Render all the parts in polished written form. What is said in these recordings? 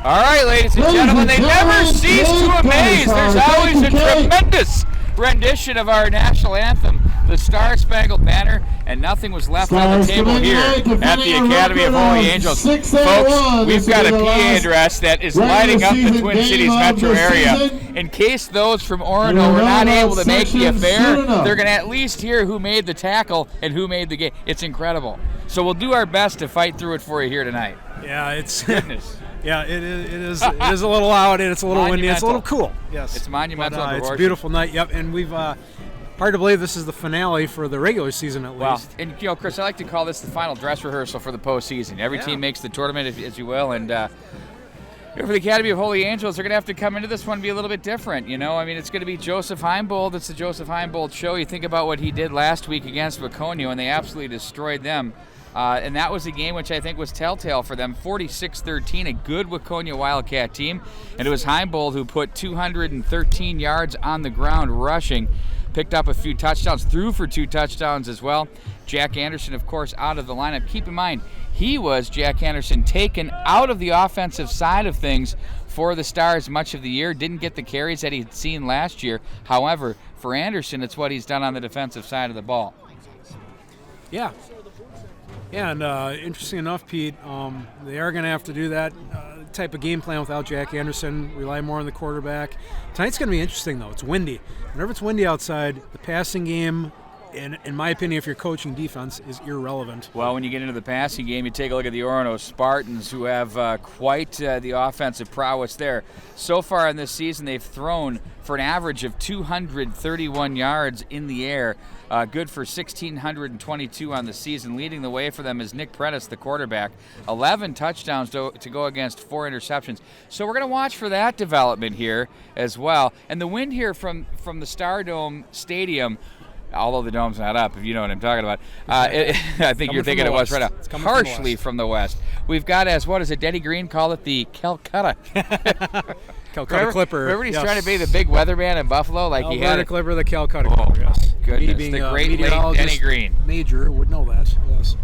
All right, ladies and gentlemen, they never cease to amaze. There's always a tremendous rendition of our national anthem, the Star Spangled Banner, and nothing was left on the table here at the Academy of Holy Angels. Folks, we've got a PA address that is lighting up the Twin Cities metro area. In case those from Orono were not able to make the affair, they're going to at least hear who made the tackle and who made the game. It's incredible. So we'll do our best to fight through it for you here tonight. Yeah, it's goodness. Yeah, it is a little loud and it's a little windy. It's a little cool. Yes, it's monumental. But, it's a beautiful night. Yep, and we've hard to believe this is the finale for the regular season at least. Well, and Chris, I like to call this the final dress rehearsal for the postseason. Every team makes the tournament, as you will, and for the Academy of Holy Angels, they're going to have to come into this one and be a little bit different. It's going to be Joseph Heimbold. It's the Joseph Heimbold show. You think about what he did last week against Waconio, and they absolutely destroyed them. And that was a game which I think was telltale for them, 46-13, a good Waconio Wildcat team. And it was Heimbold who put 213 yards on the ground rushing, picked up a few touchdowns, threw for 2 touchdowns as well. Jack Anderson, of course, out of the lineup. Keep in mind, Jack Anderson, taken out of the offensive side of things for the Stars much of the year. Didn't get the carries that he'd seen last year. However, for Anderson, it's what he's done on the defensive side of the ball. Yeah. Yeah, and interesting enough, Pete, they are going to have to do that type of game plan without Jack Anderson, rely more on the quarterback. Tonight's going to be interesting, though. It's windy. Whenever it's windy outside, the passing game, in my opinion, if you're coaching defense, is irrelevant. Well, when you get into the passing game, you take a look at the Orono Spartans, who have quite the offensive prowess there. So far in this season, they've thrown for an average of 231 yards in the air, good for 1,622 on the season. Leading the way for them is Nick Prentice, the quarterback. 11 touchdowns to go against 4 interceptions. So we're going to watch for that development here as well. And the wind here from the Stardome Stadium, although the dome's not up, if you know what I'm talking about. I think you're thinking it was right now. Harshly from the west. We've got, Denny Green called it the Calcutta. Calcutta Clipper. Remember he's trying to be the big weatherman in Buffalo? Like he had a Clipper, the Calcutta Clipper, yes. Goodness, being, the great late Denny Green. Major would know that, yes.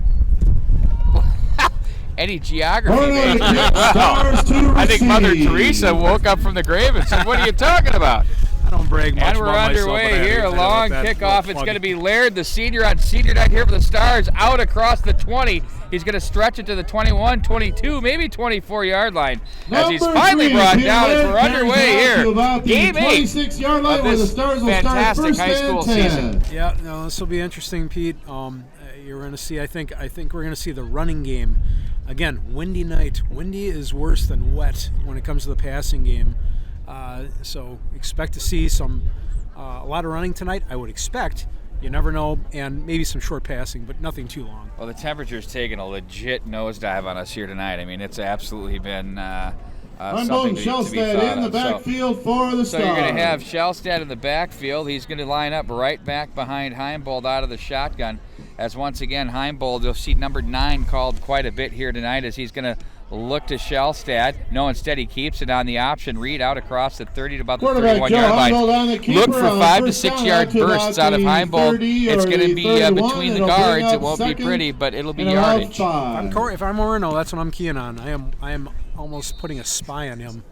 Any geography major. Well, I think Mother Teresa woke up from the grave and said, what are you talking about? I don't brag much. And we're underway here. A long kickoff. It's going to be Laird, the senior, on senior night here for the Stars, out across the 20. He's going to stretch it to the 21, 22, maybe 24-yard line as he's finally brought down as we're underway here. Game 8 of this fantastic high school season. Yeah, no, this will be interesting, Pete. You're going to see. I think we're going to see the running game. Again, windy night. Windy is worse than wet when it comes to the passing game. So expect to see a lot of running tonight, I would expect. You never know, and maybe some short passing, but nothing too long. Well, the temperature's taken a legit nosedive on us here tonight. I mean, it's absolutely been something to be thought in the backfield for the Stars. So you're going to have Shellstad in the backfield. He's going to line up right back behind Heimbold out of the shotgun. As once again, Heimbold, you'll see number 9 called quite a bit here tonight as he's going to look to Shellstad. No, instead he keeps it on the option read out across the 30 to about the 31-yard line. Look for 5 to 6 yard bursts out of Heimbold. It's going to be between the guards. It won't be pretty, but it'll be yardage. If I'm Orono, that's what I'm keying on. I am almost putting a spy on him.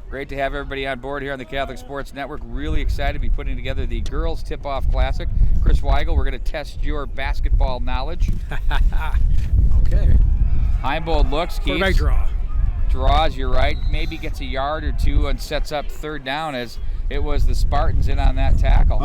Great to have everybody on board here on the Catholic Sports Network. Really excited to be putting together the Girls Tip-Off Classic. Chris Weigel, we're going to test your basketball knowledge. Okay. Heimbold looks, keeps, draws, you're right. Maybe gets a yard or two and sets up third down as it was the Spartans in on that tackle.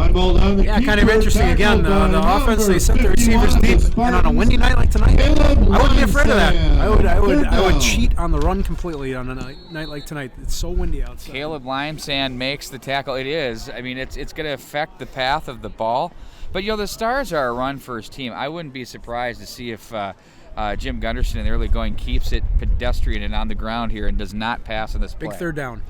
Yeah, kind of interesting. Again, the offense, they set the receivers deep, and on a windy night like tonight, I wouldn't be afraid of that. I would cheat on the run completely on a night like tonight. It's so windy outside. Caleb Limesand makes the tackle. It is. I mean, it's going to affect the path of the ball. But, the Stars are a run-first team. I wouldn't be surprised to see if Jim Gunderson in the early going keeps it pedestrian and on the ground here and does not pass on this play. Big third down.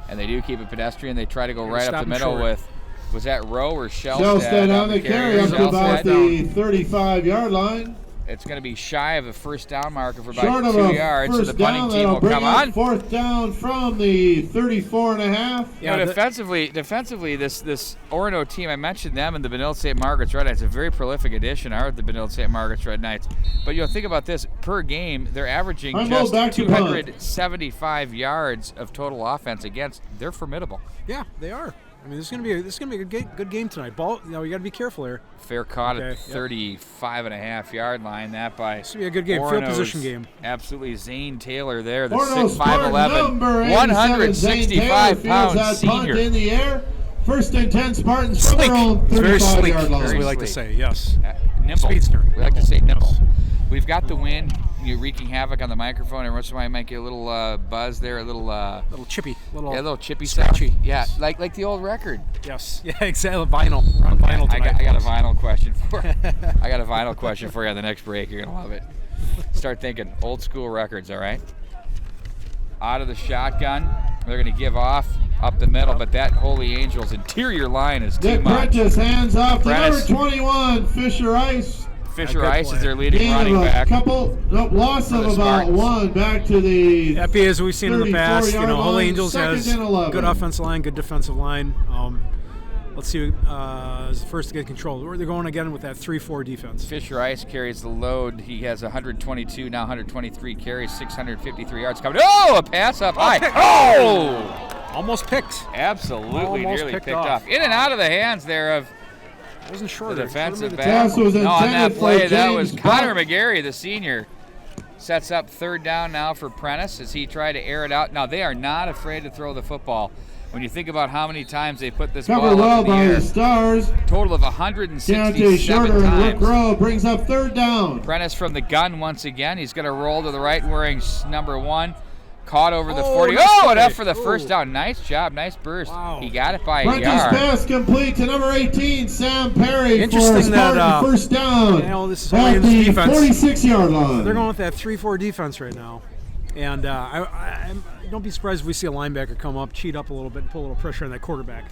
And they do keep it pedestrian. They try to go right up the middle with, was that Rowe or Shellstad? Shellstad on the carry up to about the 35-yard line. It's going to be shy of a first down marker for Short about of 2 a yards, so first the punting down, team that'll will bring come up on. fourth down from the 34.5. Yeah, defensively, this Orono team, I mentioned them and the Benilde St. Margaret's Red Knights, a very prolific addition are the Benilde St. Margaret's Red Knights. But think about this, per game, they're averaging just back to punt. 275 yards of total offense against. They're formidable. Yeah, they are. I mean, this is gonna be a good game tonight. Ball, you got to be careful here. Fair caught at 35.5 yard line. That by this will be a good game. Orono's Field position game. Absolutely, Zane Taylor there, the Orono's 6'5", 165-pound senior. In the air. First and 10 Spartans from their own 35-yard line. As we like to say, yes. Nimble. Speedster. We like to say nimble. We've got the win. You're wreaking havoc on the microphone. Every once in a while, might get a little buzz there, a little chippy, a little chippy scratchy. sound. Yeah, like the old record. Yes. Yeah, exactly. Vinyl. We're on vinyl tonight. I got a vinyl question for. I got a vinyl question for you on the next break. You're gonna love it. Start thinking old school records. All right. Out of the shotgun, they're gonna give off up the middle, but that Holy Angels interior line is too much. Prentice hands off to Prentice. number 21, Fisher Ice. Fisher Ice is their leading running Gain of back. Loss of the about Spartans. one back to the Happy as we've seen in the past. 34-yard Holy line, Angels has 2nd and 11. good offensive line, good defensive line. Let's see who is the first to get control. They're going again with that 3-4 defense. Fisher Ice carries the load. He has 122, now 123 carries, 653 yards coming. Oh, a pass up high. Almost picked. Absolutely, Almost nearly picked picked off. off. In and out of the hands there of Wasn't short. the defensive back. Pass was No, on that intended for play, that was James Connor Buck. McGarry, the senior. Sets up third down now for Prentice as he tried to air it out. Now, they are not afraid to throw the football. When you think about how many times they put this Covered ball well up in the by air, the Stars. total of Deontay 167 Shorter and Rick times. Rowe brings up third down. Prentice from the gun once again. He's going to roll to the right wearing number 1. Caught over the Oh, 40. nice Oh, play. enough for the Ooh. first down. Nice job. Nice burst. Wow. He got it by a Prentice yard. pass complete to number 18, Sam Perry, for Interesting that, Spartan first down this is at Williams' the defense. 46-yard line. They're going with that 3-4 defense right now. And I don't be surprised if we see a linebacker come up, cheat up a little bit, and put a little pressure on that quarterback.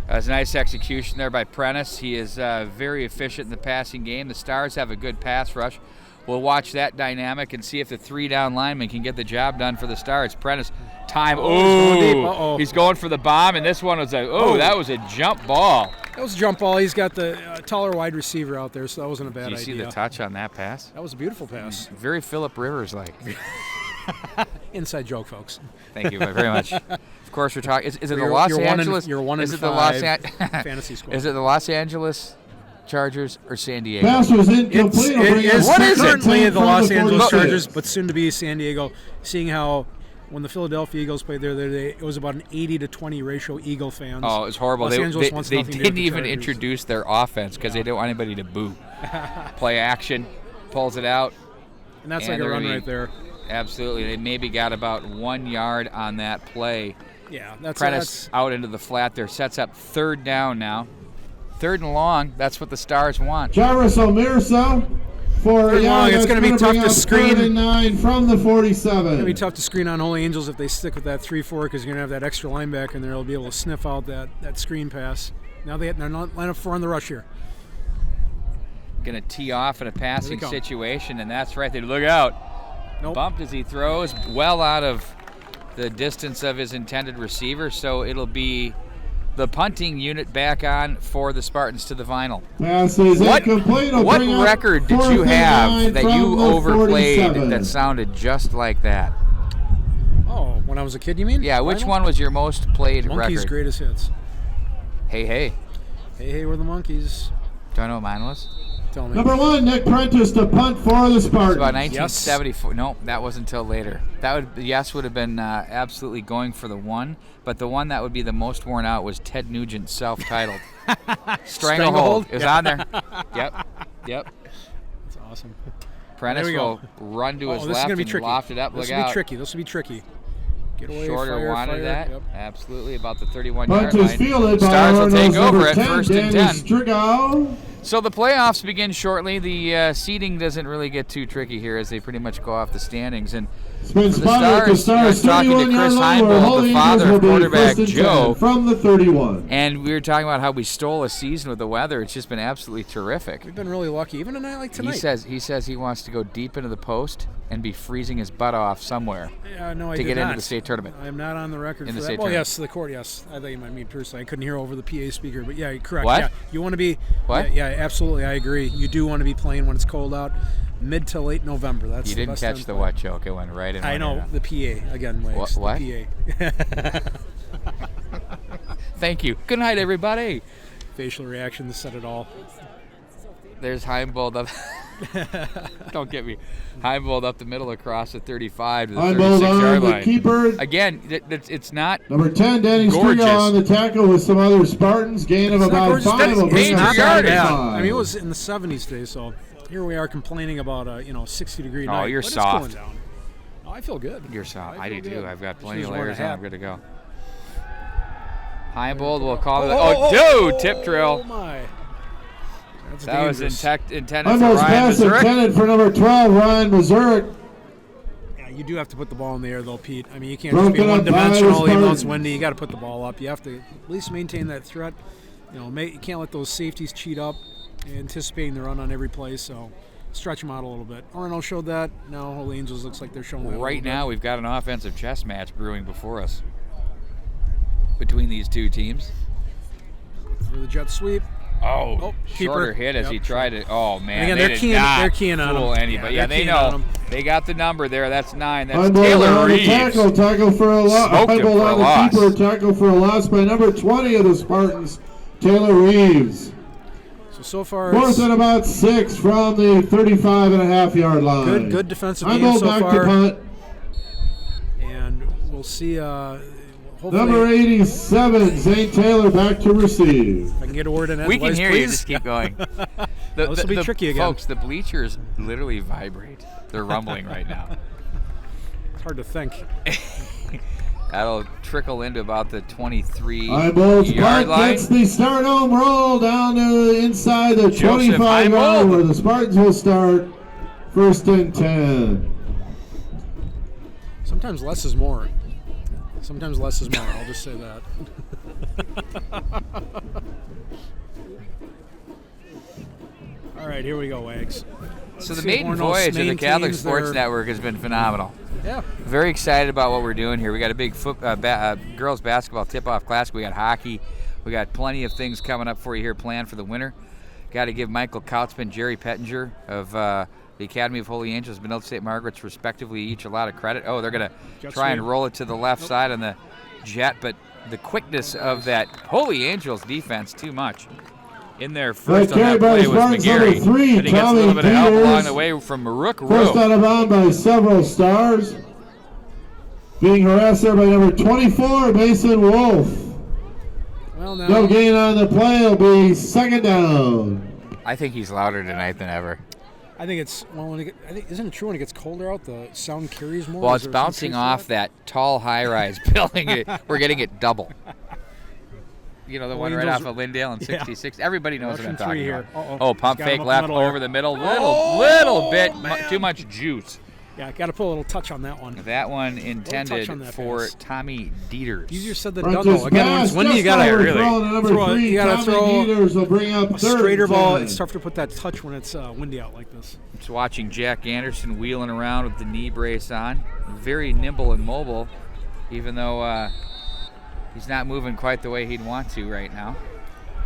That's a nice execution there by Prentice. He is very efficient in the passing game. The Stars have a good pass rush. We'll watch that dynamic and see if the 3-down lineman can get the job done for the Stars. Prentice, time. He's going deep. Oh, he's going for the bomb, and this one was that was a jump ball. That was a jump ball. He's got the taller wide receiver out there, so that wasn't a bad Did you idea. see the touch on that pass? That was a beautiful pass. Very Phillip Rivers-like. Inside joke, folks. Thank you very much. Of course, we're talking. Is it the You're- Los you're one in- Angeles? you're 1 in is it the Los 5 fantasy squad. Is it the Los Angeles Chargers or San Diego? Pass was incomplete. It is What is it? currently the Los Angeles 46. Chargers, but soon to be San Diego. Seeing how when the Philadelphia Eagles played there the other day, it was about an 80-20 ratio Eagle fans. Oh, it was horrible. Los Angeles wants They nothing to do with didn't the even Chargers. introduce their offense because they didn't want anybody to boo. Play action, pulls it out. And that's and like a they're run gonna right there. Absolutely. They maybe got about 1 yard on that play. Yeah, that's Prentice out into the flat there. Sets up third down now. Third and long. That's what the Stars want. Jairus Omirsa for Third and long. It's gonna be tough bring to up screen. 3rd and 9 from the 47. It's going to be tough to screen on Holy Angels if they stick with that 3-4 because you're going to have that extra linebacker in there. They'll be able to sniff out that screen pass. Now they're not line up 4 on the rush here. Going to tee off in a passing come. situation, and that's right. They look out. Nope. Bumped as he throws, well out of the distance of his intended receiver, so it'll be the punting unit back on for the Spartans to the vinyl. Pass is incomplete. It'll What bring up record did 4th you and have 9 that from you the overplayed 47. that sounded just like that? Oh, when I was a kid, you mean? Yeah, which Vinyl? one was your most played Monkeys' record? greatest hits. Hey, Hey, we're the Monkeys. do I know what mine was? Tell me. Number 1, Nick Prentice to punt for the It's Spartans. about 1974. No, that wasn't until later. That would have been absolutely going for the one, but the one that would be the most worn out was Ted Nugent's self-titled Stranglehold. It was on there. Yep. That's awesome. Prentice There we will go. run to his This is left going to be and tricky. loft it up. This Look will be out. tricky. This will be tricky. Get away, Shorter wanted fire. that. Yep. Absolutely, about the 31-yard Punt is line. fielded by Stars will take Orono's over number at 10, first and Danny 10. Strigow. So the playoffs begin shortly. The seeding doesn't really get too tricky here as they pretty much go off the standings. And It's been For the spotted at the Stars, Stars talking to 31-yard Chris line where Heimbold, Holy the father Angels will of be quarterback first and Joe. 10 from the 31. And we were talking about how we stole a season with the weather. It's just been absolutely terrific. We've been really lucky, even a night like tonight. He says he wants to go deep into the post and be freezing his butt off somewhere No, I to did get not. into the state tournament. I am not on the record In for the that. state Well, tournament. yes, the court, yes. I thought you might mean personally. I couldn't hear over the PA speaker, but yeah, correct. What? Yeah, you want to be. What? Yeah, absolutely. I agree. You do want to be playing when it's cold out, mid to late November. That's You the didn't best catch time the to what joke. It went right in. play. I know the PA again, Wags. What? The PA. Thank you. Good night, everybody. Facial reaction said it all. There's Heimbold up. Don't get me. Heimbold up the middle across the 35 to the Heimbold 36-yard on the line. keeper. Again, it's not. Number 10, Danny Gorgeous. Striga on the tackle with some other Spartans. Gain of It's not about gorgeous, 5. but it's Will bring major us not down to yardage. 5. I mean, it was in the 70s today, so here we are complaining about a 60-degree night. you're but soft. It's cooling down. Oh, I feel good. You're soft. I feel do good. too. I've got plenty Just of wearing a layers on. hat. I'm good to go. Heimbold will call it. Oh, Dude, tip drill. My. That's That was dangerous. intended for Heimbold's Ryan pass Mazurek. intended for number 12, Ryan Mazurek. Yeah, you do have to put the ball in the air, though, Pete. I mean, you can't Broken just be up by one-dimensional, the even though Spartans. it's windy. You got to put the ball up. You have to at least maintain that threat. You can't let those safeties cheat up, anticipating the run on every play. So stretch them out a little bit. Orono showed that. Now Holy Angels looks like they're showing that. a Right little now, we've got an offensive chess match brewing before us between these two teams. bit. For the jet sweep. Oh, keeper. shorter hit as he Yep. tried it. Oh man, again, they they're did keying- not they're keying on fool him. anybody. Yeah, Yeah, they're they keying on know. him. They got the number there. That's 9. That's Heimbold Taylor on the Reeves. tackle for a loss. Smoked him Heimbold for a on the loss. keeper, tackle for a loss by number 20 of the Spartans, Taylor Reeves. So far, Fourth it's and about 6 from the 35.5-yard line. good defensive game Heimbold so back to far. punt. And we'll see. Hopefully, Number 87, Zane Taylor back to receive. if I can get a word in We can edgewise, hear you. please. Just keep going. This will be tricky again. Folks, the bleachers literally vibrate. They're rumbling right now. It's hard to think. That'll trickle into about the 23-yard Heimbold's punt line. gets the start home roll down to inside the Joseph 25-yard Heimbold. where the Spartans will start first and 10. Sometimes less is more. Sometimes less is more. I'll just say that. All right, here we go, Wags. So the See if maiden Orono voyage of the Catholic maintains Sports their- Network has been phenomenal. Yeah. Very excited about what we're doing here. We got a big girls basketball tip-off classic. We got hockey. We got plenty of things coming up for you here planned for the winter. Got to give Michael Kautzman, Jerry Pettinger of the Academy of Holy Angels, Benilde St. Margaret's, respectively, each a lot of credit. Oh, they're going to Jet try and sweep. roll it to the left side on the jet, but the quickness of that Holy Angels defense, too much. In there first on carry that by play was Spartans number McGarry. 3, And he gets a Tommy little bit of help Peters. along the way from Maruk First Rowe. out of bounds by several Stars. Being harassed there by number 24, Mason Wolf. Well, now. No gain on the play. It'll be second down. I think he's louder tonight than ever. I think it's isn't it true when it gets colder out, the sound carries more? Well, Is it's there some bouncing truth to off that tall high-rise building. We're getting it double. You know, the one right Angels- off of Lindale and Yeah. 66. Everybody knows what I'm Russian three talking here. about. Uh-oh. Oh, pump He's got him fake up the left middle there. over the middle. Oh, Little bit man. too much juice. Yeah, got to put a little touch on that one. That one touch intended on that for pass. Tommy Dieters. Easier said than Front done, is though. Again, when pass, it's windy, you just got to overthrown really to number throw. 3, You got to Tommy throw Dieters will bring up a third straighter and ball. 10. It's tough to put that touch when it's windy out like this. Just watching Jack Anderson wheeling around with the knee brace on. Very nimble and mobile, even though he's not moving quite the way he'd want to right now.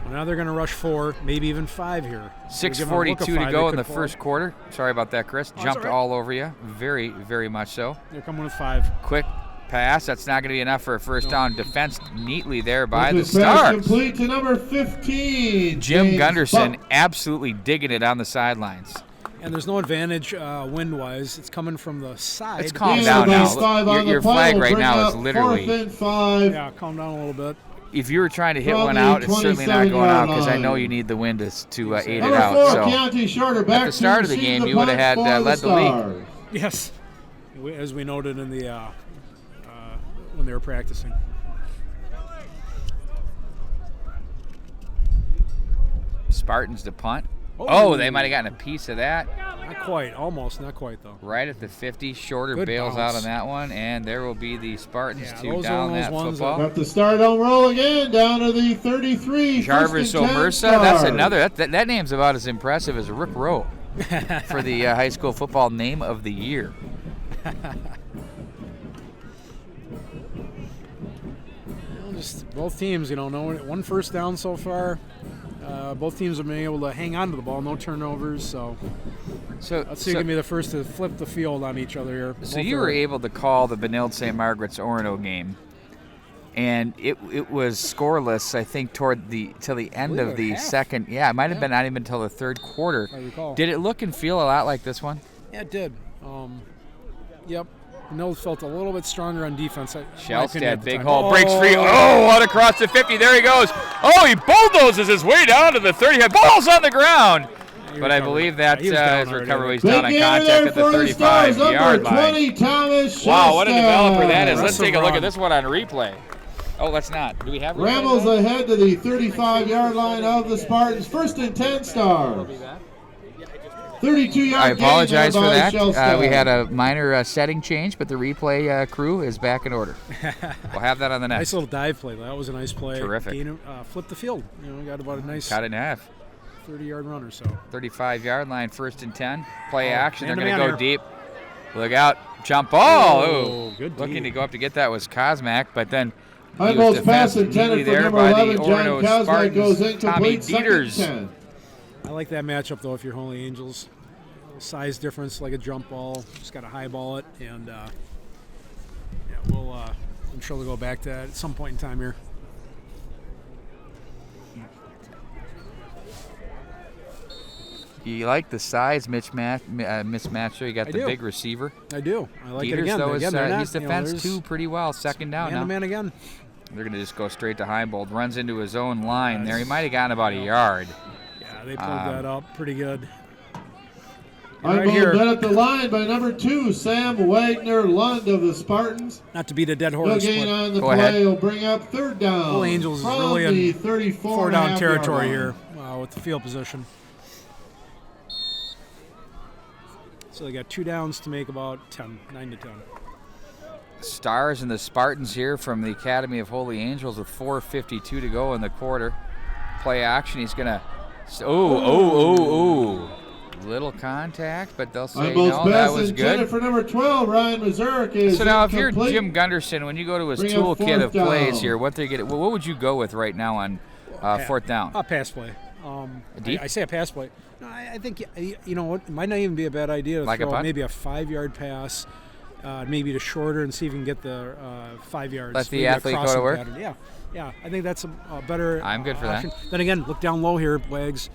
Well, now they're going to rush 4, maybe even 5 here. 6:42 to go in the first quarter. Sorry about that, Chris. that's Jumped all right. all over you. Very, very much so. They're coming with 5. Quick pass. That's not going to be enough for a first No. down. Defensed neatly there by the This pass Stars. complete to number 15. Jim James Gunderson Buck. absolutely digging it on the sidelines. And there's no advantage wind-wise. It's coming from the side. It's calm Gain down of now. about 5 on Your the play flag will right bring now is up literally. fourth and 5. Yeah, calm down a little bit. If you were trying to hit From one the out, it's certainly not going out 27-yard because I know line. you need the wind to aid it Number out. 4, So Keontae Shorter back at the start to of the receive game, you would have had punt for led the league. Stars. Yes, as we noted in the when they were practicing. Spartans to punt. Oh, they might have gotten a piece of that. Not quite. Almost. Not quite, though. Right at the 50. Shorter Good bails bounce. out on that one, and there will be the Spartans Yeah, to those down are those that ones football. Got the star don't roll again down to the 33. Jarvis First and 10 Omersa, that's Stars. another. That name's about as impressive as Rick Rowe for the high school football name of the year. Well, just both teams, no one first down so far. Both teams have been able to hang on to the ball, no turnovers. So let's see who can be the first to flip the field on each other here. So you were able to call the Benilde St. Margaret's Orono game, and it was scoreless. I think till the end of the second. Yeah, it might have been not even until the third quarter. I recall. Did it look and feel a lot like this one? Yeah, it did. Yep. Benilde felt a little bit stronger on defense. Shellstad, big hole, breaks free. Oh, out across the 50. There he goes. Oh, he bulldozes his way down to the 30. Ball's on the ground. But I believe that is recovery. He's down on contact at the 35-yard line. Wow, what a developer that is. Let's take a look at this one on replay. Oh, let's not. Do we have replay? Rambles ahead to the 35-yard line of the Spartans. First and 10 Stars. 32-yard I apologize for that. Shellstad. We had a minor setting change, but the replay crew is back in order. We'll have that on the next. Nice little dive play. That was a nice play. Terrific. Flipped the field. Got about a nice Cut it in half. 30-yard run or so. 35-yard line, first and 10. Play action. They're man-to-man going to go here. deep. Look out. Jump ball. Oh, good Looking D. to go up to get that was Kosmak, but then he High was ball's pass defensively intended for there number by 11, the John Orono Kosmak goes Spartans. Tommy incomplete, second Dieters. 10. I like that matchup, though, if you're Holy Angels. Size difference, like a jump ball. Just got to highball it, and I'm sure we'll go back to that at some point in time here. You like the size mismatch there. You got I the do. big receiver. I do. I like it Dieters, again. though, Again, they're not, he's defensed there's too pretty well. Second down now. Man-to-man again. They're going to just go straight to Heimbold. Runs into his own line there. He might have gotten about a yard. Yeah, they pulled that up pretty good. Right here. Led at the line by number 2, Sam Wagner Lund of the Spartans. Not to beat a dead No horse, gain but on the Go play ahead. will bring up third down. Holy Angels is from really the in 34 four-down territory here with the field position. So they got 2 downs to make about 9 to 10. Stars and the Spartans here from the Academy of Holy Angels with 4:52 to go in the quarter. Play action. He's going to... Little contact, but they'll say, no, that was good. For number 12, Ryan Mazurek is So now if you're incomplete. Jim Gunderson, when you go to his Bring up toolkit of fourth plays down. here, what would you go with right now on fourth down? A pass play. Deep? I say a pass play. No, I think, you know what, it might not even be a bad idea to Like a throw punt? maybe a 5-yard pass, maybe to shorter and see if you can get the 5 yards. Let the Maybe a athlete go to crossing work? pattern. Yeah, I think that's a better I'm good for that. option. Then again, look down low here, Wags.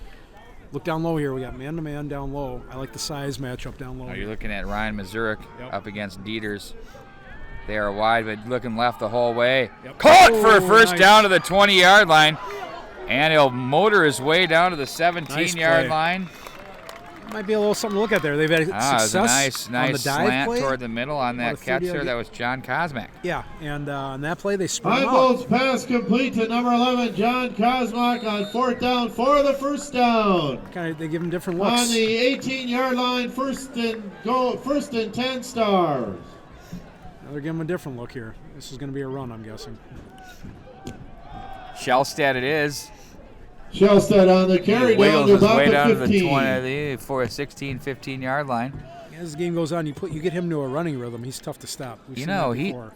Look down low here. We got man-to-man down low. I like the size matchup down low. Now you're looking at Ryan Mazurek Yep. up against Dieters. They are wide, but looking left the whole way. Yep. Caught for a Oh, first nice. down to the 20-yard line. And he'll motor his way down to the Nice 17-yard play. line. Might be a little something to look at there. They've had It was success a nice on the dive slant play. toward the middle on that About a catch 30-yard there. That was John Kosmak. Yeah, and on that play they spread them out. Heimbold's pass complete to number 11, John Kosmak on fourth down for the first down. Kind of, they give them different On looks. the 18-yard line, first and 10 Stars. Now they're giving them a different look here. This is going to be a run, I'm guessing. Shellstad it is. Shellstad on the carry He down wiggles to his about way down the to the 15. 20 for a 15-yard line. As the game goes on, you get him to a running rhythm. He's tough to stop. We've seen that before.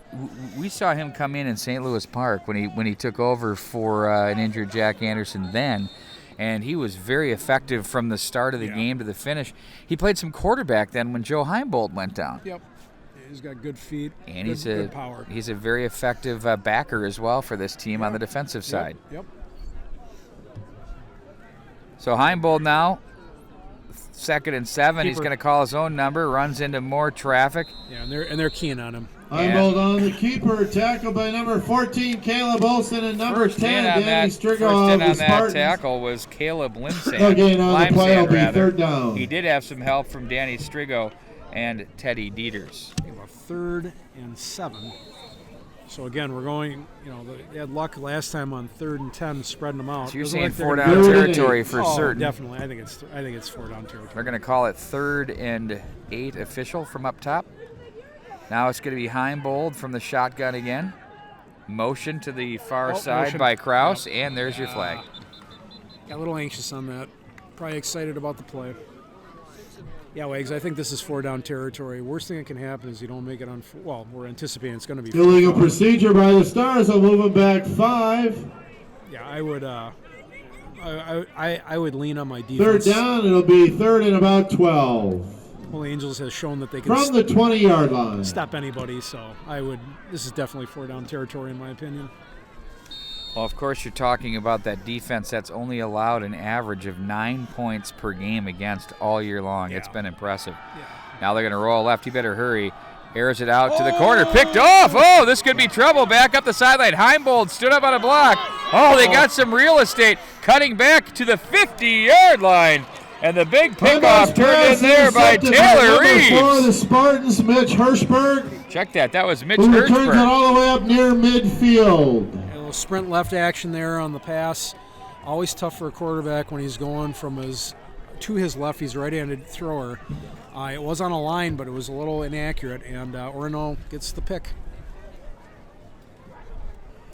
We saw him come in St. Louis Park when he took over for an injured Jack Anderson then, and he was very effective from the start of the game to the finish. He played some quarterback then when Joe Heimbold went down. Yep. He's got good feet. And good power. he's a very effective backer as well for this team on the defensive side. Yep. So Heimbold now, 2nd and 7. He's Keeper. going to call his own number, runs into more traffic. Yeah, and they're keying on him. Heimbold on the keeper, tackled by number 14, Caleb Olson, and number First 10, in on Danny that, Strigo first of in the on that Spartans. tackle was Caleb Limsand. No gain on the play, will be rather. third down. He did have some help from Danny Strigo and Teddy Dieters. About 3rd and 7. So again, we're going. They had luck last time on 3rd and 10, spreading them out. So you're Doesn't saying look they're 4 gonna down do it. territory for Oh, certain. definitely. I think it's 4 down territory. They're going to call it 3rd and 8 official from up top. Now it's going to be Heimbold from the shotgun again. Motion to the far side motion. by Kraus, and there's your flag. Got a little anxious on that. Probably excited about the play. Yeah, Wags, I think this is 4 down territory. Worst thing that can happen is you don't make it on. Well, we're anticipating it's going to be. Illegal procedure by the Stars. They'll move them back 5. Yeah, I would. I would lean on my defense. 3rd down. It'll be 3rd and about 12. Holy Angels has shown that they can From the 20-yard line. stop anybody. So I would. This is definitely 4 down territory in my opinion. Well, of course, you're talking about that defense that's only allowed an average of 9 points per game against all year long. Yeah. It's been impressive. Yeah. Now they're going to roll left. He better hurry. Airs it out to the corner. Picked off. Oh, this could be trouble. Back up the sideline. Heimbold stood up on a block. Oh, they got some real estate. Cutting back to the 50-yard line. And the big pickoff turned in there by Taylor Reeves. For the Spartans, Mitch Hirschberg. Check that. That was Mitch Who returns it Hirschberg. all the way up near midfield. A little sprint left action there on the pass. Always tough for a quarterback when he's going from to his left. He's a right-handed thrower. It was on a line, but it was a little inaccurate, and Orono gets the pick.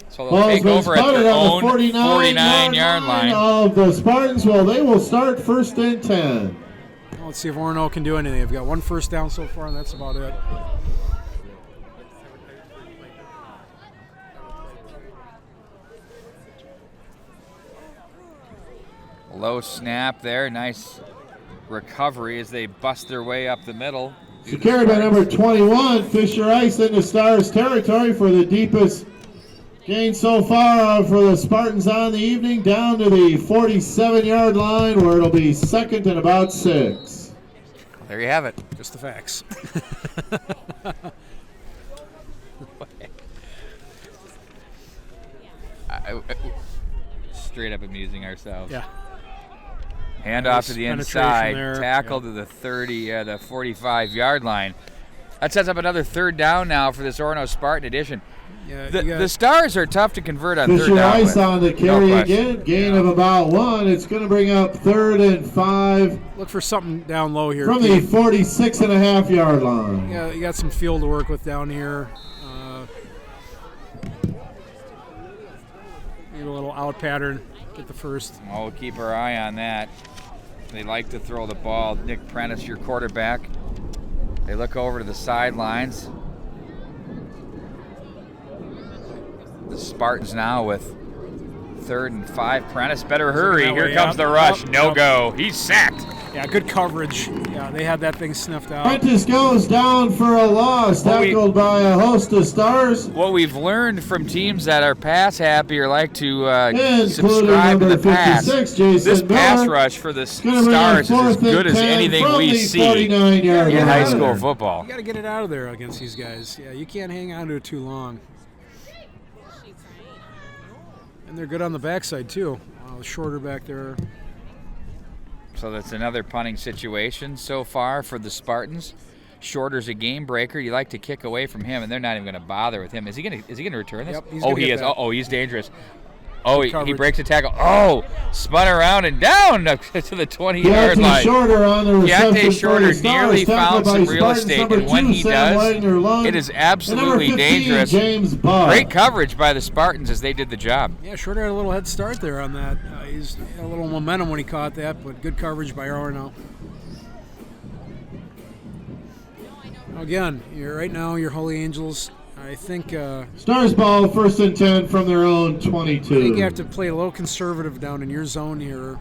So they'll take over at their own 49-yard line. Of the Spartans. Well, they will start 1st and 10. Well, let's see if Orono can do anything. They've got 1 first down so far, and that's about it. Low snap there. Nice recovery as they bust their way up the middle. So carried by number 21, Fisher Ice into Stars territory for the deepest gain so far for the Spartans on the evening, down to the 47-yard line where it'll be 2nd and about 6. There you have it. Just the facts. Straight up amusing ourselves. Yeah. Hand Nice off to the penetration inside, there. tackle to the 45-yard line. That sets up another 3rd down now for this Orono Spartan edition. Yeah, The Stars are tough to convert on 3rd Fisher down. Ice with. on the No carry question. again, gain of about 1. It's going to bring up 3rd and 5 look for something down low here. from the 46.5-yard line. Yeah, you got some field to work with down here. Maybe a little out pattern. Get the first. Oh, we'll keep our eye on that. They like to throw the ball. Nick Prentice, your quarterback. They look over to the sidelines. The Spartans now with 3rd and 5. Prentice better hurry. that Here way, comes yep, the rush. yep, No yep. go. He's sacked. Yeah, good coverage. Yeah, they had that thing sniffed out. Prentice goes down for a loss, tackled by a host of Stars. What we've learned from teams that are pass happy or like to Including subscribe to number the pass, 56, Jason this pass Miller. rush for the Gonna bring up Stars is as 4th good and as 10 anything from we the see 49-yard in line. high school football. You got to get it out of there against these guys. Yeah, you can't hang on to it too long. And they're good on the backside, too. Shorter back there. So that's another punting situation so far for the Spartans. Shorter's a game breaker. You like to kick away from him, and they're not even going to bother with him. Is he going to return this? Yep, he's oh, gonna he get is. that. Oh, he's dangerous. Oh, he coverage. breaks the tackle. Oh, spun around and down to the 20-yard Keontae line. Shorter on the reception Keontae for Shorter the Stars, nearly found tackled by some real Spartans, estate, number and when 2, he Sam does, Wagner Lund, it is and number absolutely 15, dangerous. James Buck. Great coverage by the Spartans as they did the job. Yeah, Shorter had a little head start there on that. He's had a little momentum when he caught that, but good coverage by Orono. Again, right now, your Holy Angels, I think Stars ball 1st and 10 from their own 22. I think you have to play a little conservative down in your zone here.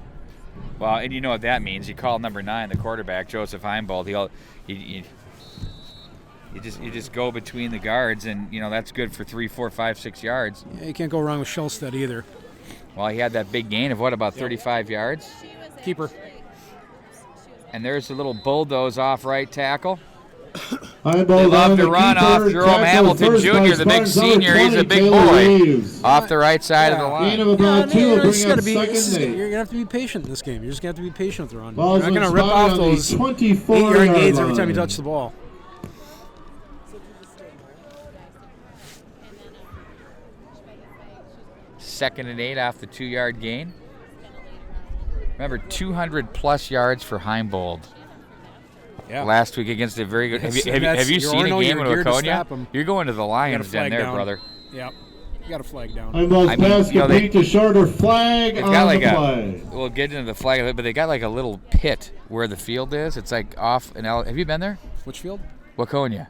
Well, and you know what that means. You call number 9, the quarterback, Joseph Heimbold. You just go between the guards, and that's good for 3, 4, 5, 6 yards. Yeah, you can't go wrong with Shellstead either. Well, he had that big gain of about 35 yards. Keeper. And there's a little bulldoze off right tackle. They love to run off Jerome Hamilton Jr., the big senior. He's a big boy. Off the right side of the Gain of line. about 2 will bring up 2nd You're and 8. going to have to be patient in this game. You're just going to have to be patient with the run. Ball's You're not going to been rip off spotted on the those 24-yard 8-yard gains every time you line. touch the ball. 2nd and 8 off the 2-yard gain. Remember, 200-plus yards for Heimbold last week against a very good. Have you seen a game in Waconia? You're going to the Lions den there, brother. Yep. You got a flag down. Heimbold's pass complete to shorter flag on the play. We'll get into the flag, but they got like a little pit where the field is. It's like off an have you been there? Which field? Waconia.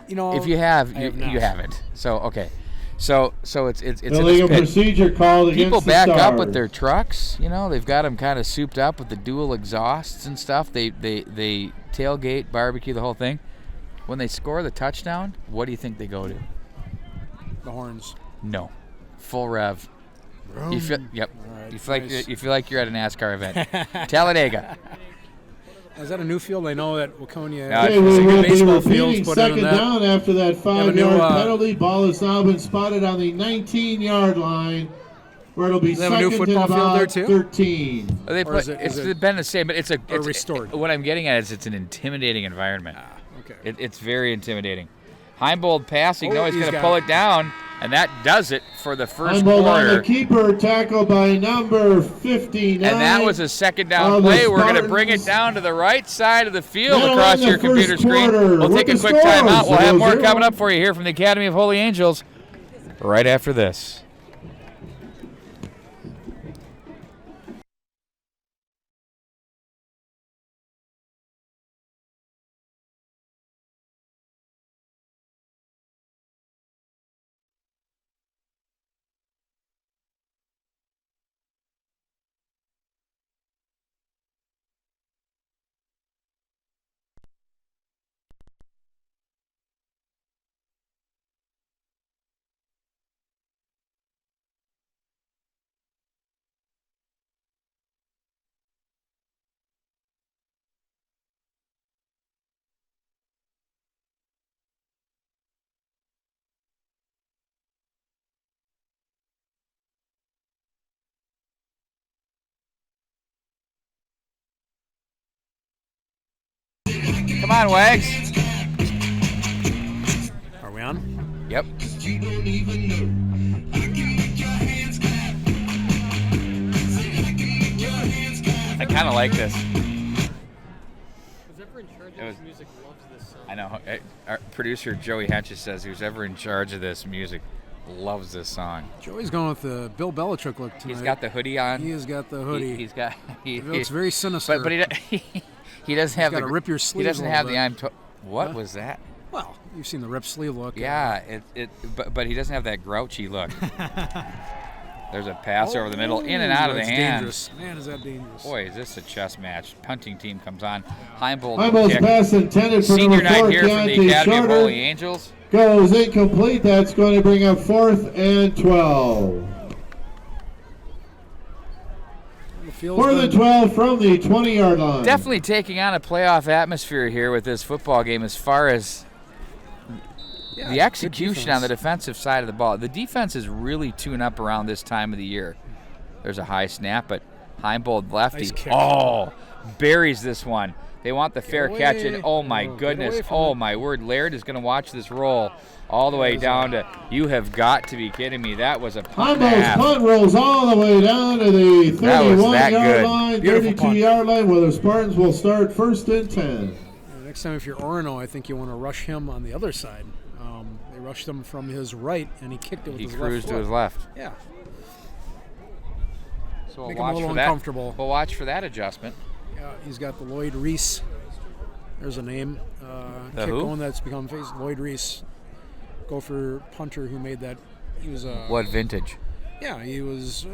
If you have, you haven't. So okay. So it's illegal procedure called against people the back Stars. up with their trucks. They've got them kind of souped up with the dual exhausts and stuff. They tailgate, barbecue, the whole thing. When they score the touchdown, what do you think they go to? The horns. No, full rev. You feel, yep. Right, you feel like you're at a NASCAR event. Talladega. Is that a new field? I know that Waconia. Okay, we will be repeating second down after that 5-yard penalty. Ball has now been spotted on the 19-yard line, where it'll be second and about 13. It's been the same, but it's restored. What I'm getting at is it's an intimidating environment. Okay. It's very intimidating. Heimbold passing. No, he's going to pull it down, and that does it for the first Heimbold quarter. On the keeper, tackled by number 59. And that was a second down play. We're going to bring it down to the right side of the field across your computer screen. We'll take a quick timeout. We'll have more coming up for you here from the Academy of Holy Angels right after this. Come on, Wags. Are we on? Yep. I kind of like this. Whoever in charge of this music loves this song. I know. Our producer Joey Hatches says who's ever in charge of this music loves this song. Joey's going with the Bill Belichick look tonight. He's got the hoodie on. He has got the hoodie. He's got. It looks very sinister. But he doesn't have the rip your sleeve. He doesn't have the bit. What was that? Well, you've seen the rip sleeve look. Yeah, but he doesn't have that grouchy look. There's a pass over the middle, in and out of the hands. Dangerous. Man, is that dangerous. Boy, is this a chess match. Punting team comes on. Heimbold's pass intended for Senior number 4, night here from the Academy of Holy Angels. Goes incomplete. That's going to bring up 4th and 12. 4th and 12 from the 20-yard line. Definitely taking on a playoff atmosphere here with this football game as far as the execution on the defensive side of the ball. The defense is really tuned up around this time of the year. There's a high snap, but Heimbold lefty. Nice Buries this one. They want the fair catch, and oh my goodness, oh my word, Laird is going to watch this roll all the way down to, you have got to be kidding me. That was a punt. Heimbold's punt rolls all the way down to the 31-yard line, 32-yard line, where the Spartans will start 1st and 10. Next time if you're Orono, I think you want to rush him on the other side. They rushed him from his right, and he kicked it with his left foot. He cruised to his left. Yeah. So Make him a little uncomfortable. We'll watch for that adjustment. Yeah, he's got the Lloyd Reese. There's a name. Kick going that's become famous. Lloyd Reese, Gopher punter who made that. He was what vintage? Yeah, he was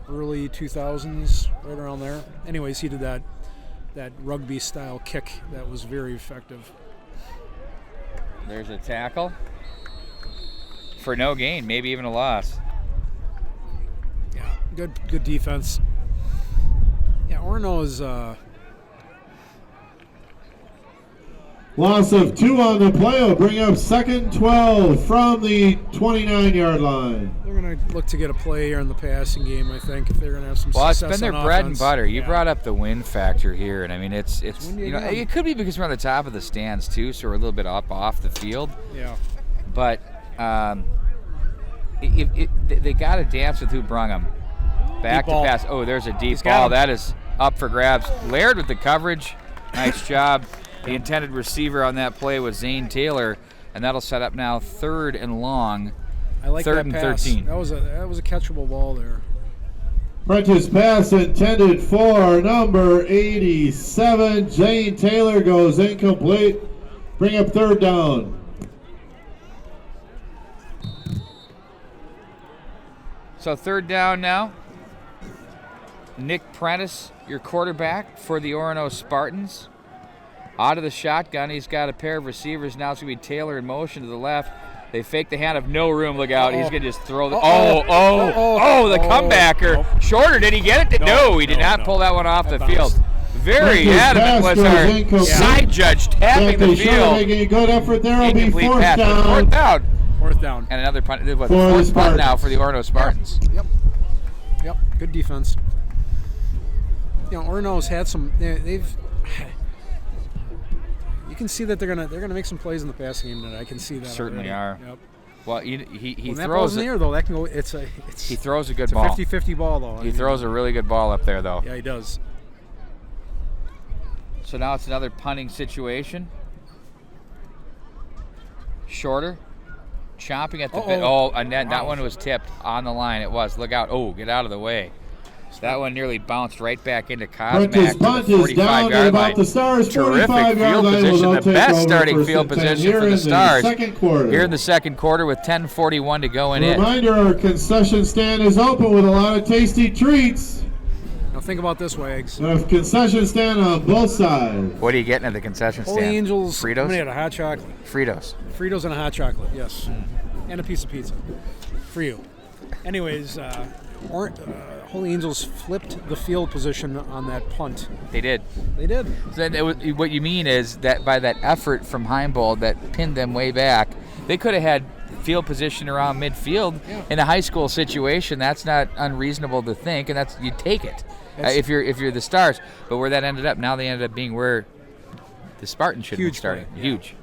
early 2000s, right around there. Anyways, he did that rugby style kick that was very effective. There's a tackle for no gain, maybe even a loss. Yeah, good defense. Yeah, Orono is loss of 2 on the play will bring up 2nd and 12 from the 29-yard line. They're going to look to get a play here in the passing game, I think, if they're going to have some success. Well, it's been their bread and butter. You brought up the win factor here, and I mean it's it could be because we're on the top of the stands too, so we're a little bit up off the field. Yeah. But they got to dance with who brung them. Back to ball. pass. Oh, there's a deep He's got ball. him. That is up for grabs. Laird with the coverage. Nice job. The intended receiver on that play was Zane Taylor, and that'll set up now 3rd and long. I like Third that and pass. 13. That was a catchable ball there. Prentice pass intended for number 87. Zane Taylor goes incomplete. Bring up 3rd down. So 3rd down now. Nick Prentice, your quarterback for the Orono Spartans. Out of the shotgun, he's got a pair of receivers. Now it's going to be Taylor in motion to the left. They fake the hand of no room. Look out. He's going to just throw the... the comebacker. Nope. Shorter. Did he get it? No, he did not pull that one off the field. Very Prentice adamant pass was our goes incomplete. side judge tapping the field. Making a good effort there. Will be Incomplete 4th pass. down. 4th down. 4th down. And another punt. For the 4th punt now Spartans. for the Orono Spartans. Yep. Good defense. Orono's had some. They've. You can see that they're gonna make some plays in the passing game tonight. I can see that. Certainly already. are. Yep. Well, he When that ball's throws in the it. air though, that can go. It's He throws a good it's a ball. 50-50 ball though. He throws a really good ball up there, though. Yeah, he does. So now it's another punting situation. Shorter. Chomping at the bit. Oh, and that one was tipped on the line. It was. Look out. Oh, get out of the way. That one nearly bounced right back into Kosmak Prentice to punt the is down at 45-yard about line. the Stars' Terrific 45-yard field line. position. Will The now take best over starting first field and 10 position here for in the Stars. Second quarter. Here in the second quarter with 10:41 to go in it. Reminder, our concession stand is open with a lot of tasty treats. Now think about this, Wags. A concession stand on both sides. What are you getting at the concession stand? Holy Angels. I'm Fritos? gonna get a hot chocolate. Fritos. Fritos and a hot chocolate. Yes. And a piece of pizza for you. Anyways, Holy Angels flipped the field position on that punt. They did. They did. So then what you mean is that by that effort from Heimbold that pinned them way back, they could have had field position around midfield in a high school situation. That's not unreasonable to think, and that's you take it if you're the Stars. But where that ended up, now they ended up being where the Spartans should be starting. play, yeah. Huge.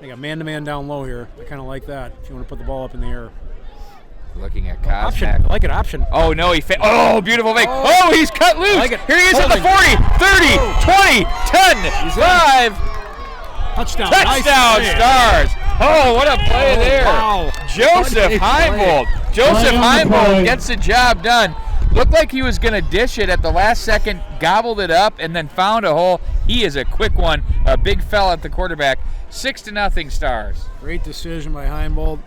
They got man-to-man down low here. I kind of like that. If you want to put the ball up in the air. Looking at Option. Kosmak. I like an option. Oh no, beautiful fake. Oh, he's cut loose. I like it. Here he is at the 40, 30, 20, 10, 5. Touchdown. Touchdown, Nice play. Stars. Oh, what a play there. Wow. Joseph What a Heimbold. Joseph Play on the Heimbold play. gets the job done. Looked like he was going to dish it at the last second, gobbled it up, and then found a hole. He is a quick one. A big fella at the quarterback. 6-0 Stars. Great decision by Heimbold.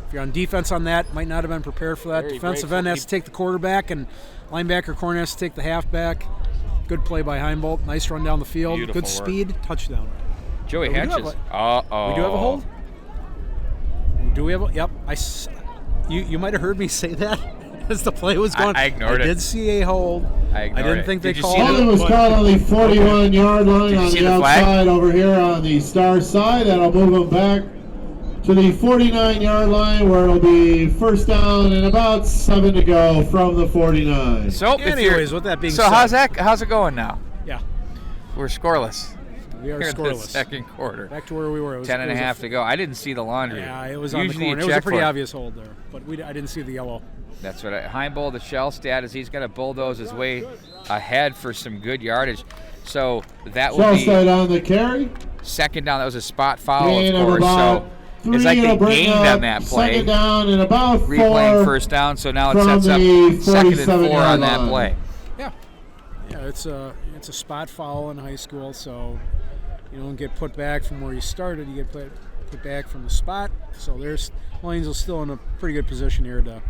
If you're on defense on that, might not have been prepared for that. Very Defensive grateful. end has to take the quarterback, and linebacker corner has to take the halfback. Good play by Heimbold. Nice run down the field. Beautiful Good work. speed. Touchdown. Joey We do have Hedges. a- Uh-oh. We do have a hold? Do we have a... Yep. You might have heard me say that as the play was going. I ignored it. I did see a hold. I ignored didn't it. think Did they you called see it. Holding was caught on the 41-yard line you on see the the flag? outside over here on the Stars side. That'll move them back to the 49-yard line where it'll be first down and about 7 to go from the 49. So, if you're- Anyways, with that being so said. how's it going now? Yeah. We're scoreless. We are Here in the scoreless. second quarter. Back to where we were. It was, 10 and it a was half to go. I didn't see the laundry. Yeah, it was on the Usually corner. you It was a check pretty for it. obvious hold there, but I didn't see the yellow. That's what Heimbold, the shell stat is he's going to bulldoze his way ahead for some good yardage. So that will be Shellstead on the carry. second down. That was a spot foul, Gain of of course. about So 3. it's like It'll they bring gained up on that play. second down and about 4. Replaying first down, so now it from sets up the 2nd and 4 47-yard on that line. play. Yeah, it's a spot foul in high school, so you don't get put back from where you started. You get put back from the spot. So there's Angels still in a pretty good position here to.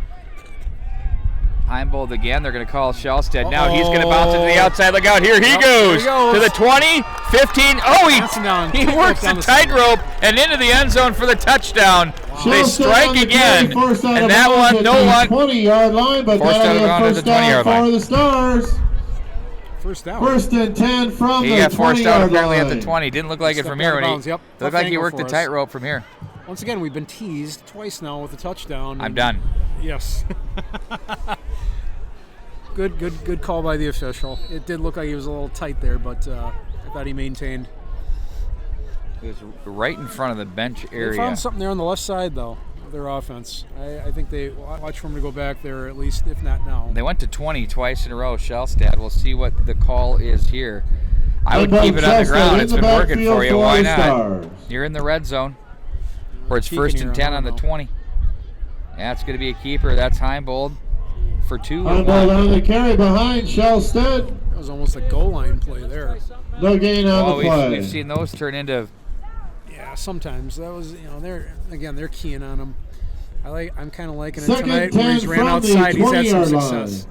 Heimbold again. They're going to call Shellstead. Now he's going to bounce it to the outside. Look out. Here he goes. he goes. To the 20, 15. Oh, Passing down. he Kickoff works down the the center. tightrope and into the end zone for the touchdown. They Shellstead strike on the again. carry, first out And of that bounds one, at no the one. 20-yard line, but Forced that'll out of be a bounds at first the down 20-yard line. for the Stars. First down. First and 10 from He the got forced out 20-yard apparently line. at the 20. Didn't look like it Stepped from out here. of When he bounds, yep. looked Tough like he angle worked the for us. tightrope from here. Once again, we've been teased twice now with a touchdown. I'm and- done. Yes. Good call by the official. It did look like he was a little tight there, but I thought he maintained. It was right in front of the bench They area. found something there on the left side, though. of their offense. I think they watch for them to go back there, at least, if not now. They went to 20 twice in a row, Shellstad. We'll see what the call is here. I would keep it on the ground. It's been working for you. Why not? You're in the red zone. Where it's first and 10 on the 20. Yeah, it's going to be a keeper. That's Heimbold for 2. Heimbold on the carry behind Shellstead. That was almost a goal line play there. No gain on the play. We've seen those turn into. Yeah, sometimes that was, they're keying on him. I'm kind of liking it Second tonight where he's ran outside. He's had some success.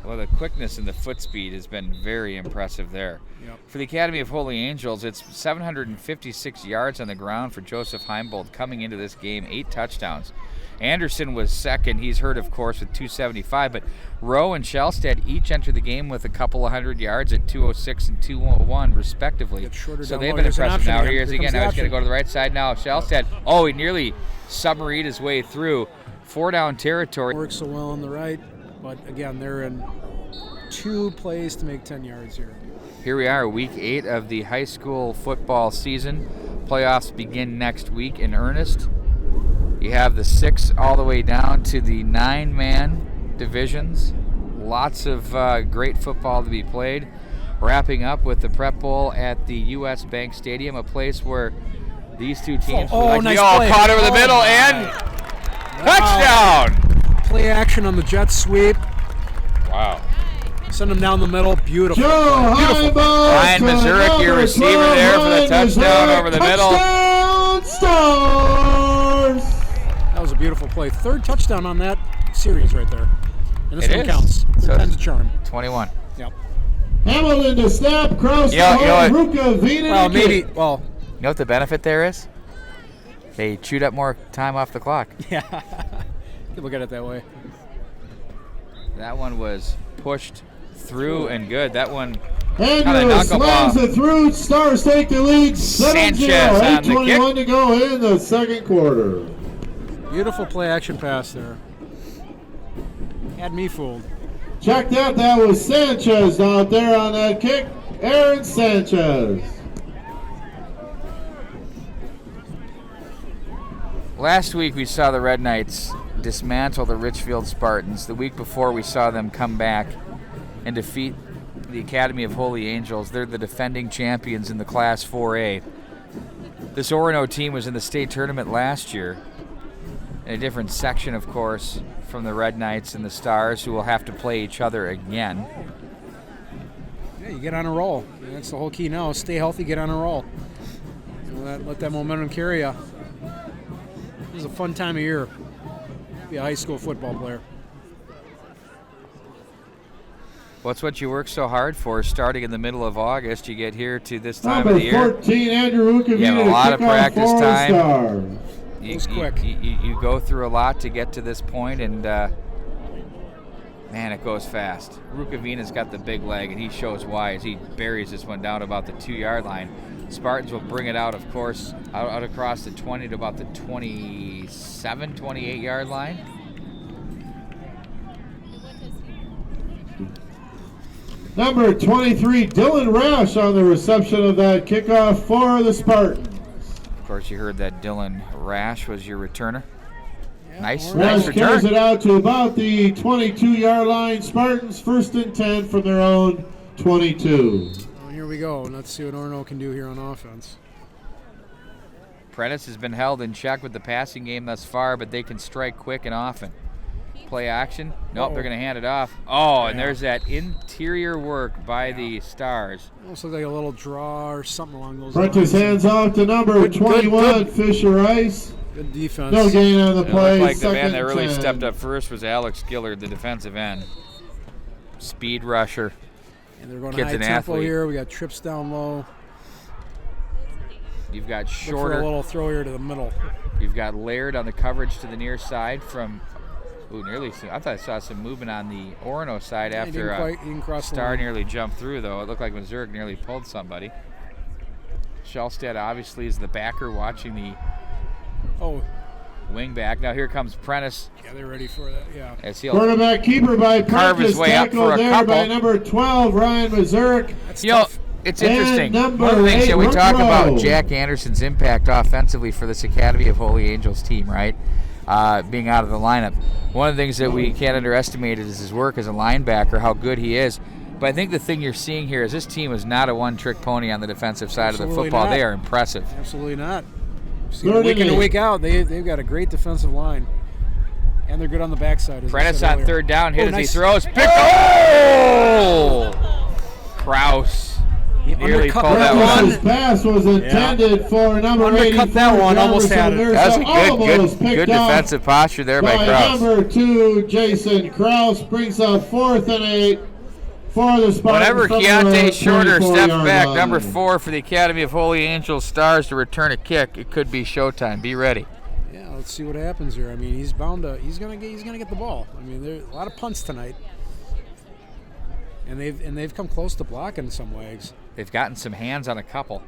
Well, the quickness and the foot speed has been very impressive there. Yep. For the Academy of Holy Angels, it's 756 yards on the ground for Joseph Heimbold coming into this game, 8 touchdowns. Anderson was second. He's hurt, of course, with 275, but Rowe and Shellstead each entered the game with a couple of hundred yards at 206 and 201, respectively. So they've been impressive. Now here's again. Now he's going to go to the right side now. Shellstead, he nearly submarined his way through. 4 down territory. Works so well on the right, but again, they're in 2 plays to make 10 yards here. Here we are, week 8 of the high school football season. Playoffs begin next week in earnest. You have the 6 all the way down to the 9-man divisions. Lots of great football to be played. Wrapping up with the Prep Bowl at the U.S. Bank Stadium, a place where these two teams nice all play. caught over the middle and touchdown! Play action on the jet sweep. Wow. Send them down the middle. Beautiful. Beautiful. Ryan Mazurek, your receiver there for the touchdown over the middle. Touchdown Stars! That was a beautiful play. 3rd touchdown on that series right there. And this one counts. So 10's a charm. 21. Yep. Hamilton to snap, Kraus to Ruka, Vina Well, You know what the benefit there is? They chewed up more time off the clock. Yeah. You can look at it that way. That one was pushed through and good. That one kind of Andrews slams knuckleball. it through. Stars take the lead. 7-0. Sanchez on the 8:21 to go in the second quarter. Beautiful play action pass there. Had me fooled. Check that. That was Sanchez out there on that kick. Aaron Sanchez. Last week we saw the Red Knights dismantle the Richfield Spartans. The week before we saw them come back and defeat the Academy of Holy Angels. They're the defending champions in the Class 4A. This Orono team was in the state tournament last year in a different section, of course, from the Red Knights and the Stars, who will have to play each other again. Yeah, you get on a roll. That's the whole key now. Stay healthy, get on a roll. Let that momentum carry you. This is a fun time of year. Be a high school football player. What's what you work so hard for? Starting in the middle of August, you get here to this time of Number the year. 14, Andrew Rukavina. You have a lot of practice time. It's quick. You go through a lot to get to this point, and man, it goes fast. Rukavina's got the big leg, and he shows why as he buries this one down about the 2-yard line. Spartans will bring it out, of course, out across the 20 to about the 27, 28-yard line. Number 23, Dylan Rash on the reception of that kickoff for the Spartans. Of course, you heard that Dylan Rash was your returner. Yeah, Nice Rash return. carries it out to about the 22-yard line. Spartans first and 10 from their own 22. Well, here we go. Let's see what Orono can do here on offense. Prentice has been held in check with the passing game thus far, but they can strike quick and often. Play action. Nope, they're going to hand it off. And there's that interior work by the Stars. Almost looks like a little draw or something along those Prentice lines. hands off to number 21, Fisher Rice. Good defense. No gain on the It play. looked like the Second man that really 10. stepped up first was Alex Gillard, the defensive end. Speed rusher. And they're going Kid's high an tempo athlete. here. We got trips down low. You've got Look for a Shorter. little throw here to the middle. You've got Laird on the coverage to the near side from. I thought I saw some movement on the Orono side He after didn't cross the Star line. nearly jumped through, though. It looked like Mazurek nearly pulled somebody. Shellstead obviously is the backer watching the wing back. Now here comes Prentice. Yeah, they're ready for that. Yeah. As he'll Quarterback keeper by carve his Prentice, way up for tackled a there couple. by number 12, Ryan Mazurek. That's You know, tough. It's And interesting. number One of the things 8, that we talk Rook about Row. Jack Anderson's impact offensively for this Academy of Holy Angels team, right? Being out of the lineup. One of the things that we can't underestimate is his work as a linebacker, how good he is. But I think the thing you're seeing here is this team is not a one-trick pony on the defensive side of the Absolutely football. not. They are impressive. Absolutely not. See, Third week in and and 8. week out, they've got a great defensive line. And they're good on the backside. As I Prentice said on earlier. third down, hit Oh, as nice. he throws. Pick oh! Kraus He nearly undercut pulled that that one. His pass was intended for number Undercut 84, that one, almost had it. Jefferson. That was There's a almost good picked off defensive posture there by by Kraus. number 2, Jason Kraus, brings up 4th and 8 for the Spartans. Whenever from the Keontae Shorter 24 steps yard back, line. number 4 for the Academy of Holy Angels Stars to return a kick, it could be showtime. Be ready. Yeah, let's see what happens here. I mean, he's gonna get the ball. I mean, there's a lot of punts tonight, and they've come close to blocking some wags. They've gotten some hands on a couple.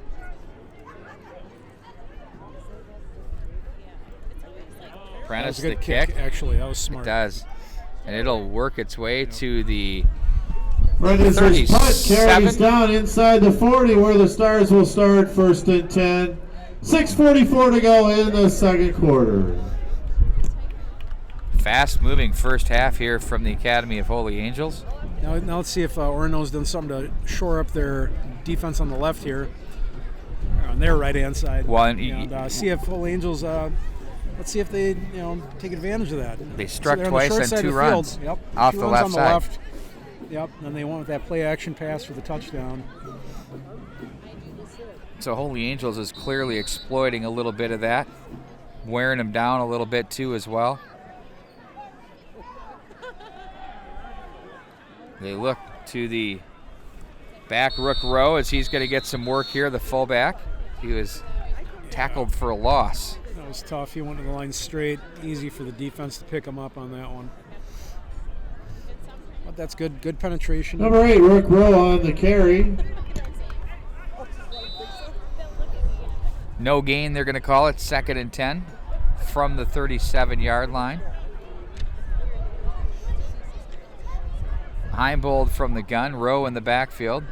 That Prentice was a the good kick. kick. Actually, that was smart. It does. And it'll work its way to the Prentice's punt 37. carries down inside the 40 where the Stars will start 1st and 10. 6:44 to go in the second quarter. fast-moving first half here from the Academy of Holy Angels. Now let's see if Orono's done something to shore up their defense on the left here, on their right-hand side. Well, and see if Holy Angels. Let's see if they take advantage of that. They struck they're twice on the on short side two of the runs field. Yep. off two the runs left on the side. left. Yep. And they went with that play-action pass for the touchdown. So Holy Angels is clearly exploiting a little bit of that, wearing them down a little bit too as well. They look to the back Rook Row as he's going to get some work here, the fullback. He was tackled for a loss. That was tough. He went to the line straight. Easy for the defense to pick him up on that one. But that's good. Good penetration. Number 8, Rook Row on the carry. No gain, they're going to call it. 2nd and 10 from the 37-yard line. Heimbold from the gun, Rowe in the backfield.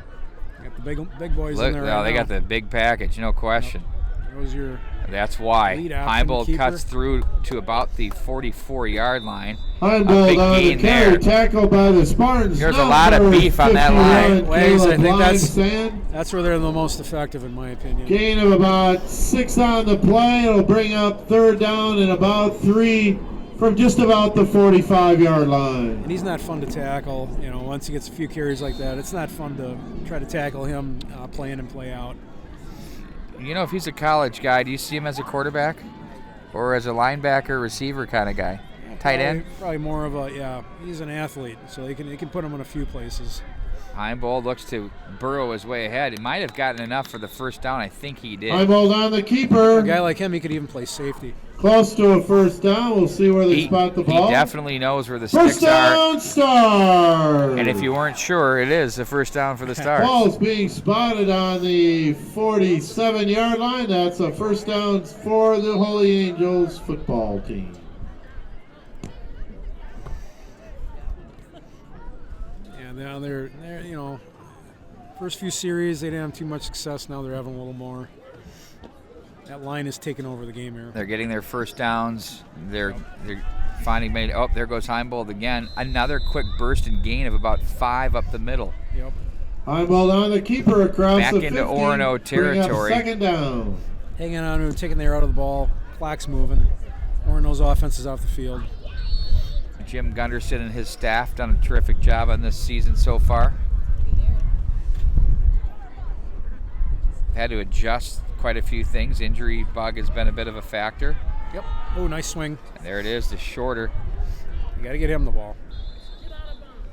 Got the big boys Look, in there. no, right they now. got the big package, no question. There was your That's why. lead option Heimbold keeper. cuts through to about the 44-yard line. A Heimbold big on the gain carry, there. tackled by the Spartans. There's a lot of beef on that line. Wags, I think Sand. that's where they're the most effective, in my opinion. Gain of about 6 on the play. It'll bring up 3rd down and about 3 from just about the 45-yard line. And he's not fun to tackle. Once he gets a few carries like that, it's not fun to try to tackle him play in and play out. If he's a college guy, do you see him as a quarterback or as a linebacker, receiver kind of guy? Tight end? Probably more of he's an athlete, so he can put him in a few places. Heimbold looks to burrow his way ahead. He might have gotten enough for the first down. I think he did. Heimbold on the keeper. A guy like him, he could even play safety. Close to a 1st down. We'll see where they spot the ball. He definitely knows where the First sticks are. down, Stars. And if you weren't sure, it is the first down for the Stars. Ball's being spotted on the 47-yard line. That's a 1st down for the Holy Angels football team. Yeah, now they're first few series they didn't have too much success. Now they're having a little more. That line is taking over the game here. They're getting their first downs. They're finding made. Oh, there goes Heimbold again. Another quick burst and gain of about 5 up the middle. Yep. Heimbold on the keeper across Back the into 50. Orono territory. Bring up 2nd down. Hanging on to him, taking the air out of the ball. Clock's moving. Orono's offense is off the field. Jim Gunderson and his staff done a terrific job on this season so far. Had to adjust quite a few things. Injury bug has been a bit of a factor. Yep. Oh, nice swing. And there it is, the shorter. You got to get him the ball.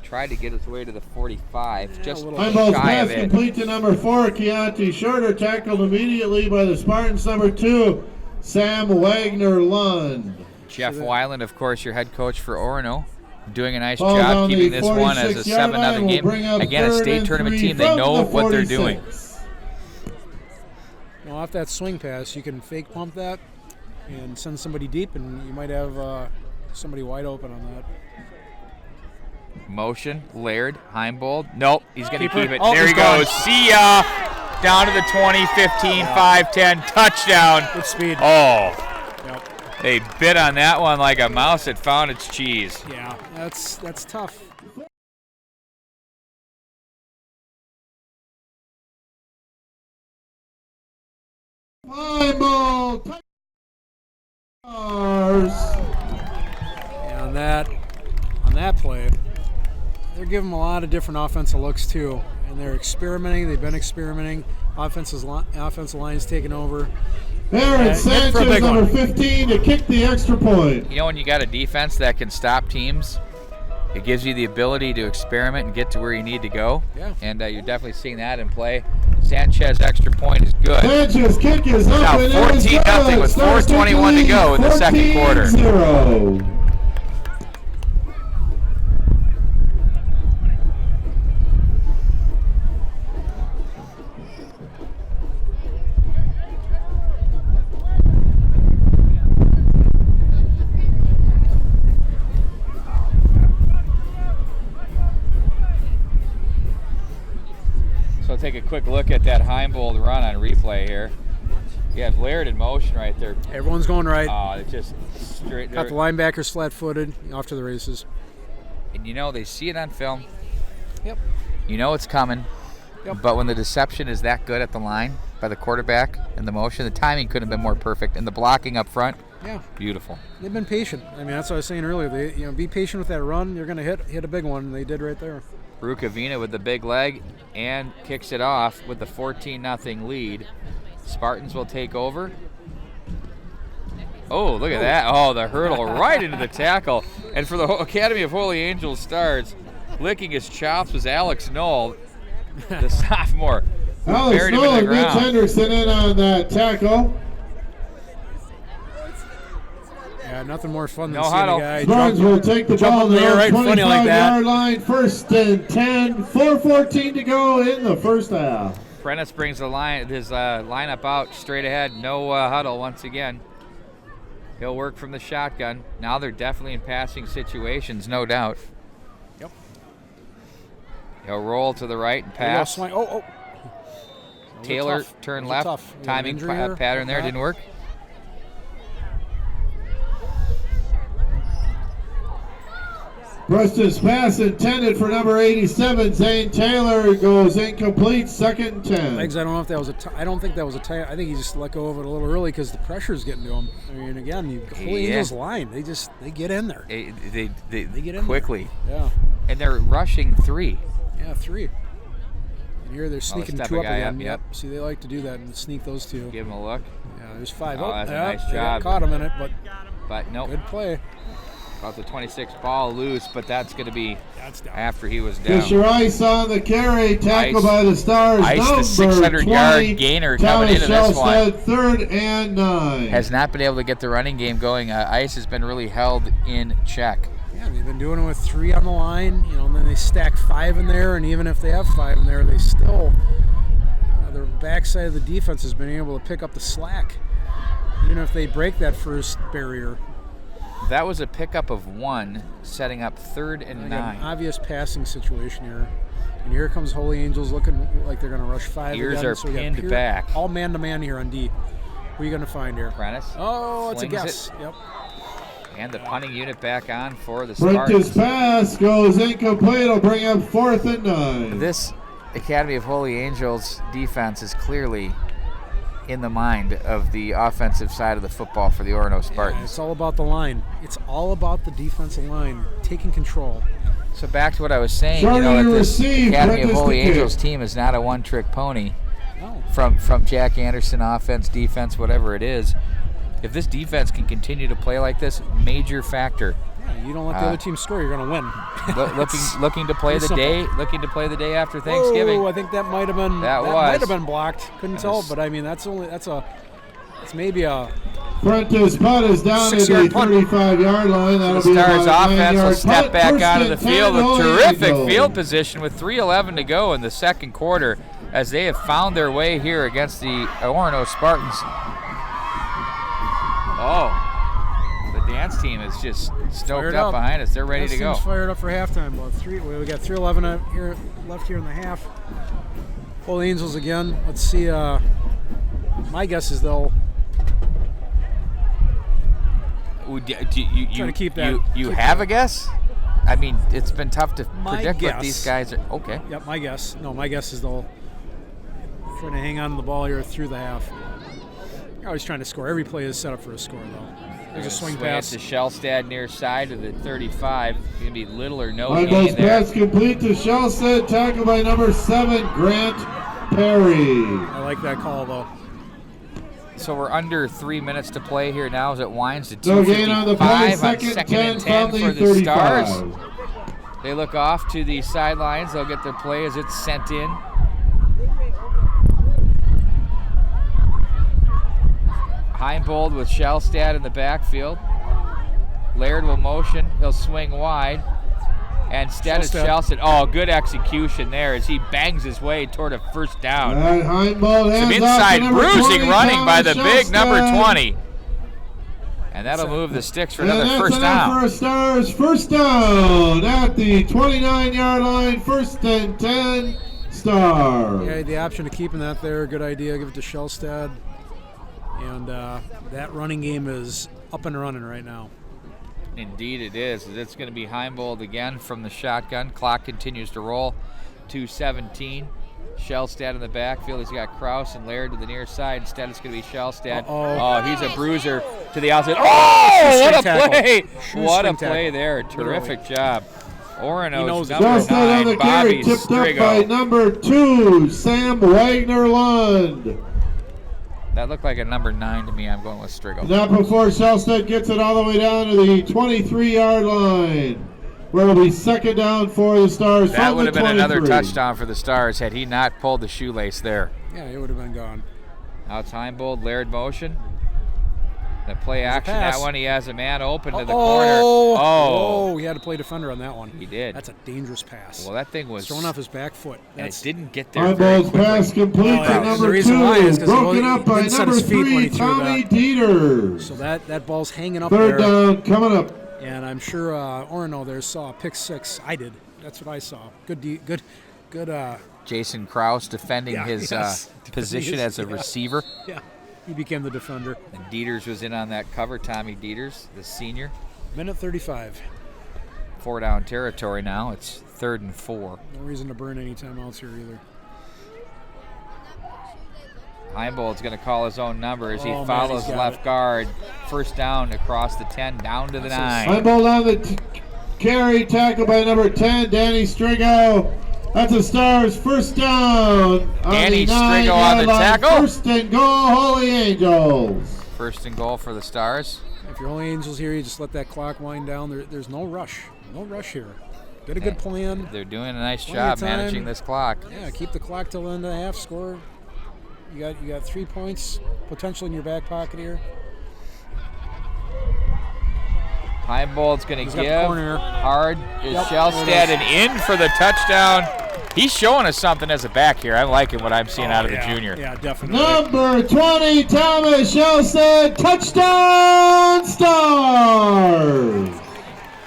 Tried to get his way to the 45, just Heimbold's shy pass of it. complete to number 4, Keontae Shorter, tackled immediately by the Spartans. Number 2, Sam Wagner Lund. Jeff Weiland, of course, your head coach for Orono, doing a nice Ball job down keeping the this one as a 46-yard 7-0 line, will game. bring up Again, a 3rd state and tournament 3 team, they from know the what they're doing. 46. Off that swing pass, you can fake pump that and send somebody deep, and you might have somebody wide open on that. Motion, Laird, Heimbold. Nope, he's going to Keeper. keep it. Oh, There he he's gone. goes. See ya. Down to the 20, 15, 5, 10. Touchdown. Good speed. Oh, Yep. they bit on that one like a mouse that found its cheese. Yeah, that's tough. Heimbold, Stars. Yeah, on that play, they're giving them a lot of different offensive looks too, and they're experimenting. They've been experimenting. Offensive line's taking over. Aaron Nick for a Sanchez, big number one. 15, to kick the extra point. You know, when you got a defense that can stop teams, it gives you the ability to experiment and get to where you need to go. Yeah. And you're definitely seeing that in play. Sanchez extra point is good. Sanchez kick is up Now and it is 14-0 good. with Stars 4:21 to go in the second quarter. 14-0. So take a quick look at that Heimbold run on replay here. You have Laird in motion right there. Everyone's going right. Oh, it's just straight Got the there. linebackers flat-footed, off to the races. And you know, they see it on film. Yep. You know it's coming. Yep. But when the deception is that good at the line by the quarterback and the motion, the timing couldn't have been more perfect. And the blocking up front, Yeah. beautiful. They've been patient. I mean, that's what I was saying earlier. They, be patient with that run. You're going to hit a big one, and they did right there. Rukavina with the big leg and kicks it off with the 14-0 lead. Spartans will take over. Oh, look at that. Oh, the hurdle right into the tackle. And for the Academy of Holy Angels Stars, licking his chops was Alex Knoll, the sophomore. who Alex buried him in Knoll the and Mitch ground. Henderson in on that tackle. Yeah, nothing more fun than No seeing huddle. a guy Spartans jump, will take the jump ball up on in the air right the in front of you like that. 25-yard line. First and 10, 4:14 to go in the first half. Prentice brings his lineup out straight ahead. No huddle once again. He'll work from the shotgun. Now they're definitely in passing situations, no doubt. Yep. He'll roll to the right and There you go, pass. swing. Oh. Taylor Tough. turn Those are left. tough. You got an Timing injury here? pattern there Okay. didn't work. Preston's pass intended for number 87, Zane Taylor, goes incomplete, second and 10. Legs, I don't know if that was I don't think that was a tie. I think he just let go of it a little early because the pressure's getting to him. I mean, again, the Holy Yeah. Angels line, they get in there. They get in quickly. Yeah. And they're rushing 3. Yeah, 3. And here they're sneaking step 2 a up guy again. up, yep. See, they like to do that and sneak those 2. Give him a look. Yeah, there's 5. Oh, that's a yeah, nice they job. Caught him in it, but But nope. good play. About the 26 ball loose, but that's going to be That's down. after he was down. Fisher Ice on the carry, tackled Ice. by the Stars. Ice, the number 600-yard 20, gainer coming Thomas into this one. Shelstead, third and 9. Has not been able to get the running game going. Ice has been really held in check. Yeah, they've been doing it with 3 on the line, and then they stack 5 in there, and even if they have 5 in there, they still, the backside of the defense has been able to pick up the slack, even if they break that first barrier. That was a pickup of 1, setting up 3rd and They got 9. an obvious passing situation here. And here comes Holy Angels looking like they're going to rush 5 Ears again. are So we got pinned back. All man-to-man here on D. Who are you going to find here? Prentice. Oh, it's a Flings guess. it. Yep. And the punting unit back on for the Prentice Spartans. pass goes incomplete. It'll bring up 4th and 9. This Academy of Holy Angels defense is clearly in the mind of the offensive side of the football for the Orono Yeah, Spartans. it's all about the line. It's all about the defensive line taking control. So back to what I was saying, Starting that to this receive, Academy of Prentice Holy to kick. Angels team is not a one-trick pony No. from Jack Anderson offense, defense, whatever it is. If this defense can continue to play like this, major factor. Yeah, you don't let the other team score, you're going to win. Looking to play It's the simple. day after Thanksgiving. Oh, I think that might have been That was. might have been blocked. Couldn't That tell, was- but I mean it's maybe a Prentice punt is down at the 6-yard punt. 35-yard line. That'll The be Stars about a offense will 9-yard step punt. back First onto the and field 10, with Holy terrific Angels. field position with 3:11 to go in the second quarter as they have found their way here against the Orono Spartans. Oh, the dance Fired team is just stoked up. up behind us. They're ready This to go. team's fired up for halftime. We got 3:11 here left here in the half. Holy Angels again. Let's see. My guess is they'll try to keep that. You have a guess? I mean, it's been tough to predict what guess. these guys are. Okay. Yep, my guess. No, my guess is they'll try to hang on to the ball here through the half. They're always trying to score. Every play is set up for a score, though. There's a swing pass to Shellstad near side of the 35. It's going to be little or no High gain post there. pass complete to Shellstead, tackled by number 7, Grant Perry. I like that call, though. So we're under 3 minutes to play here now as it winds to No gain on the play, 2:55 on second second and 10 10 from for the the 35. Stars. They look off to the sidelines. They'll get their play as it's sent in. Heimbold with Shellstad in the backfield. Laird will motion. He'll swing wide. And instead of Shellstad, good execution there as he bangs his way toward a first down. And Heimbold Some hands inside off to number bruising 20, running by the Thomas big number Shellstad. 20. And that'll move the sticks for another And that's first enough down. for a Stars first down at the 29-yard line, 1st and 10, Stars. Yeah, the option of keeping that there, good idea. Give it to Shellstad. And that running game is up and running right now. Indeed it is. It's going to be Heimbold again from the shotgun. Clock continues to roll. 2:17. Shellstad in the backfield. He's got Kraus and Laird to the near side. Instead, it's going to be Shellstad. Uh-oh. He's a bruiser to the outside. Oh, what a play! Shoestring What a tackle. play there. Terrific job. Orono's number Shellstad on 9, the Bobby carry, tipped up by Strigo. number 2, Sam Wagner-Lund. That looked like a number 9 to me. I'm going with Strigo. Not before Shellstad gets it all the way down to the 23-yard line, where it'll be 2nd down for the Stars. That from would the have been another 23. touchdown for the Stars had he not pulled the shoelace there. Yeah, it would have been gone. Now it's Heimbold, Laird motion. The play There's a action, pass. that one he has a man open to the corner. Oh, he had to play defender on that one. he did. That's a dangerous pass. Well, that thing was Throwing off his back foot. and That's it didn't get there very Heimbold's pass quickly. complete Oh, to yeah, the number reason 2, why is 'cause broken he up by didn't set number his feet when 3, he threw Tommy that. Dieters. So that ball's hanging up 3rd there. down coming up. And I'm sure Orono there saw a pick 6. I did. That's what I saw. Good. Jason Kraus defending Yeah, his yes. position as a receiver. Yeah, he became the defender. And Dieters was in on that cover. Tommy Dieters, the senior. Minute 35. 4 down territory now. It's 3rd and 4. No reason to burn any timeouts here either. Heimbold's going to call his own number as he Oh, man, follows he's got left it. guard. First down across the 10, down to the 9. Heimbold on the carry, tackled by number 10, Danny Strigo. That's the Stars' first down. Danny the Strigo on the 9-yard line. tackle. 1st and goal, Holy Angels. First and goal for the Stars. If you're only Angels here, you just let that clock wind down. There's no rush. No rush here. Get a good plan. They're doing a nice Plenty of job time. managing this clock. Yeah, keep the clock till the end of the half. Score. You got 3 points potential in your back pocket here. Heimbold's going He's to got the give. corner. Hard is Yep, Shellstad there it and in for the touchdown. He's showing us something as a back here. I'm liking what I'm seeing out of the junior. Yeah, definitely. Number 20, Thomas Shellstad, touchdown Stars.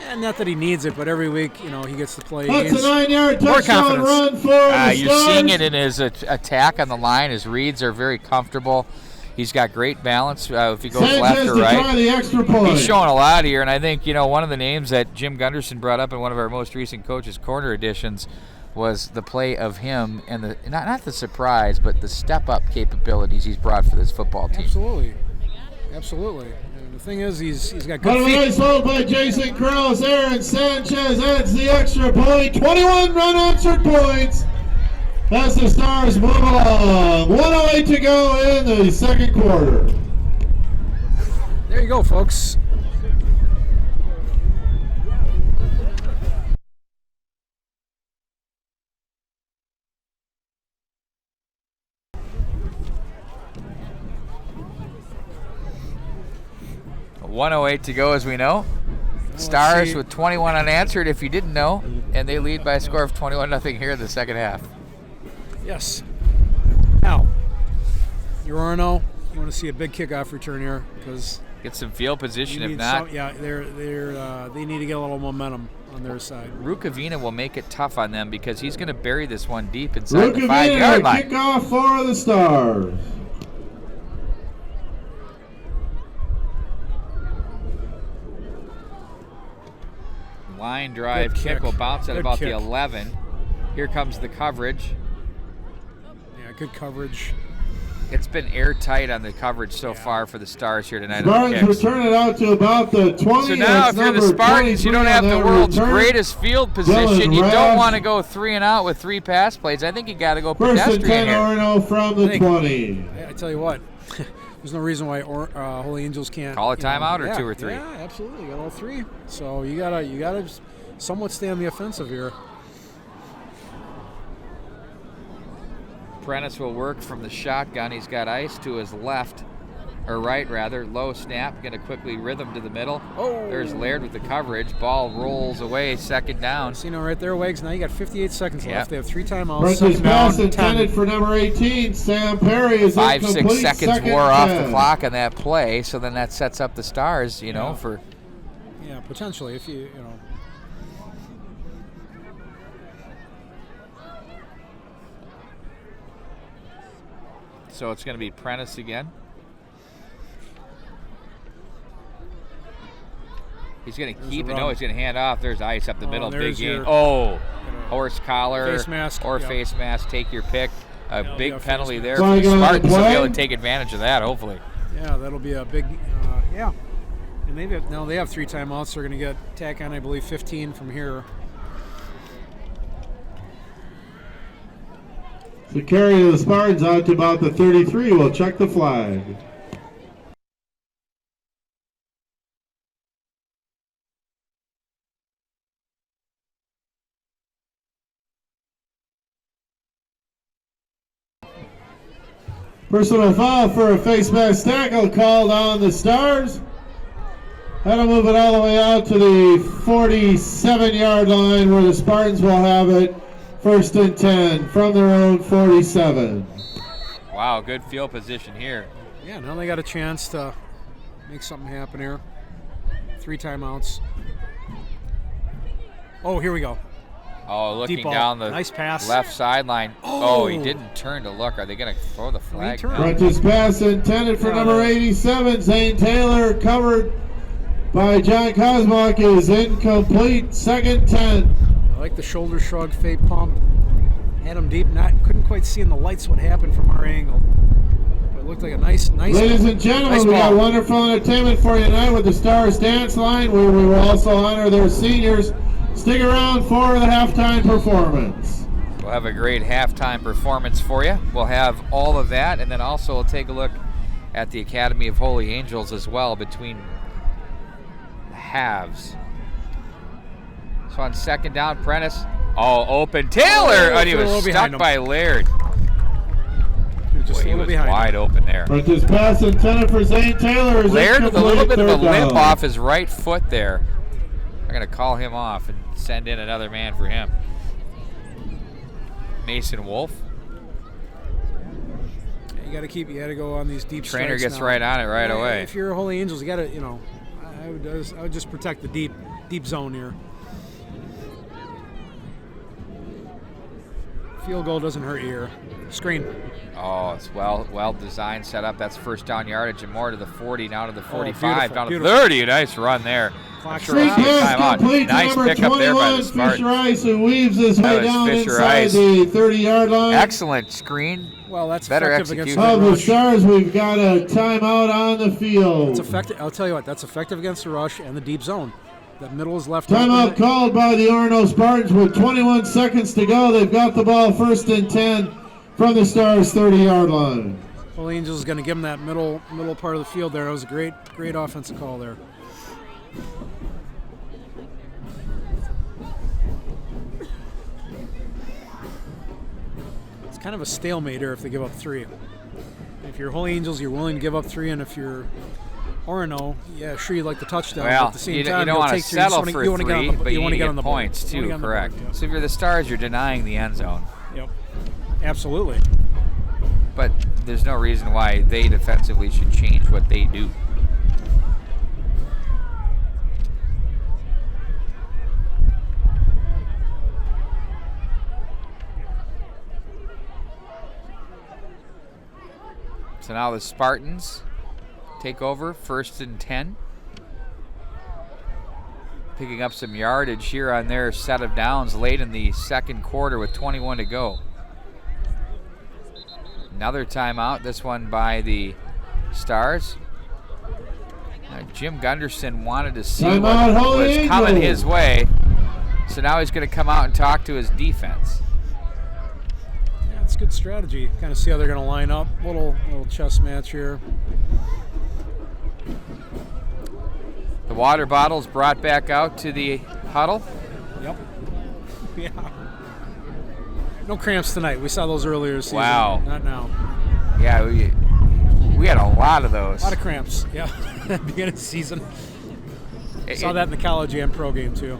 And not that he needs it, but every week, he gets to play. That's a Gains 9-yard more touchdown confidence. run for the You're Stars. seeing it in his attack on the line. His reads are very comfortable. He's got great balance if he goes left Sanchez or to try right. the extra point. He's showing a lot here, and I think, one of the names that Jim Gunderson brought up in one of our most recent Coaches Corner editions was the play of him and the not the surprise, but the step-up capabilities he's brought for this football team. Absolutely. And the thing is, he's got Out good of a feet. nice hold by Jason Krause. Aaron Sanchez adds the extra point. 21 unanswered points as the Stars move along. 1:08 to go in the second quarter. There you go, folks. .108 to go, as we know. Stars see. with 21 unanswered, if you didn't know, and they lead by a score of 21-0 here in the second half. Yes. Now, your Orono, you want to see a big kickoff return here because Get some field position. You If need not, they need to get a little momentum on their side. Rukavina will make it tough on them because he's going to bury this one deep inside the 5-yard line. Kickoff for the Stars. Line drive Good kick kick. will bounce at Good about the kick. 11. Here comes the coverage. Yeah, good coverage. It's been airtight on the coverage so far for the Stars here tonight. Spartans On the kicks. return it out to about the 20. So now, if you're the Spartans, you don't have the world's greatest field position. You don't want to go 3 and out with 3 pass plays. I think you got to go First and pedestrian 10, here. Orono from the 20. I tell you what, there's no reason why Holy Angels can't Call a timeout or 2 or 3. Yeah, absolutely. You got all 3. So you gotta somewhat stay on the offensive here. Prentice will work from the shotgun. He's got ice to his left, or right rather. Low snap, going to quickly rhythm to the middle. Oh. There's Laird with the coverage. Ball rolls away, second down. So, right there, Wags. Now you got 58 seconds Yep. left. They have 3 timeouts. Prentice Second pass down, intended 10. for number 18. Sam Perry is 5-6 incomplete. seconds Second wore off the 10. clock on that play, so then that sets up the Stars, for Yeah, potentially if you know. So it's going to be Prentice again. He's going to keep it. No, he's going to hand off. There's ice up the middle. Big there's game. your- Horse collar Face mask, or yep. face mask. Take your pick. A big yeah, face penalty mask. there So for I the go on the Spartans. They'll be play? able to take advantage of that, hopefully. Yeah, that'll be a big. And they have 3 timeouts. They're going to get tack on, I believe, 15 from here. The carry of the Spartans out to about the 33. We'll check the flag. Personal foul for a face mask tackle called on the Stars. That'll move it all the way out to the 47-yard line where the Spartans will have it. First and 10 from their own 47. Wow, good field position here. Yeah, now they got a chance to make something happen here. 3 timeouts. Oh, here we go. Oh, looking Deep ball. down the Nice pass. left sideline. Oh. Oh, he didn't turn to look. Are they going to throw the flag turned. now? Prentice pass intended for number 87. Zane Taylor covered by John Kosmok is incomplete. Second 10. I like the shoulder shrug, fake pump. Had him deep. Couldn't quite see in the lights what happened from our angle. But it looked like a nice. Ladies and gentlemen, nice we got ball. wonderful entertainment for you tonight with the Stars Dance Line, where we will also honor their seniors. Stick around for the halftime performance. We'll have a great halftime performance for you. We'll have all of that, and then also we'll take a look at the Academy of Holy Angels as well between the halves. So on second down, Prentice. Oh, open. Taylor! And he a was little behind stuck him. by Laird. Just Boy, a he little was behind. wide open there. Prentice pass intended for Zane Taylor is Laird with a incomplete. little bit of a Third limp down. off his right foot there. I'm going to call him off and send in another man for him. Mason Wolf. You got to go on these deep Trainer strikes gets now. right on it right Yeah, away. If you're Holy Angels, you got to, I would just protect the deep zone here. Field goal doesn't hurt you here. Screen. Oh, it's well designed setup. That's first down yardage and more to the 40, now to the 45, beautiful, down to beautiful. 30. A nice run there. Clock Sure, Free we'll see a pass timeout. complete to Nice number pickup there by 21, the Spartans. Fisher Ice, who weaves his That way was down Fisher inside Ice. the 30-yard line. Excellent screen. Well, that's Better effective against execution. Of the the rush. Stars, we've got a timeout on the field. It's effective. I'll tell you what, that's effective against the rush and the deep zone. That middle is left. Timeout open. called by the Orono Spartans with 21 seconds to go. They've got the ball first and 10 from the Stars' 30-yard line. Holy Angels is going to give them that middle part of the field there. It was a great offensive call there. It's kind of a stalemate here if they give up 3. If you're Holy Angels, you're willing to give up 3, and if you're Orono, yeah, sure, you'd like the touchdown. But Well, at the same you time, don't want to take 3. You just settle wanna- for you wanna get on 3, the- but you wanna need to get get on the board. points You wanna too, get on the correct. board, yeah. So if you're the Stars, you're denying the end zone. Yep, absolutely. But there's no reason why they defensively should change what they do. So now the Spartans take over, 1st and 10. Picking up some yardage here on their set of downs late in the second quarter with 21 to go. Another timeout, this one by the Stars. Jim Gunderson wanted to see what was coming his way, so now he's going to come out and talk to his defense. Yeah, it's good strategy. Kind of see how they're going to line up. Little chess match here. The water bottles brought back out to the huddle. Yep. Yeah. No cramps tonight. We saw those earlier this season. Wow. Not now. Yeah, we had a lot of those. A lot of cramps. Yeah. Beginning of the season. Saw that in the college and pro game too.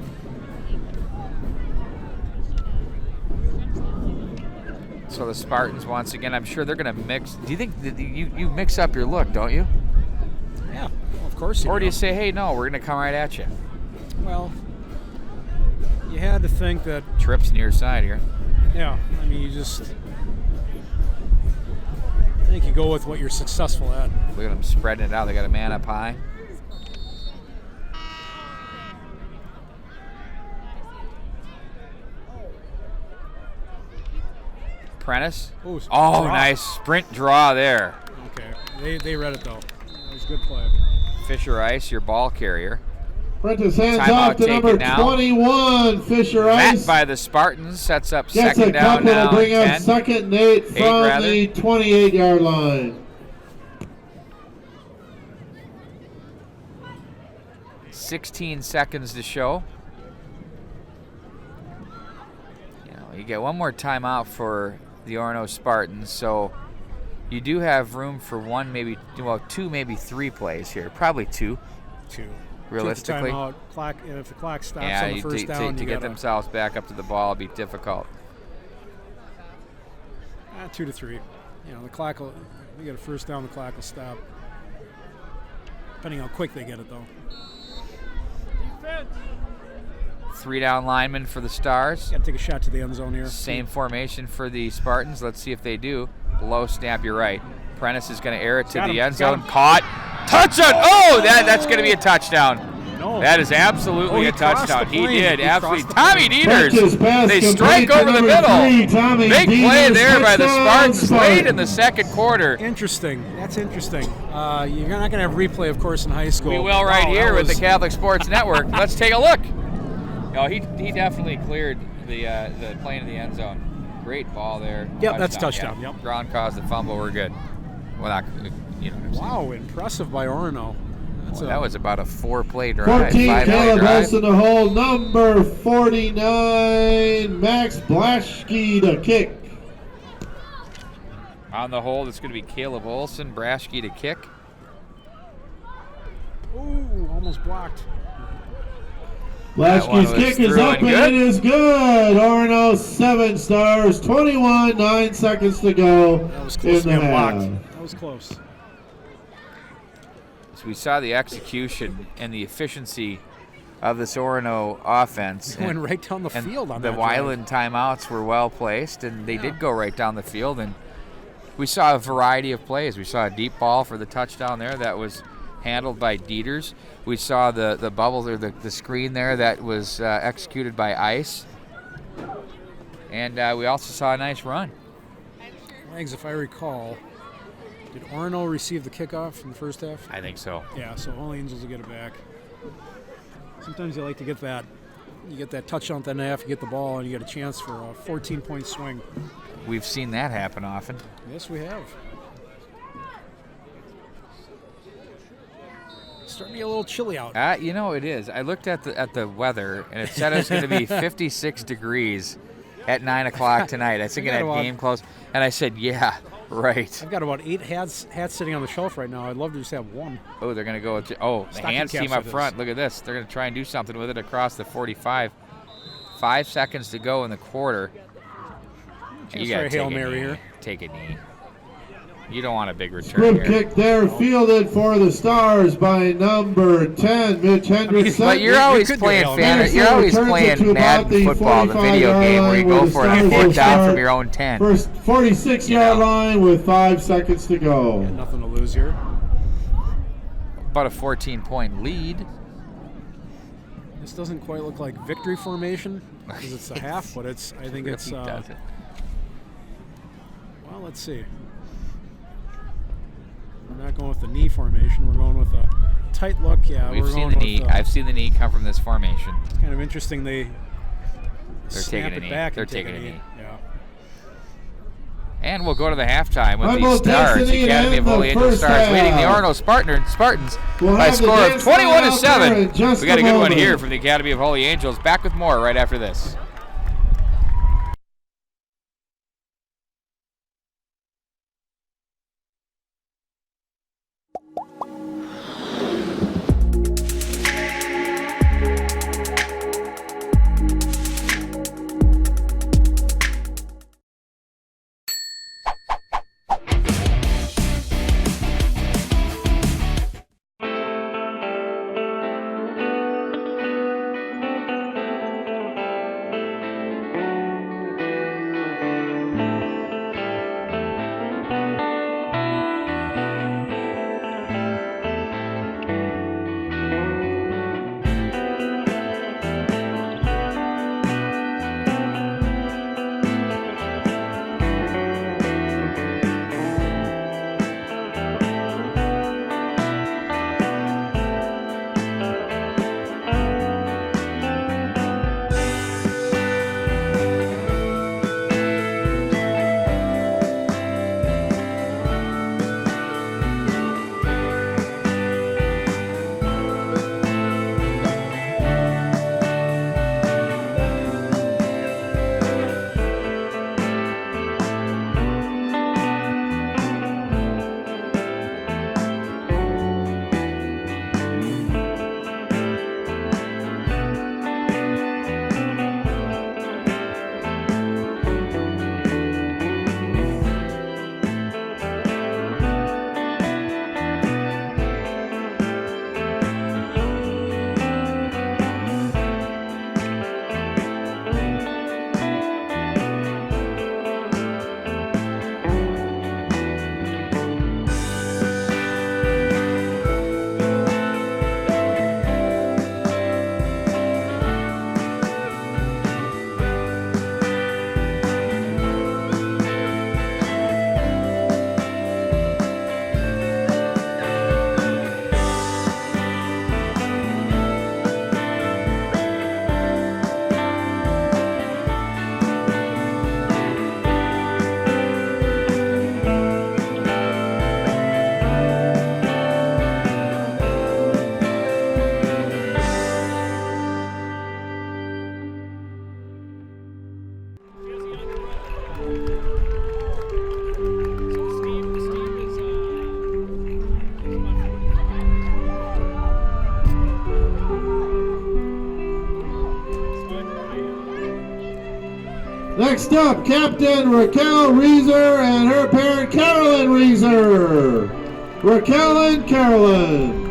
So the Spartans, once again, I'm sure they're going to mix. Do you think that you mix up your look, don't you? Yeah, well, of course. Or do you say, hey, no, we're going to come right at you? Well, you had to think that. Trips near side here. Yeah, I mean, I think you go with what you're successful at. Look at them spreading it out. They got a man up high. Prentice. Oh, nice sprint draw there. Okay, they read it though. That was a good play. Fisher Ice, your ball carrier. Prentice hands Timeout off to number 21, Fisher Met Ice. by the Spartans, sets up Gets second a down couple now. to bring up 10. 2nd and 8 from the 28-yard line. 16 seconds to show. You get one more timeout for the Orono Spartans, so you do have room for two, maybe three plays here. Probably two. Realistically. Timeout. Clock, and if the clock stops yeah, on the first down, to get themselves back up to the ball will be difficult. 2 to 3. The clock will. They get a first down, the clock will stop. Depending how quick they get it, though. 3 down linemen for the Stars. Got to take a shot to the end zone here. Same formation for the Spartans. Let's see if they do. Low snap, you're right. Prentice is going to air it to the end zone. Caught. Touchdown! Oh, that's going to be a touchdown. No. That is absolutely a touchdown. He did. Absolutely. Tommy Prentice Dieters. pass They complete strike to over the number middle. 3, Tommy Big play Dieters, there by the touchdown, Spartans late in the second quarter. Interesting. That's interesting. You're not going to have replay, of course, in high school. We will right here with the Catholic Sports Network. Let's take a look. He definitely cleared the plane in the end zone. Great ball there. Yep, that's touchdown. Yeah. Yep. Ground caused the fumble. We're good. Well, Wow, impressive by Orono. That was about a 4-play drive. 14, 5-play Caleb drive. Olson to hold. Number 49, Max Blaschke to kick. On the hold, it's going to be Caleb Olson, Braschke to kick. Ooh, almost blocked. Blaschke's kick is up and it is good. Orono 7 Stars, 21, 9 seconds to go That was close in to the getting half. blocked. That was close. So we saw the execution and the efficiency of this Orono offense. They went right down the field on the that drive. Weiland timeouts were well placed, and they did go right down the field. And we saw a variety of plays. We saw a deep ball for the touchdown there that was handled by Dieters. We saw the bubbles or the screen there that was executed by Ice. And we also saw a nice run. Wags, if I recall, did Orono receive the kickoff in the first half? I think so. Yeah, so Holy Angels will get it back. Sometimes you like to get that. You get that touchdown at the half, you get the ball, and you get a chance for a 14-point swing. We've seen that happen often. Yes, we have. It's starting to get a little chilly out. It is. I looked at the weather, and it said it was going to be 56 degrees at 9 o'clock tonight. I think it had game close. And I said, yeah, right. I've got about 8 hats sitting on the shelf right now. I'd love to just have one. Oh, they're going to go with the hands team up front. Look at this. They're going to try and do something with it across the 45. 5 seconds to go in the quarter. You got a Hail Mary here. Take a knee. You don't want a big return Squib here. kick there, fielded for the Stars by number 10, Mitch Hendrickson. But you're always playing You're always playing Madden football, the video game, where you go for a fourth down from your own 10. First 46-yard line with 5 seconds to go. Nothing to lose here. About a 14-point lead. This doesn't quite look like victory formation because it's a half, but it's. I think it's. Really doesn't. Well, let's see. We're not going with the knee formation. We're going with a tight look. Yeah, We've we're seen going the knee. with, I've seen the knee come from this formation. It's kind of interesting. They're taking a it knee. back They're and take taking a a knee. knee. Yeah. And we'll go to the halftime with Humboldt the Stars. takes the The lead Academy of in the Holy Angel first Stars leading the half. Orono Spartans We'll by a have the score of dance line 21 to out there 7. in just We got a a good one moment. here from the Academy of Holy Angels. Back with more right after this. Next up, Captain Raquel Reeser and her parent Carolyn Reeser. Raquel and Carolyn.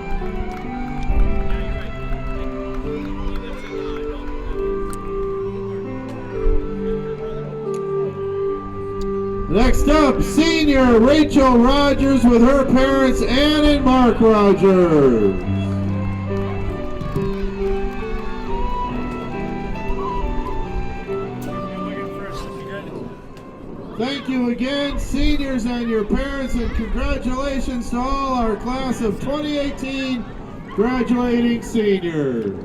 Next up, Senior Rachel Rogers with her parents Ann and Mark Rogers. Thank you again, seniors and your parents, and congratulations to all our class of 2018 graduating seniors.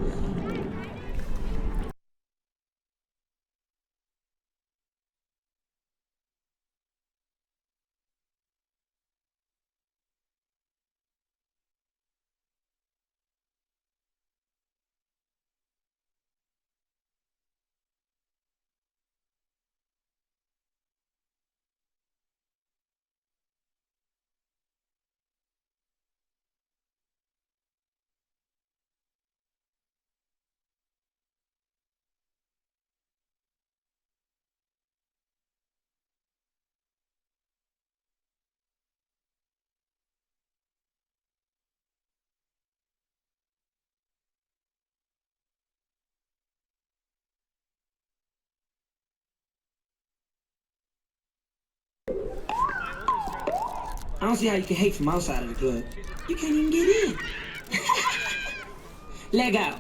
I don't see how you can hate from outside of the club. You can't even get in. Leg out.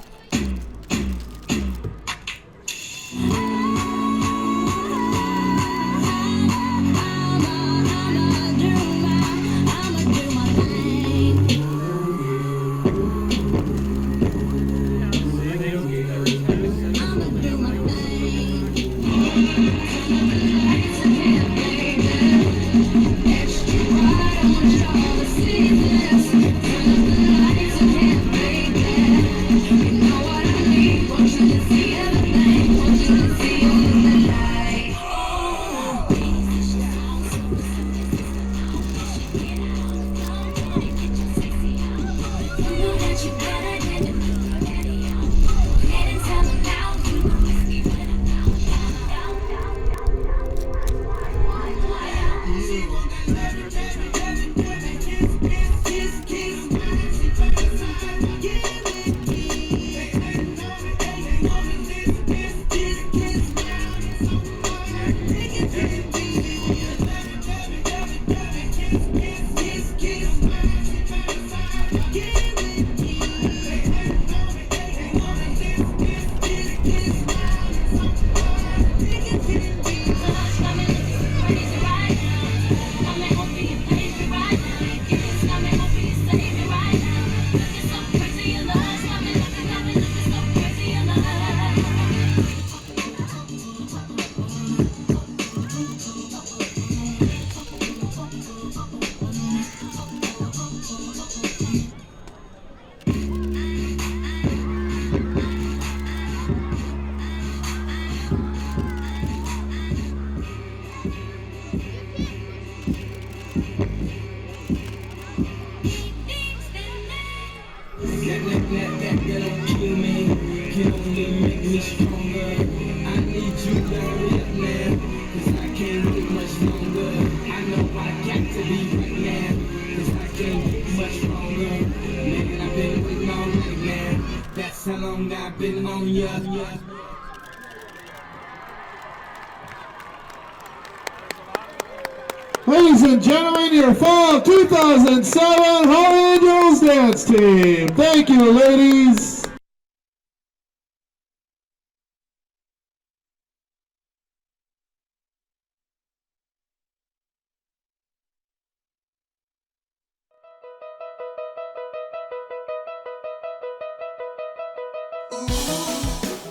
Ladies and gentlemen, your fall 2007 Holy Angels dance team. Thank you, ladies.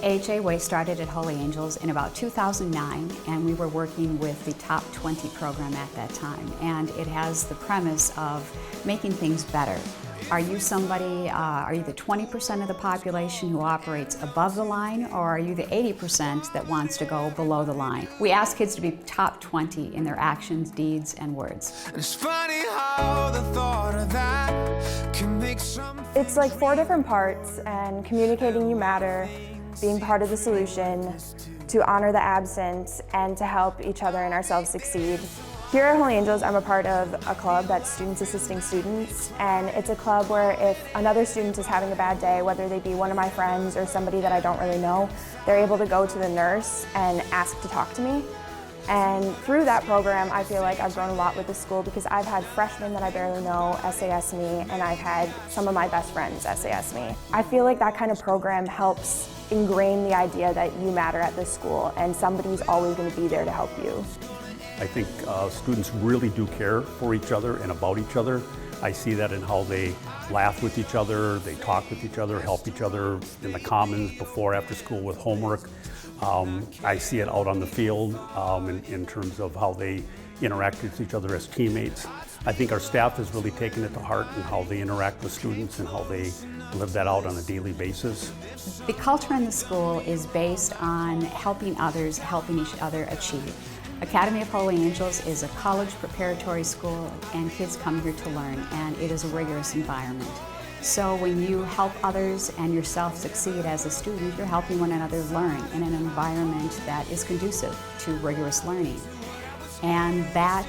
AHA started at Holy Angels in about 2009, and we were working with the Top 20 program at that time. And it has the premise of making things better. Are you somebody, are you the 20% of the population who operates above the line, or are you the 80% that wants to go below the line? We ask kids to be top 20 in their actions, deeds, and words. It's funny how the thought of that can make some... It's like 4 different parts, and communicating you matter, being part of the solution, to honor the absent, and to help each other and ourselves succeed. Here at Holy Angels, I'm a part of a club that's students assisting students, and it's a club where if another student is having a bad day, whether they be one of my friends or somebody that I don't really know, they're able to go to the nurse and ask to talk to me. And through that program, I feel like I've grown a lot with the school because I've had freshmen that I barely know SAS me, and I've had some of my best friends SAS me. I feel like that kind of program helps ingrain the idea that you matter at this school and somebody's always going to be there to help you. I think students really do care for each other and about each other. I see that in how they laugh with each other, they talk with each other, help each other in the commons before, after school with homework. I see it out on the field in terms of how they interact with each other as teammates. I think our staff has really taken it to heart in how they interact with students and how they live that out on a daily basis. The culture in the school is based on helping others, helping each other achieve. Academy of Holy Angels is a college preparatory school, and kids come here to learn, and it is a rigorous environment. So when you help others and yourself succeed as a student, you're helping one another learn in an environment that is conducive to rigorous learning. And that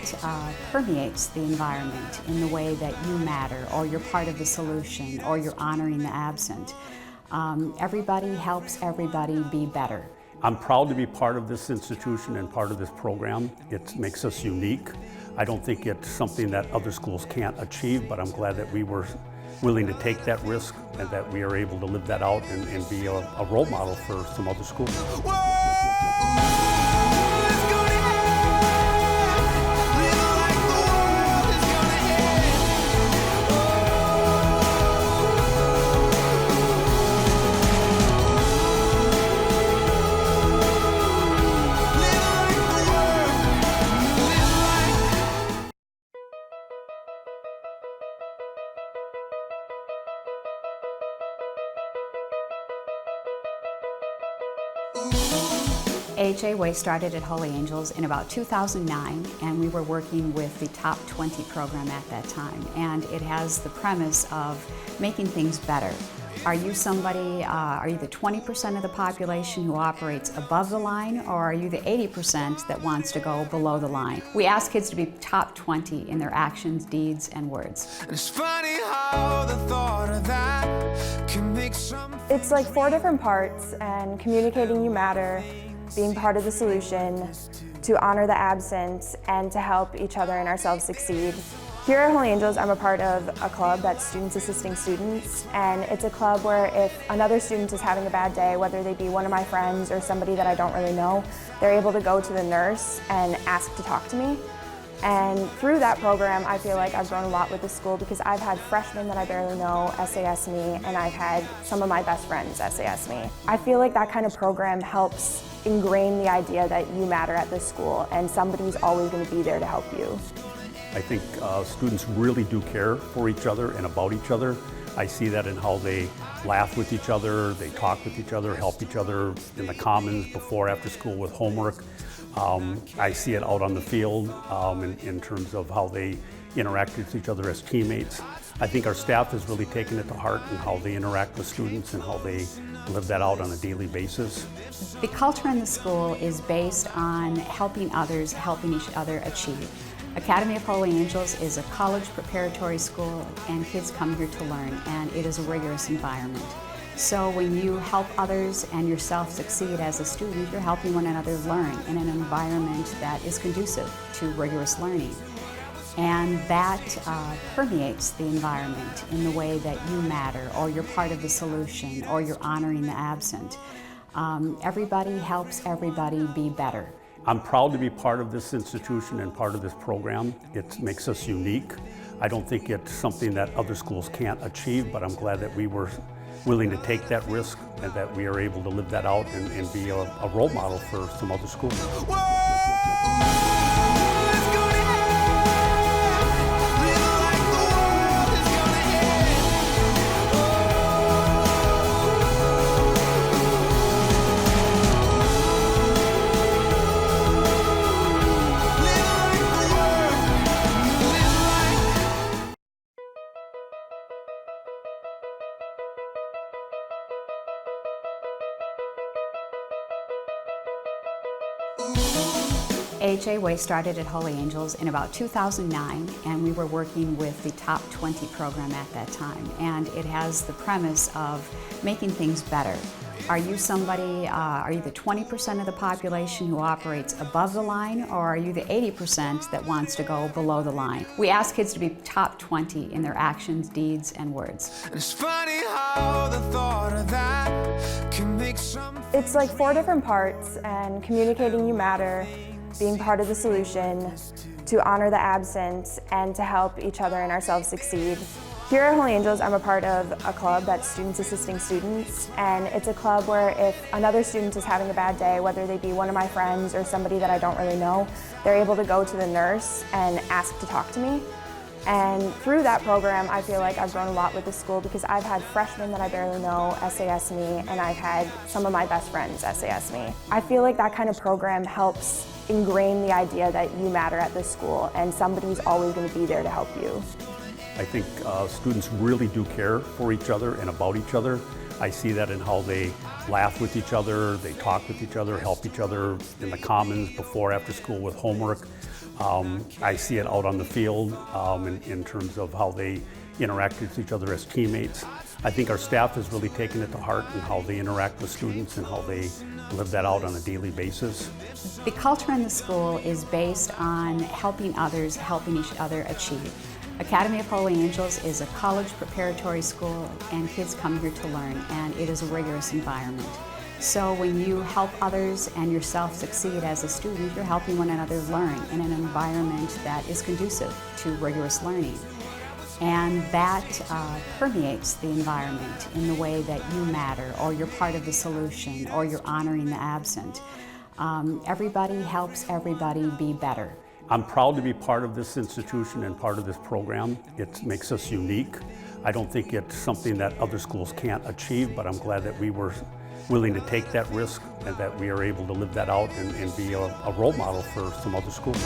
permeates the environment in the way that you matter, or you're part of the solution, or you're honoring the absent. Everybody helps everybody be better. I'm proud to be part of this institution and part of this program. It makes us unique. I don't think it's something that other schools can't achieve, but I'm glad that we were willing to take that risk and that we are able to live that out and be a role model for some other schools. AHA started at Holy Angels in about 2009, and we were working with the Top 20 program at that time. And it has the premise of making things better. Are you somebody, are you the 20% of the population who operates above the line, or are you the 80% that wants to go below the line? We ask kids to be top 20 in their actions, deeds, and words. It's funny how the thought of that can make some. It's like 4 different parts, and communicating you matter, being part of the solution, to honor the absent, and to help each other and ourselves succeed. Here at Holy Angels, I'm a part of a club that's students assisting students, and it's a club where if another student is having a bad day, whether they be one of my friends or somebody that I don't really know, they're able to go to the nurse and ask to talk to me. And through that program, I feel like I've grown a lot with the school because I've had freshmen that I barely know SAS me, and I've had some of my best friends SAS me. I feel like that kind of program helps ingrain the idea that you matter at this school and somebody's always going to be there to help you. I think students really do care for each other and about each other. I see that in how they laugh with each other, they talk with each other, help each other in the commons before, after school with homework. I see it out on the field in terms of how they interact with each other as teammates. I think our staff has really taken it to heart in how they interact with students and how they live that out on a daily basis. The culture in the school is based on helping others, helping each other achieve. Academy of Holy Angels is a college preparatory school, and kids come here to learn, and it is a rigorous environment. So when you help others and yourself succeed as a student, you're helping one another learn in an environment that is conducive to rigorous learning. And that permeates the environment in the way that you matter, or you're part of the solution, or you're honoring the absent. Everybody helps everybody be better. I'm proud to be part of this institution and part of this program. It makes us unique. I don't think it's something that other schools can't achieve, but I'm glad that we were willing to take that risk and that we are able to live that out and be a role model for some other schools. AHA started at Holy Angels in about 2009, and we were working with the Top 20 program at that time. And it has the premise of making things better. Are you somebody, are you the 20% of the population who operates above the line, or are you the 80% that wants to go below the line? We ask kids to be top 20 in their actions, deeds, and words. It's funny how the thought of that can make some. It's like 4 different parts, and communicating you matter, being part of the solution, to honor the absent, and to help each other and ourselves succeed. Here at Holy Angels, I'm a part of a club that's students assisting students, and it's a club where if another student is having a bad day, whether they be one of my friends or somebody that I don't really know, they're able to go to the nurse and ask to talk to me. And through that program, I feel like I've grown a lot with the school because I've had freshmen that I barely know SAS me, and I've had some of my best friends SAS me. I feel like that kind of program helps ingrain the idea that you matter at this school and somebody's always going to be there to help you. I think students really do care for each other and about each other. I see that in how they laugh with each other, they talk with each other, help each other in the commons before, after school with homework. I see it out on the field in terms of how they interact with each other as teammates. I think our staff has really taken it to heart in how they interact with students and how they live that out on a daily basis. The culture in the school is based on helping others, helping each other achieve. Academy of Holy Angels is a college preparatory school, and kids come here to learn, and it is a rigorous environment. So when you help others and yourself succeed as a student, you're helping one another learn in an environment that is conducive to rigorous learning. And that permeates the environment in the way that you matter, or you're part of the solution, or you're honoring the absent. Everybody helps everybody be better. I'm proud to be part of this institution and part of this program. It makes us unique. I don't think it's something that other schools can't achieve, but I'm glad that we were willing to take that risk and that we are able to live that out and be a role model for some other schools.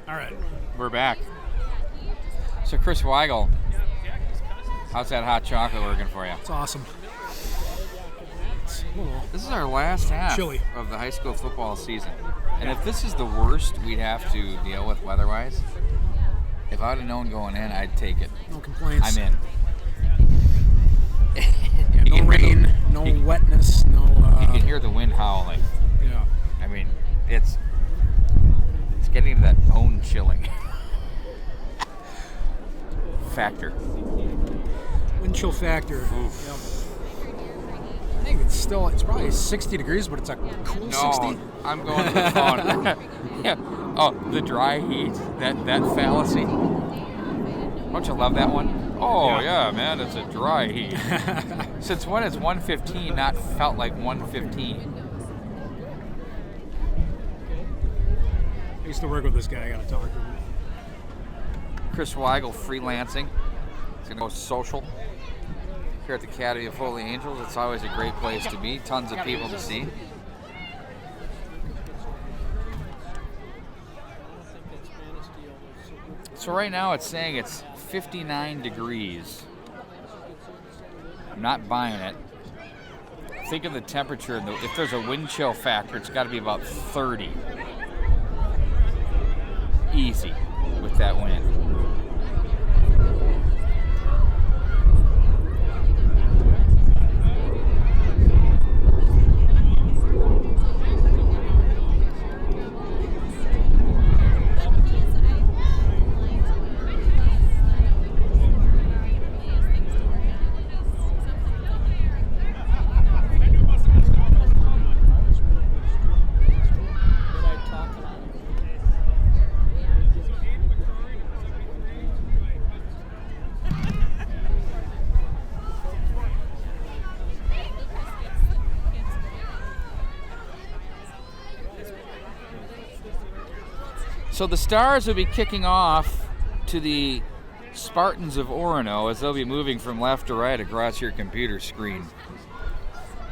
All right. We're back. So Chris Weigel, how's that hot chocolate working for you? It's awesome. It's a little This is our last half chilly of the high school football season. And if this is the worst we'd have to deal with weather-wise, if I'd have known going in, I'd take it. No complaints. I'm in. No rain, no wetness, no... You can hear the wind howling. Yeah. I mean, it's getting to that bone chilling factor. Wind chill factor. Oof. Yep. I think it's probably 60 degrees, but it's a cool 60. I'm going to the phone. Yeah. Oh, the dry heat. That fallacy. Don't you love that one? Oh, yeah, man, it's a dry heat. Since when is 115 not felt like 115? I used to work with this guy. I got to talk to him. Chris Weigel freelancing. He's going to go social. Here at the Academy of Holy Angels, it's always a great place to be. Tons of people to see. So right now it's saying it's 59 degrees. I'm not buying it. Think of the temperature. If there's a wind chill factor, it's got to be about 30. Easy with that wind. So the Stars will be kicking off to the Spartans of Orono as they'll be moving from left to right across your computer screen.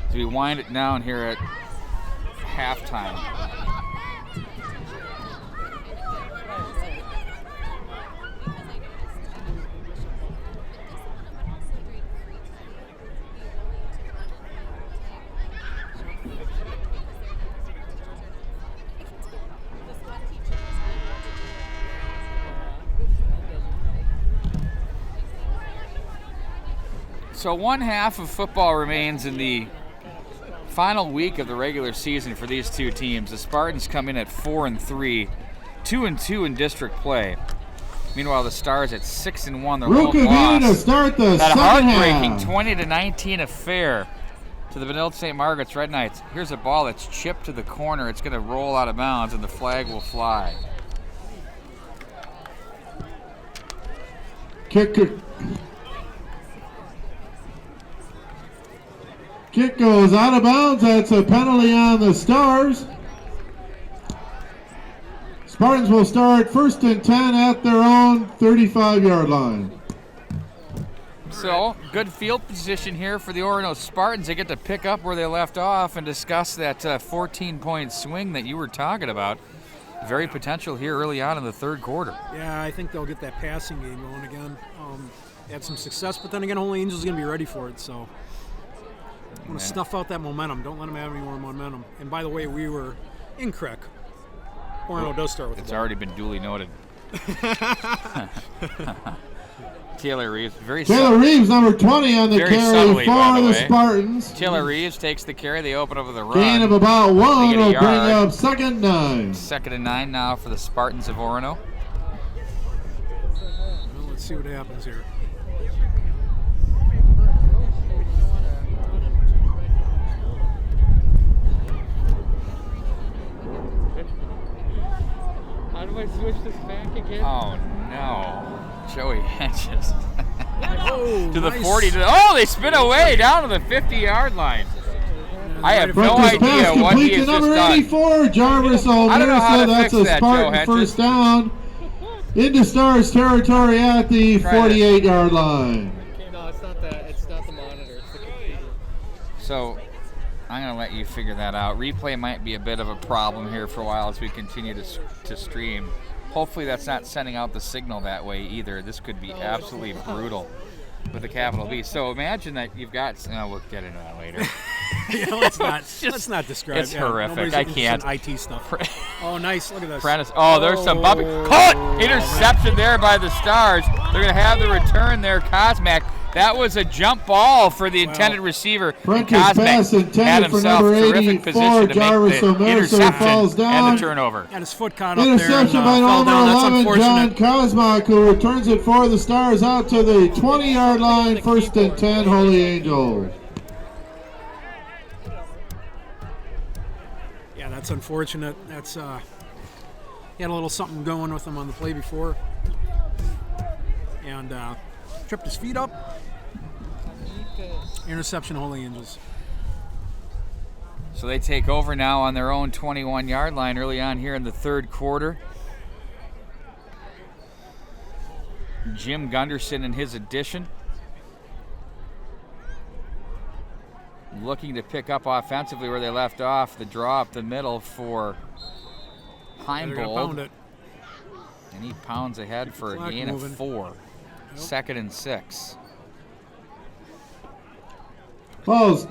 So we wind it down here at halftime. So one half of football remains in the final week of the regular season for these two teams. The Spartans come in at 4-3, 2-2 in district play. Meanwhile, the Stars at 6-1. Their lone Rukavina to loss. start the That second heartbreaking half. 20-19 affair to the Benilde St. Margaret's Red Knights. Here's a ball that's chipped to the corner. It's going to roll out of bounds, and the flag will fly. Kick goes out of bounds. That's a penalty on the Stars. Spartans will start 1st and 10 at their own 35-yard line. So, good field position here for the Orono Spartans. They get to pick up where they left off and discuss that 14-point swing that you were talking about. Very potential here early on in the third quarter. Yeah, I think they'll get that passing game going again. Had some success, but then again, Holy Angels is going to be ready for it. So, I want to snuff out that momentum. Don't let them have any more momentum. And by the way, we were incorrect. Orono does start with It's the ball. already been duly noted. Taylor Reeves, Taylor Reeves, number 20 on the very carry subtly, by for the the way. Spartans. Taylor Reeves takes the carry. They open up with a run. Gain of about 1 They get a will bring yard. up 2nd and 9. 2nd and 9 now for the Spartans of Orono. Well, let's see what happens here. How do I switch this back again? Oh no, Joey Hedges. Oh, to the nice. 40. They spin away down to the 50-yard line. I have no Practice idea pass what he complete has to just number done. 84, Jarvis I don't know how Omersa. to That's fix a that, Spartan Joe first down. Into Stars territory at the Try it. 48-yard line. Okay, no, it's not that. It's not the monitor. It's the computer. So I'm going to let you figure that out. Replay might be a bit of a problem here for a while as we continue to stream. Hopefully that's not sending out the signal that way either. This could be absolutely brutal with a capital B. So imagine that you've got. We'll get into that later. Yeah, let's not describe. It's horrific. I can't. IT stuff. Oh, nice. Look at this. Prentice. Oh, there's some Bobby. Caught! Interception there by the Stars. They're going to have the return there, Kosmak. That was a jump ball for the intended receiver. Prentice Kosmak pass had intended for himself number terrific 84, position to Jarvis make the Omersa interception falls and down. the turnover. Got his foot caught up there. Interception And, by fell number down. That's 11, John unfortunate. Kosmak, who returns it for the Stars out to the 20-yard line, 1st and 10, Holy Angels. Yeah, that's unfortunate. That's he had a little something going with him on the play before, and tripped his feet up. Interception, Holy Angels. So they take over now on their own 21-yard line early on here in the third quarter. Jim Gunderson and his addition. Looking to pick up offensively where they left off. The draw up the middle for They're gonna pound Heimbold. it. And he pounds ahead for a Clock gain moving. of 4. 2nd and 6. Balls.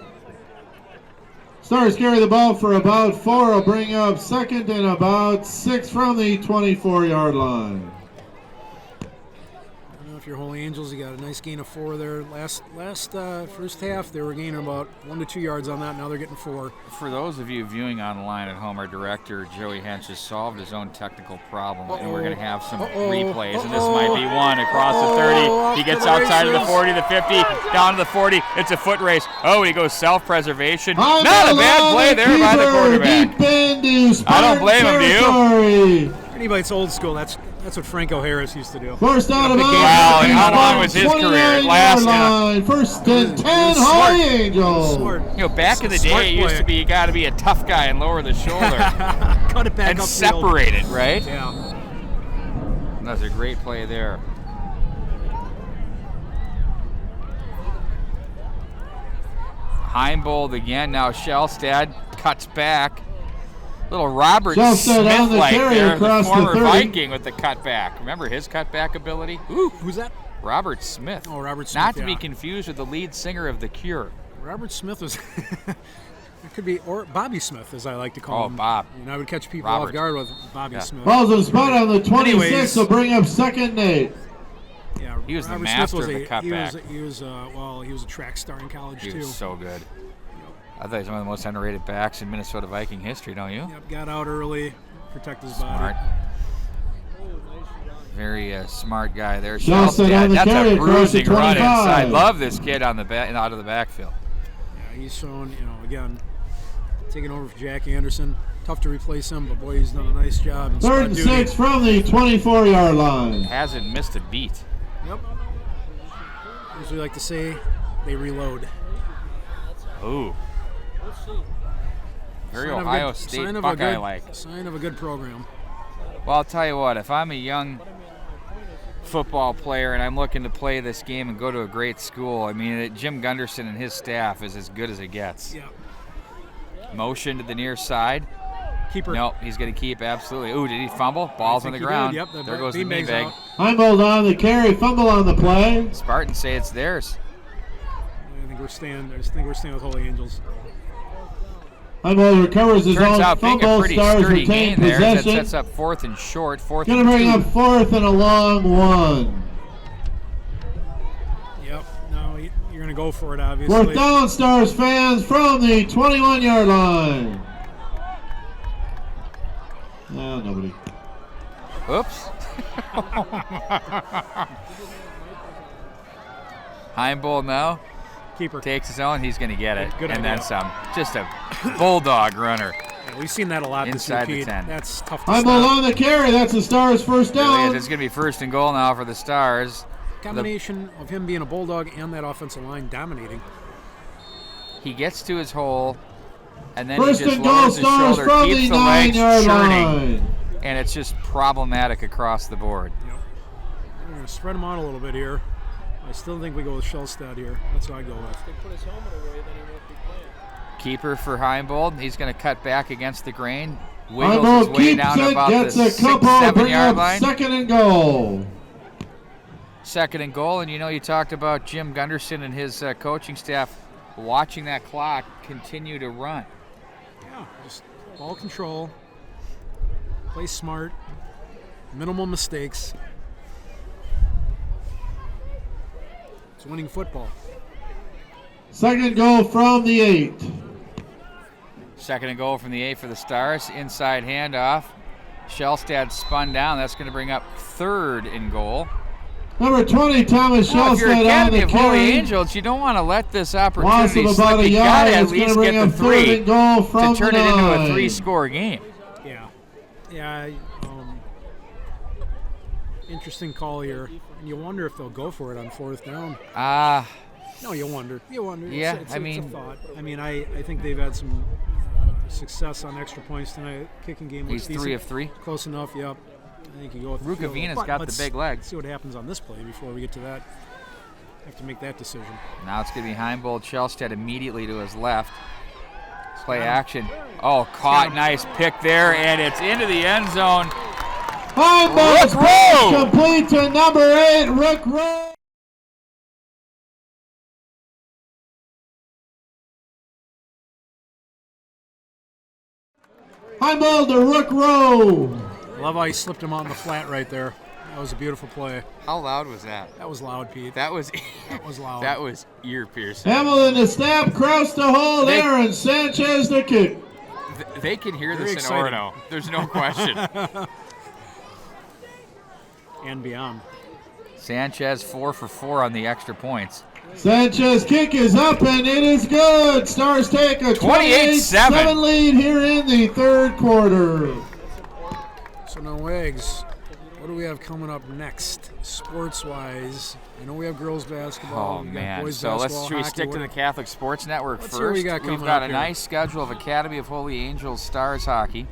Stars carry the ball for about 4. Will bring up 2nd and about 6 from the 24-yard line. I don't know if you're Holy Angels, you got a nice gain of 4 there. Last first half, they were gaining about 1 to 2 yards on that. Now they're getting 4. For those of you viewing online at home, our director, Joey Hench, has solved his own technical problem, and we're going to have some replays, and this might be one across the 30. He gets outside of the 40, the 50, down to the 40. It's a foot race. Oh, and he goes self-preservation. Not a bad play there by the quarterback. I don't blame him, do you? Anybody that's old school, that's what Franco Harris used to do. First out of bounds. Wow, and how long was his career? It lasted. Line. 1st and 10, Holy Angels. Smart. Back in the day, it used to be you got to be a tough guy and lower the shoulder Cut it back and up separate it, right? Yeah. That's a great play there. Heimbold again. Now Shellstad cuts back. Little Robert Shellstad on the Smith-like carry there, the across the former 30. Viking with the cutback. Remember his cutback ability? Ooh, who's that? Robert Smith. Oh, Robert Smith. Not to be yeah. confused with the lead singer of The Cure. Robert Smith was. It could be, or Bobby Smith, as I like to call him. Oh, Bob. And I would catch people Robert. off guard with Bobby Yeah. Smith. Balls in spot on the 26. Anyways. Will bring up 2nd and 8. Yeah, He was the Robert Smith master was of the he cutback. was, he was a track star in college He too. was so good. I thought he's one of the most underrated backs in Minnesota Viking history, don't you? Yep, got out early, protect his Smart. body. Very smart guy there. Johnson Shelstad, on the that's carry a across the bruising run 25. inside. Love this kid on the out of the backfield. Yeah, he's shown, again, taking over for Jack Anderson. Tough to replace him, but boy, he's done a nice job. in 3rd spot and duty. 6 from the 24-yard line. Hasn't missed a beat. Yep. As we like to say, they reload. Ooh. Very Sign of a Ohio good- State sign of a good- Buckeye-like. Sign of a good program. Well, I'll tell you what, if I'm a young football player and I'm looking to play this game and go to a great school, I mean, Jim Gunderson and his staff is as good as it gets. Yeah. Motion to the near side. Keeper. Nope, he's going to keep, absolutely. Ooh, did he fumble? Ball's on the think he ground. did, yep, the There goes the beanbag's beanbag. out. Heimbold on the carry, fumble on the play. Spartans say it's theirs. I think we're staying with Holy Angels. Heimbold recovers his Turns own out being a fumble. pretty Stars sturdy retain game there. That possession. sets up 4th and short, 4th Going and to bring 2. up 4th and a long one. Yep. No, you're going to go for it, obviously. 4th down, Stars fans, from the 21-yard line. No, nobody. Oops. Heimbold now Keeper. takes his own. He's going to get it. Good and idea. then some. Just a bulldog runner. We've seen that a lot Inside the this year, 10. Pete. That's tough to Heimbold stop. on the carry. That's the Stars' first Really down. is. It's going to be 1st and goal now for the Stars. Combination of him being a bulldog and that offensive line dominating. He gets to his hole, and then First he just and goal, lowers his Stars shoulder, from keeps the the legs 9-yard churning, line. and it's just problematic across the board. Yep. We're going to spread him out a little bit here. I still think we go with Shellstad here. That's what I go with. Put his helmet away, then he won't be playing. Keeper for Heimbold. He's going to cut back against the grain. Wiggles Heimbold his way keeps down to it, about gets the a 6, couple, 7 bring yard up line. 2nd and goal. 2nd and goal, and you talked about Jim Gunderson and his coaching staff watching that clock continue to run. Yeah, just ball control, play smart, minimal mistakes. It's winning football. 2nd and goal from the 8. 2nd and goal from the 8 for the Stars. Inside handoff. Shellstad spun down. That's going to bring up 3rd and goal. Number 20, Thomas Well, if you're Shellstad on Academy the of Holy carry. Angels, you don't want to let this Loss of opportunity about slip. a You yard. got to at It's going least to bring get up the 3rd 3 and goal from to turn the it into a 9. 3-score game. Yeah. Yeah. Interesting call here. And you wonder if they'll go for it on 4th down. No, you wonder. Yeah, it's I a mean- thought. I mean, I think they've had some success on extra points tonight. Kicking game was He's decent. 3 of 3. Close enough, yep. I think you go with the field Rukavina's goal. got But the big leg. Let's see what happens on this play before we get to that. Have to make that decision. Now it's going to be Heimbold. Shellstad immediately to his left. Play action. Oh, caught. Nice pick there, and it's into the end zone. Heimbold's Rick pass Rowe! complete to number 8, Rick Rowe. Heimbold to Rick Rowe. Love how he slipped him on the flat right there. That was a beautiful play. How loud was that? That was loud, Pete. That was loud. That was ear piercing. Hamilton to snap, Kraus to hold, They- Aaron Sanchez to kick. They can hear Very this exciting. in Orono. There's no question. And beyond. Sanchez 4 for 4 on the extra points. Sanchez kick is up and it is good. Stars take a 28-7 28-7 lead here in the 3rd quarter. So now, Eggs, what do we have coming up next, sports-wise? I know we have girls basketball. Oh we've got man! boys So basketball, should we hockey, stick to the Catholic Sports Network Let's first? hear what we got We've coming got up a here. nice schedule of Academy of Holy Angels Stars hockey.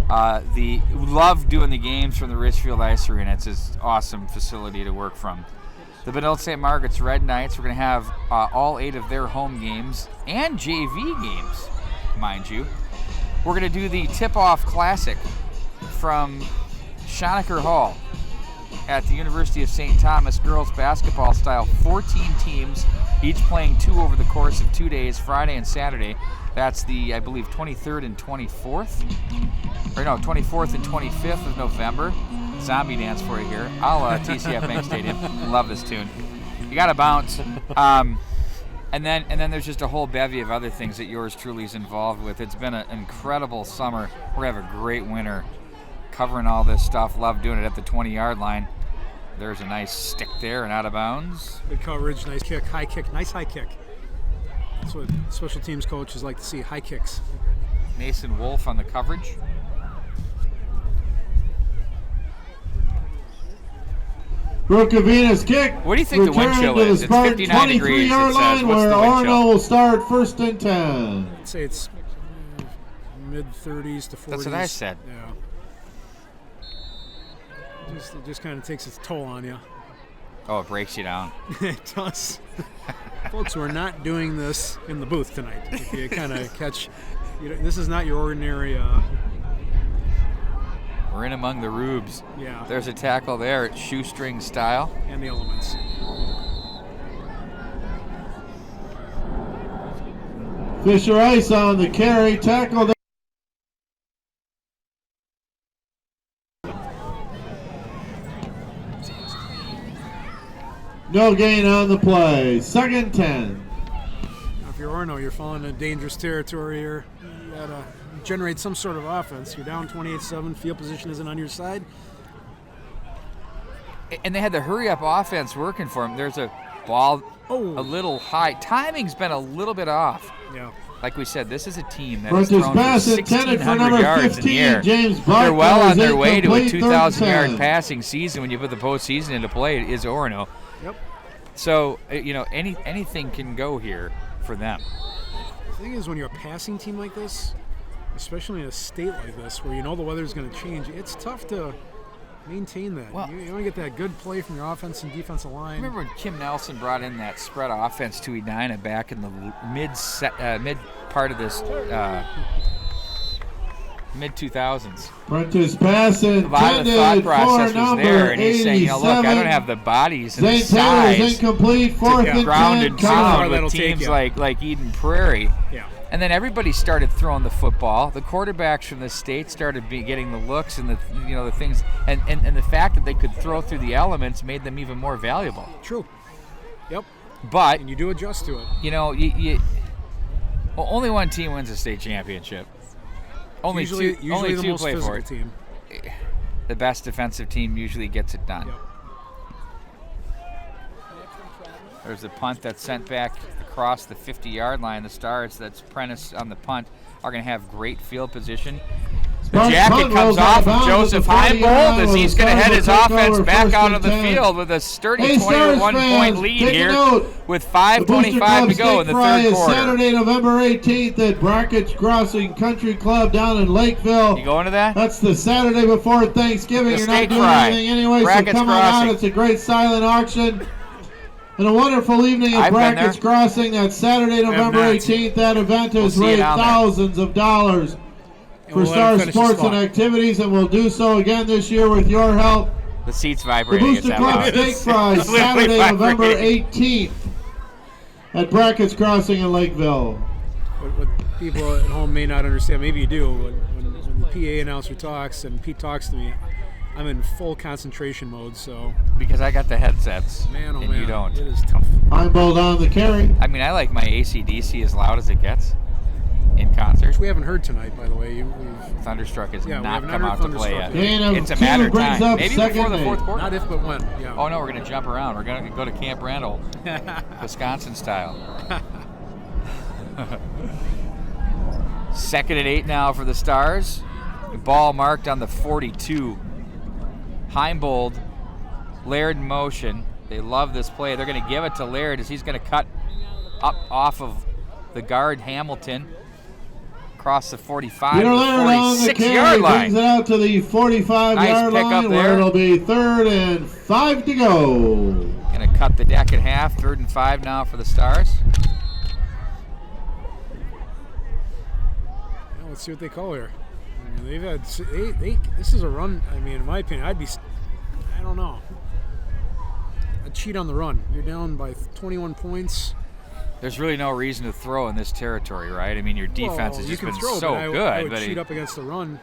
Love doing the games from the Richfield Ice Arena. It's an awesome facility to work from. The Benilde St. Margaret's Red Knights, we're going to have all 8 of their home games and JV games, mind you. We're going to do the Tip-Off Classic from Schonecker Hall at the University of St. Thomas, girls basketball style. 14 teams, each playing 2 over the course of 2 days, Friday and Saturday. That's the, I believe, 23rd and 24th. Or no, 24th and 25th of November. Zombie dance for you here. I'll TCF Bank Stadium. Love this tune. You got to bounce. And then there's just a whole bevy of other things that yours truly is involved with. It's been an incredible summer. We're going to have a great winter covering all this stuff. Love doing it at the 20-yard line. There's a nice stick there and out of bounds. Good coverage, nice kick, high kick, nice high kick. That's what special teams coaches like to see, high kicks. Mason Wolf on the coverage. Rukavina's kick. What do you think the wind chill is? It's 59 degrees. 23-yard line where Orono will start 1st and 10. I'd say it's mid-30s to 40s. That's what I said. Yeah. It just kind of takes its toll on you. Oh, it breaks you down. It does. Folks, we're not doing this in the booth tonight. If you kind of catch, this is not your ordinary. We're in among the rubes. Yeah. There's a tackle there at shoestring style. And the elements. Fisher Ice on the carry, tackle. No gain on the play. 2nd and 10. If you're Orono, you're falling into dangerous territory here. You gotta generate some sort of offense. You're down 28-7. Field position isn't on your side. And they had the hurry-up offense working for them. There's a ball a little high. Timing's been a little bit off. Yeah. Like we said, this is a team that has thrown for pass intended for 1,600 number yards 15, in the air. James Buck. They're well on their way to a incomplete, 2,000-yard 3rd and 10. passing season when you put the postseason into play. It is Orono. Yep. So, anything can go here for them. The thing is, when you're a passing team like this, especially in a state like this where you know the weather's going to change, it's tough to maintain that. Well, you want to get that good play from your offense and defensive line. Remember when Kim Nelson brought in that spread offense to Edina back in the mid part of this mid-2000s? Prentice pass A lot of the thought intended process for was number there, and he's saying, look, I don't 87. have the bodies and the St. Taylor's size incomplete, 4th to and ground 10. and That'll pound with take teams you. like Eden Prairie. Yeah. And then everybody started throwing the football. The quarterbacks from the state started getting the looks and the things, and the fact that they could throw through the elements made them even more valuable. True. Yep. But And you do adjust to it. Only one team wins a state championship. Only Usually two the most play for physical it. team. The best defensive team usually gets it done. Yep. There's a punt that's sent back across the 50-yard line. The Stars, that's Prentice on the punt, are going to have great field position. The Sparks jacket punt comes rolls out off of of bounds Joseph at the 40-yard Heimbold line as he's with going to Stars head his will take offense over back 1st out and of the 10. field with a sturdy Hey, Stars 21-point fans, lead take a here note. with The Booster 5:25 Club to go in Steak the Fry third is quarter. Saturday, November 18th at Brackett's Crossing Country Club down in Lakeville. You going to that? That's the Saturday before Thanksgiving. The You're not steak doing fry. anything anyway, Brackett's so come on Crossing. out. It's a great silent auction. And a wonderful evening at I've been Brackett's there. Crossing. That's Saturday, November not. 18th. That event has We'll see it raised on there. thousands of dollars And for we'll let Star him finish his Sports and thought. Activities, and we'll do so again this year with your help. The seat's The vibrating. It's Booster that Club loud. Steak Fry, It's literally Saturday, November vibrating. 18th at Brackett's Crossing in Lakeville. What people at home may not understand, maybe you do, when the PA announcer talks and Pete talks to me, I'm in full concentration mode, so Because I got the headsets, man, oh and man, you don't. it is tough. Heimbold on the carry. I mean, I like my AC/DC as loud as it gets in concert. Which we haven't heard tonight, by the way. Thunderstruck has Yeah, we not haven't come heard out to play Thunderstruck yet. yet. Gain of It's a 2 matter of brings time. up Maybe second before the and fourth 8. quarter. Not if, but when. Yeah. Oh no, we're gonna jump around. We're gonna go to Camp Randall, Wisconsin style. 2nd and 8 now for the Stars. Ball marked on the 42. Heimbold, Laird in motion. They love this play. They're going to give it to Laird as he's going to cut up off of the guard Hamilton across the 45 Peter to the Laird on the 46-yard carry line. brings it out to the 45-yard Nice pick up line where there. it'll be 3rd and 5 to go. Going to cut the deck in half. 3rd and 5 now for the Stars. Yeah, let's see what they call here. I mean, they've had this is a run. I mean, in my opinion, I don't know. A cheat on the run. You're down by 21 points. There's really no reason to throw in this territory, right? I mean, your defense has you just can been throw, so but I good. would but cheat up against the run.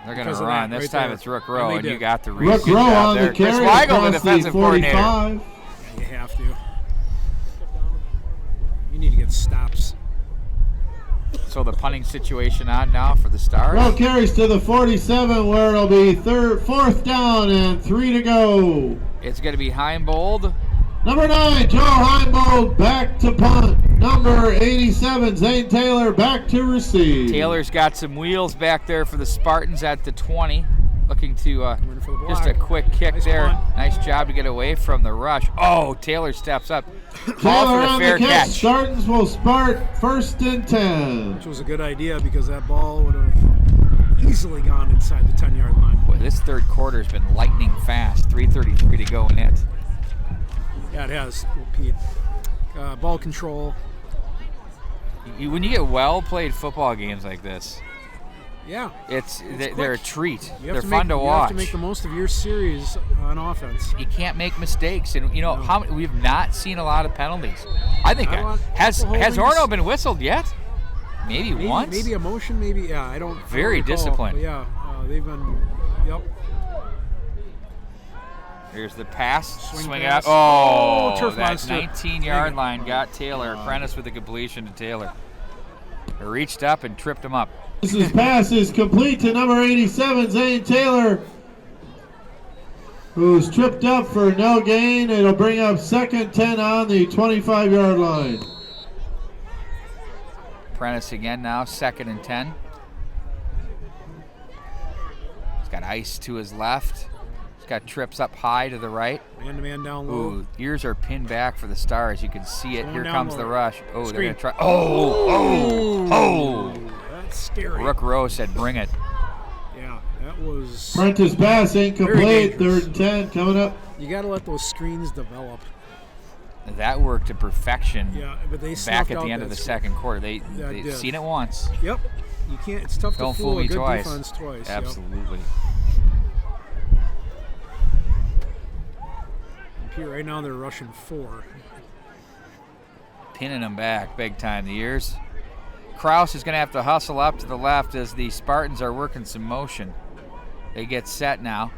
they're going because to of run. that This right time there. it's Rook And Rowe, they and you did. got the read. Rook Good Rowe job on there. the Chris carry Weigel, the across the defensive coordinator. 45. You have to. it stops. So the punting situation on now for the Stars. Ball carries to the 47 where it'll be fourth down and 3 to go. It's going to be Heimbold. Number 9, Joe Heimbold back to punt. Number 87, Zane Taylor back to receive. Taylor's got some wheels back there for the Spartans at the 20. Looking to just a quick kick nice there. punt. Nice job to get away from the rush. Oh, Ealer steps up. Call Taylor for the on fair the catch. catch. Spartans will start 1st and 10. Which was a good idea because that ball would have easily gone inside the 10-yard line. Boy, this third quarter has been lightning fast. 3:33 to go in it. Yeah, it has, Pete. Ball control. When you get well-played football games like this, Yeah. they're a treat. You have They're to fun make, to you watch. have to make the most of your series on offense. You can't make mistakes, and we've not seen a lot of penalties. I think has Orono been whistled yet? Maybe once. Maybe a motion. Maybe I don't. Very recall, disciplined. but yeah, they've been. Yep. Here's the pass. Swing pass. out. Oh, turf that monster. 19-yard line got Taylor. Prentice with the completion to Taylor. He reached up and tripped him up. This pass is complete to number 87, Zane Taylor, who's tripped up for no gain. It'll bring up 2nd 10 on the 25-yard line. Prentice again now, 2nd and 10. He's got ice to his left. He's got trips up high to the right. Man-to-man down low. Ooh, ears are pinned back for the Stars. You can see it. Going Here down comes low. the rush. Oh, Screen. they're going to try. Oh. That's scary. Rook Rowe said, bring it. Yeah, that was. Prentice pass incomplete. Very 3rd and 10 coming up. You got to let those screens develop. That worked to perfection. Yeah, but they back snuffed at out the end of that the screen. second quarter. They've did. seen it once. Yep. You can't. It's tough Don't to fool fool me a good twice. defense twice. Yep. Absolutely. Here, right now they're rushing 4. Pinning them back big time. The ears. Kraus is going to have to hustle up to the left as the Spartans are working some motion. They get set now.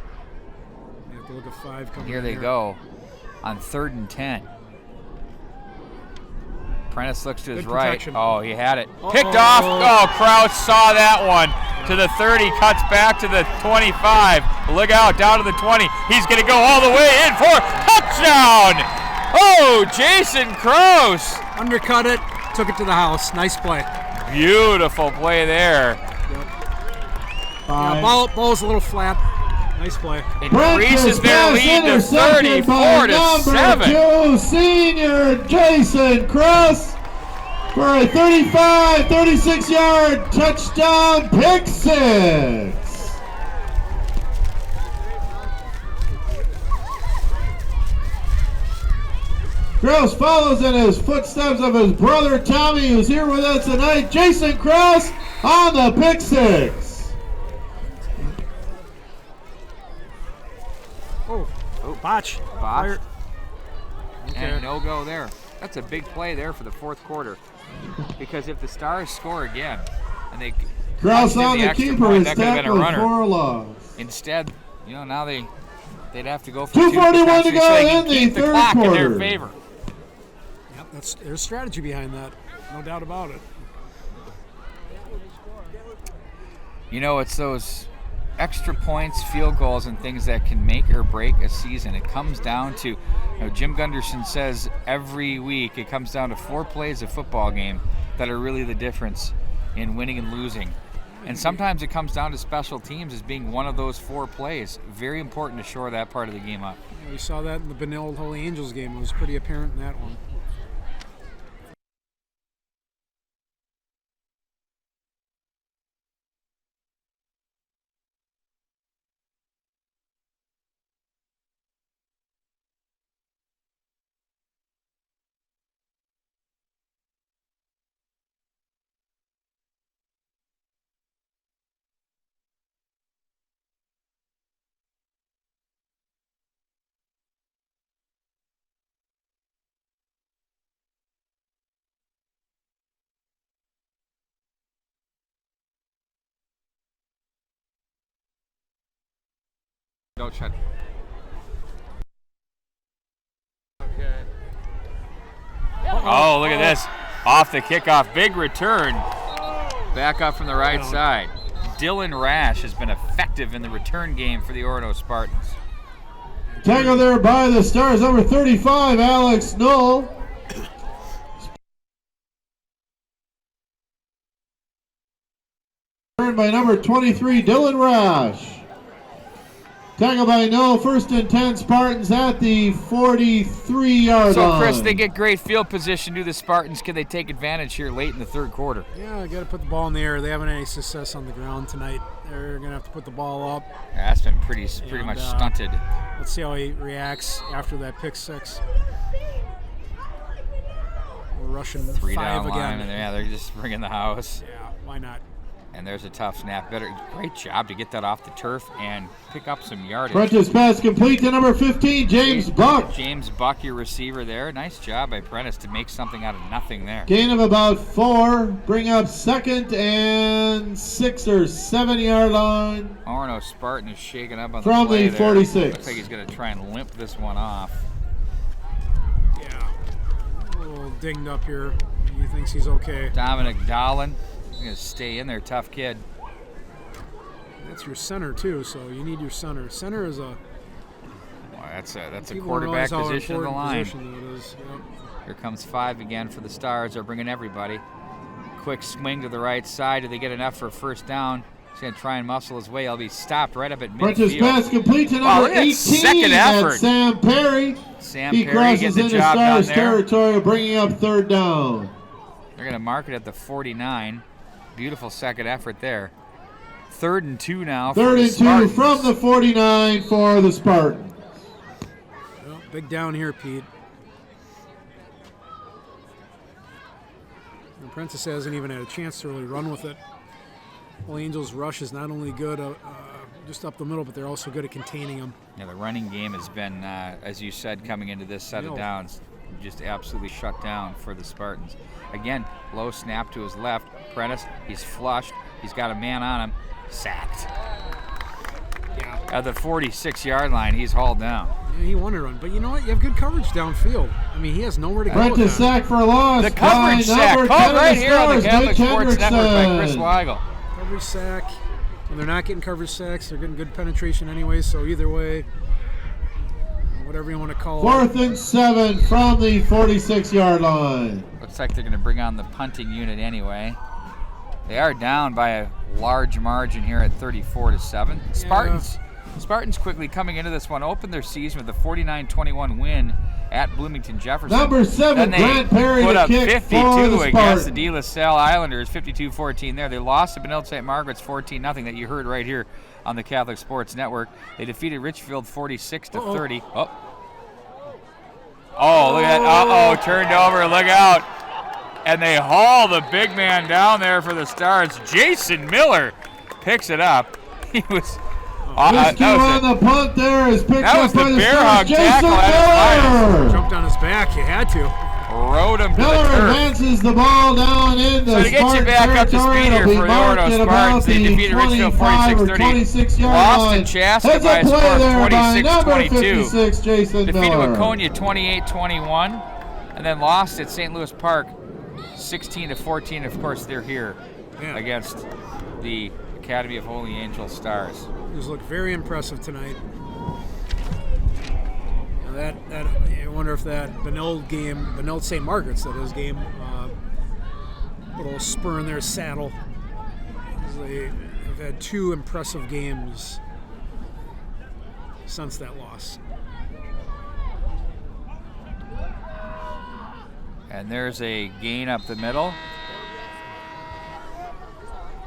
You have to look at 5 coming. Here they go on 3rd and 10. Prentice looks to his Good right. protection. Oh, he had it. Picked off. Oh, Kraus saw that one. To the 30, cuts back to the 25. Look out, down to the 20. He's going to go all the way in for touchdown. Oh, Jason Kraus. Undercut it, took it to the house. Nice play. Beautiful play there. Yeah, ball's a little flat. Nice play. Increases their lead to 34 to 7. Number 2, senior Jason Cross for a 36-yard touchdown pick 6. Cross follows in his footsteps of his brother Tommy, who's here with us tonight. Jason Cross on the pick 6. Botch. Botch. Okay. And no go there. That's a big play there for the fourth quarter. Because if the Stars score again, and they Cross on the extra keeper point, is that could have been a tackled runner. for a loss. Instead, now they'd have to go for 2:41 to 2 go so they can in the keep the third clock in quarter. their favor. Yep, there's strategy behind that. No doubt about it. It's those extra points, field goals, and things that can make or break a season. It comes down to, Jim Gunderson says every week, it comes down to 4 plays of football game that are really the difference in winning and losing. And sometimes it comes down to special teams as being one of those 4 plays. Very important to shore that part of the game up. We saw that in the Benilde Holy Angels game. It was pretty apparent in that one. Don't shut. Okay. Oh, look at this. Off the kickoff, big return. Back up from the right side. Dylan Rash has been effective in the return game for the Orono Spartans. Tackle there by the Stars, number 35, Alex Knoll. Turned by number 23, Dylan Rash. Tackle by Knoll, 1st and 10 Spartans at the 43-yard line. So, Chris, they get great field position. Do the Spartans, can they take advantage here late in the third quarter? Yeah, got to put the ball in the air. They haven't had any success on the ground tonight. They're going to have to put the ball up. Yeah, that's been pretty much stunted. Let's see how he reacts after that pick six. We're rushing 3 5 down line, again. and yeah, they're just bringing the house. Yeah, why not? And there's a tough snap. Great job to get that off the turf and pick up some yardage. Prentice pass complete to number 15, James Buck. James Buck, your receiver there. Nice job by Prentice to make something out of nothing there. Gain of about 4. Bring up 2nd and 6 or 7-yard line. Orono Spartan is shaking up on from the play the 46. There. Looks like he's going to try and limp this one off. Yeah, a little dinged up here. He thinks he's okay. Dominic Dolan. He's going to stay in there, tough kid. That's your center too, so you need your center. Center is a. Well, that's a quarterback position of the line. It is. Yep. Here comes 5 again for the Stars. They're bringing everybody. Quick swing to the right side. Do they get enough for a first down? He's going to try and muscle his way. He'll be stopped right up at midfield. Prentice pass complete to number 18. Second effort. Sam Perry. He crosses into Stars territory, bringing up 3rd down. They're going to mark it at the 49. Beautiful second effort there. 3rd and 2 now. 3rd and 2 from the 49 for the Spartans. Well, big down here, Pete. And Prentice hasn't even had a chance to really run with it. Well, Angels' rush is not only good just up the middle, but they're also good at containing them. Yeah, the running game has been, as you said, coming into this set of downs, just absolutely shut down for the Spartans. Again, low snap to his left. Prentice, he's flushed. He's got a man on him. Sacked. Yeah. At the 46-yard line, he's hauled down. Yeah, he wanted to run. But you know what? You have good coverage downfield. I mean, he has nowhere to go. Prentice sack for a loss. The coverage sack. Called right here on the Catholic Sports Network by Chris Weigel. Coverage sack. When they're not getting coverage sacks, they're getting good penetration anyway. So either way, whatever you want to call it. 4th and 7 from the 46-yard line. Looks like they're going to bring on the punting unit anyway. They are down by a large margin here at 34-7. Spartans quickly coming into this one opened their season with a 49-21 win at Bloomington Jefferson. Number 7, Grant Perry put to up kick 52 against the De La Salle Islanders, 52-14 there. They lost to Benilde St. Margaret's 14-0 that you heard right here on the Catholic Sports Network. They defeated Richfield 46-30. Oh, look at that. Turned over. Look out. And they haul the big man down there for the Stars. Jason Miller picks it up. He was... Miscue on the punt there is picked up by the bear Stars. hug Jason Miller. Jumped on his back. You had to. Rode him to Miller the turf. advances the ball down in the So to get you back up to speed here for the Orono Spartans, they defeated Richfield 46-30. Lost in Chaska by a score of 26-22. Defeated Waconia 28-21. And then lost at St. Louis Park 16-14. Of course, they're here against the Academy of Holy Angel Stars. These look very impressive tonight. That I wonder if that Benilde St. Margaret's game, little spur in their saddle. They have had 2 impressive games since that loss. And there's a gain up the middle.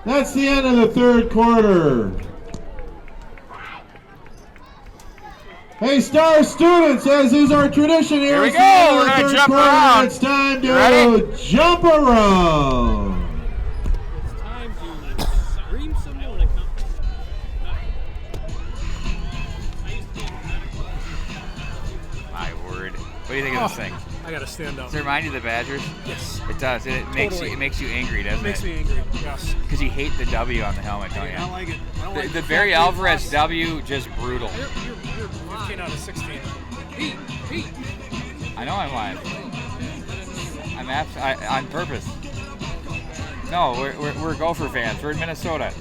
That's the end of the 3rd quarter. Hey, Star students, as is our tradition here we go. We're going to jump around. It's time to jump around. It's time to scream some more. My word. What do you think of this thing? I got to stand up. Does it remind you of the Badgers? Yes. It does. It makes you angry, doesn't it? Makes me angry, yes. Because you hate the W on the helmet, don't you? I don't like it. I don't like The Barry Alvarez W, just brutal. You're 15 out of 16. Pete. I know I'm live. on purpose. No, we're Gopher fans. We're in Minnesota.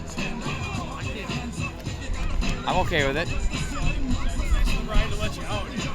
I'm okay with it. Trying to let you out, you know.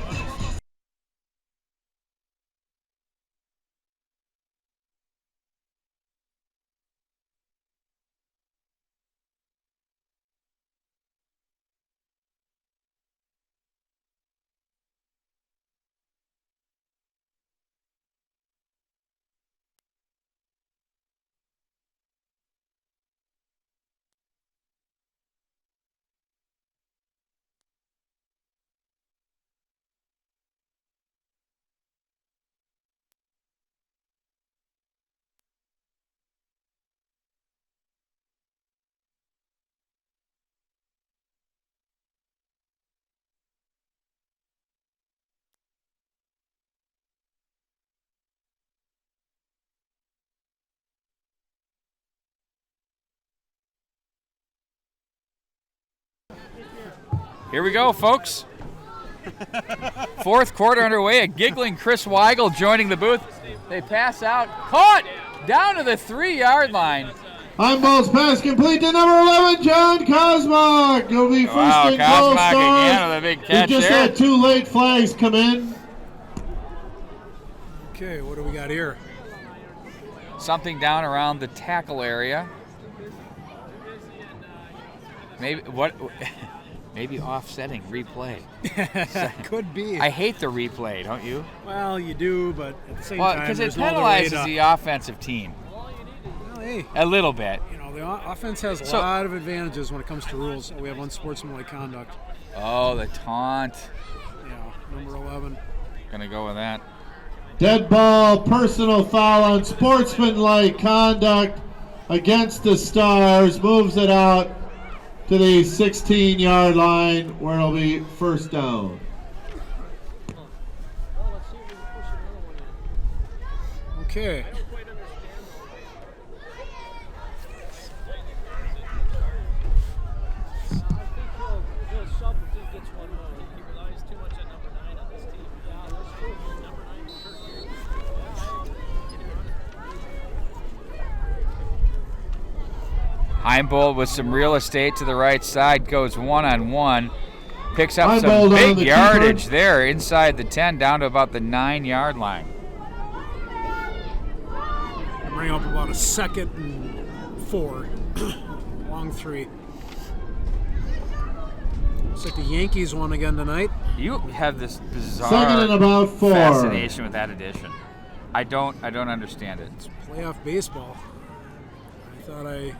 Here we go, folks. Fourth quarter underway. A giggling Chris Weigel joining the booth. They pass out. Caught! Down to the 3-yard line. Handball's pass complete to number 11, John Kosmak. It'll be first and goal. Kosmak again with a big catch just there. had 2 late flags come in. Okay, what do we got here? Something down around the tackle area. Maybe offsetting replay. Could be. I hate the replay, don't you? Well, you do, but at the same time, because it there's no other way penalizes to- the offensive team Well, hey, a little bit. you know, the offense has a lot of advantages when it comes to rules. We have unsportsmanlike conduct. Oh, the taunt. Yeah, number 11. Gonna go with that. Dead ball, personal foul on sportsmanlike conduct against the Stars. Moves it out to the 16-yard line where it'll be first down. Okay. Heimbold with some real estate to the right side, goes one-on-one. Picks up Heimbold some on big the yardage keeper. there inside the 10 down to about the 9-yard line. Bring up about a 2nd and 4. Long 3. Looks like the Yankees won again tonight. You have this bizarre 2nd and about 4. fascination with that addition. I don't understand it. It's playoff baseball. I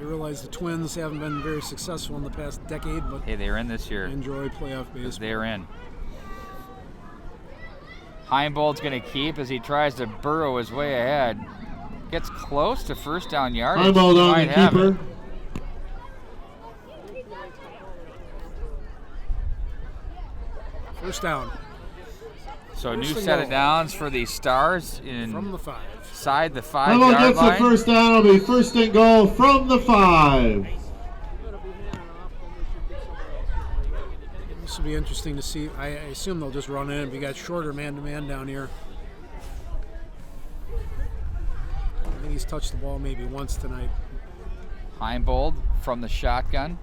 realized the Twins haven't been very successful in the past decade, but Hey, they're in this I year. enjoy playoff baseball. They're in. Heimbold's going to keep as he tries to burrow his way ahead. Gets close to first down yardage. Heimbold on Might the have keeper. it. First down So First new and set of goal. downs for the Stars from the 5. inside the Heimbold 5-yard gets the line. first down. It'll be first and goal from the 5. This will be interesting to see. I assume they'll just run in. We got shorter man-to-man down here. I think he's touched the ball maybe once tonight. Heimbold from the shotgun.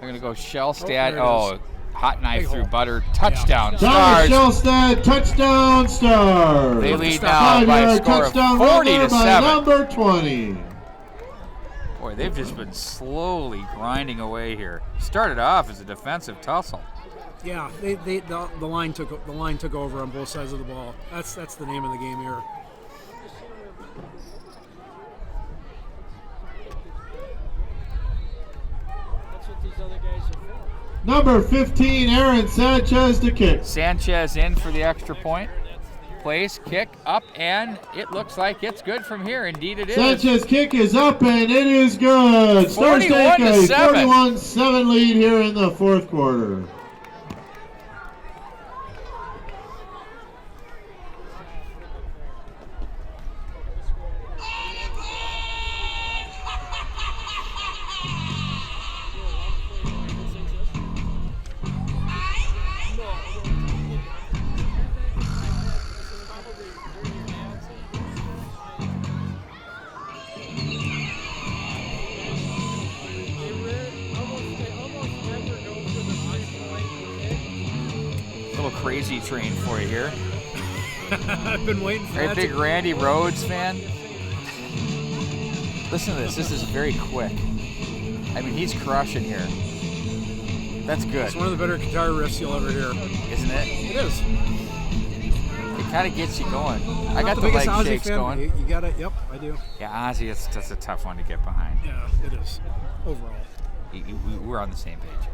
They're going to go Shellstad. there it Oh, is. hot knife Big through hole. butter. Touchdown. Thomas Stars. Shellstad, touchdown Stars. They lead now by a 5-yard score of touchdown 40 run to by 7. number 20. Boy, they've just been slowly grinding away here. Started off as a defensive tussle. Yeah, the line took over on both sides of the ball. That's the name of the game here. That's what these other guys are for. Number 15, Aaron Sanchez to kick. Sanchez in for the extra point. Place, kick, up, and it looks like it's good from here. Indeed it is. Sanchez kick is up and it is good. Stars take a 41-7 lead here in the fourth quarter. crazy train for you here. I've been waiting for Very that. big Randy Rhoads fan. Listen to this. This is very quick. I mean, he's crushing here. That's good. It's one of the better guitar riffs you'll ever hear. Isn't it? It is. It kind of gets you going. I got the biggest leg Ozzy shakes fan. going. You got it. Yep, I do. Yeah, Ozzy, that's a tough one to get behind. Yeah, it is. Overall. We're on the same page.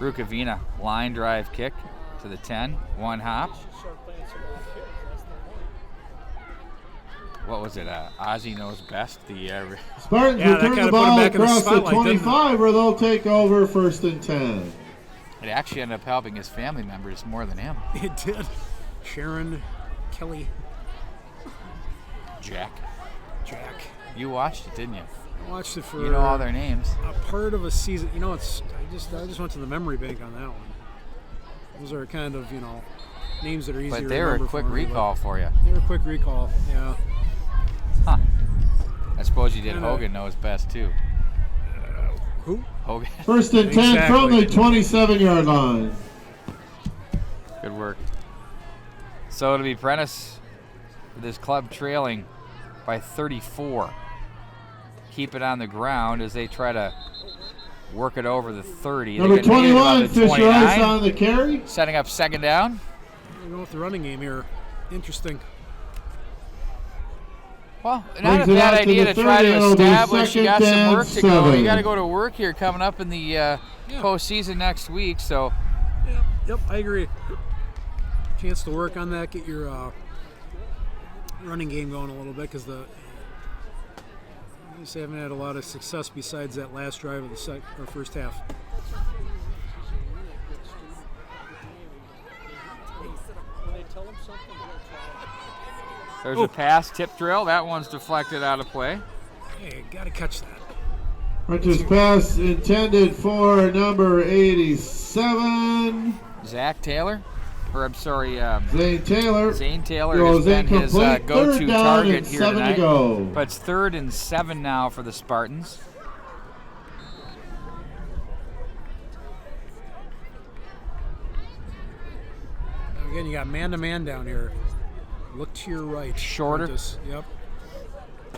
Rukavina, line drive kick to the 10, one hop. What was it? Ozzy knows best. The Spartans Yeah, that return kinda the put 'em ball back in the across the spotlight, didn't it? 25 where they'll take over 1st and 10. It actually ended up helping his family members more than him. It did. Sharon, Kelly, Jack. Jack. You watched it, didn't you? I watched it for You know all their names. a part of a season. You know, I just went to the memory bank on that one. Those are kind of, names that are easy to But remember. they were a quick for me, recall for you. They were a quick recall, yeah. Huh. I suppose you did. Kinda- Hogan knows best too. Who? Hogan. 1st and 10 from Exactly. the 27-yard line. Good work. So it'll be Prentice with his club trailing by 34. Keep it on the ground as they try to work it over the 30. Number They get negative on 21, the Fisher 29, Ice on the carry. setting up second down. We're going with the running game here. Interesting. Well, not a Brings it bad out to idea the to try 30, to it'll be establish you got second some and work to go. 7. You got to go to work here coming up in the postseason next week. So Yep, I agree. Chance to work on that, get your running game going a little bit, because the Eagles haven't had a lot of success besides that last drive of the first half. there's a pass tip drill. That one's deflected out of play. Hey, gotta catch that. Prentice pass intended for number 87. Zach Taylor, or I'm sorry, Zane Taylor. Zane Taylor Goes has been his incomplete. go-to Third down target and here 7 tonight. to go. But it's 3rd and 7 now for the Spartans. Again, you got man-to-man down here. Look to your right. Shorter. Prentice. Yep,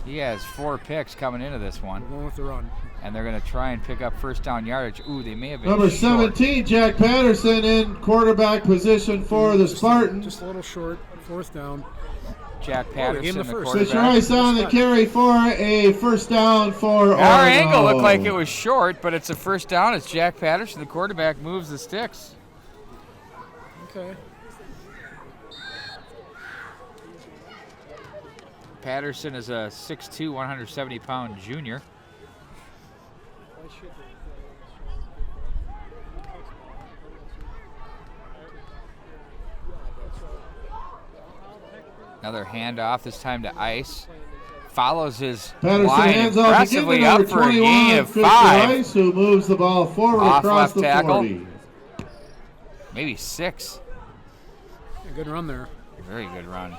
He has 4 picks coming into this one, we're going with the run. and they're going to try and pick up first down yardage. Ooh, they may have been Number short. 17, Jack Patterson in quarterback position for the Spartans. Just a little short. 4th down. Jack they gave him Patterson, the the first. Fisher quarterback. Ice on the carry for a first down for Our Orono. angle looked like it was short, but it's a first down. It's Jack Patterson, the quarterback, moves the sticks. Okay. Patterson is a 6'2", 170-pound junior. Another handoff, this time to Ice. Follows his Patterson line hands off again to impressively number up for a 21, gain of Fisher 5. Ice, who moves the ball forward Off across left the tackle. 40. Maybe 6. Yeah, good run there. Very good run.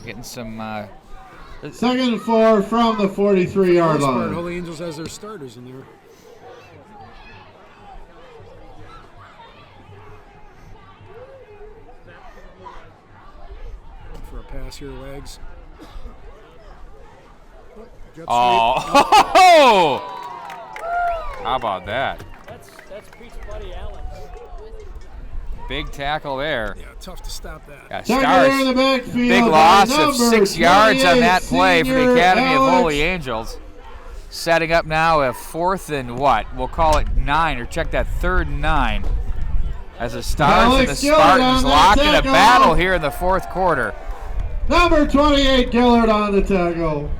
Getting some... 2nd and 4 from the 43-yard Most part, line. Holy Angels has their starters in there. For a pass here, Wags. Jet sweep. Oh! How about that? That's Pete's buddy Alex. Big tackle there. Yeah, tough to stop that. Yeah, Tackle there in the Stars. backfield. Big by loss of number 6 yards on 28 that play for the senior Academy of Alex. Holy Angels. Setting up now a 4th and what? We'll call it 9, or check that 3rd and 9. As the Stars and the Alex Gillard Spartans on that lock in a tackle. battle here in the 4th quarter. Number 28, Gillard on the tackle.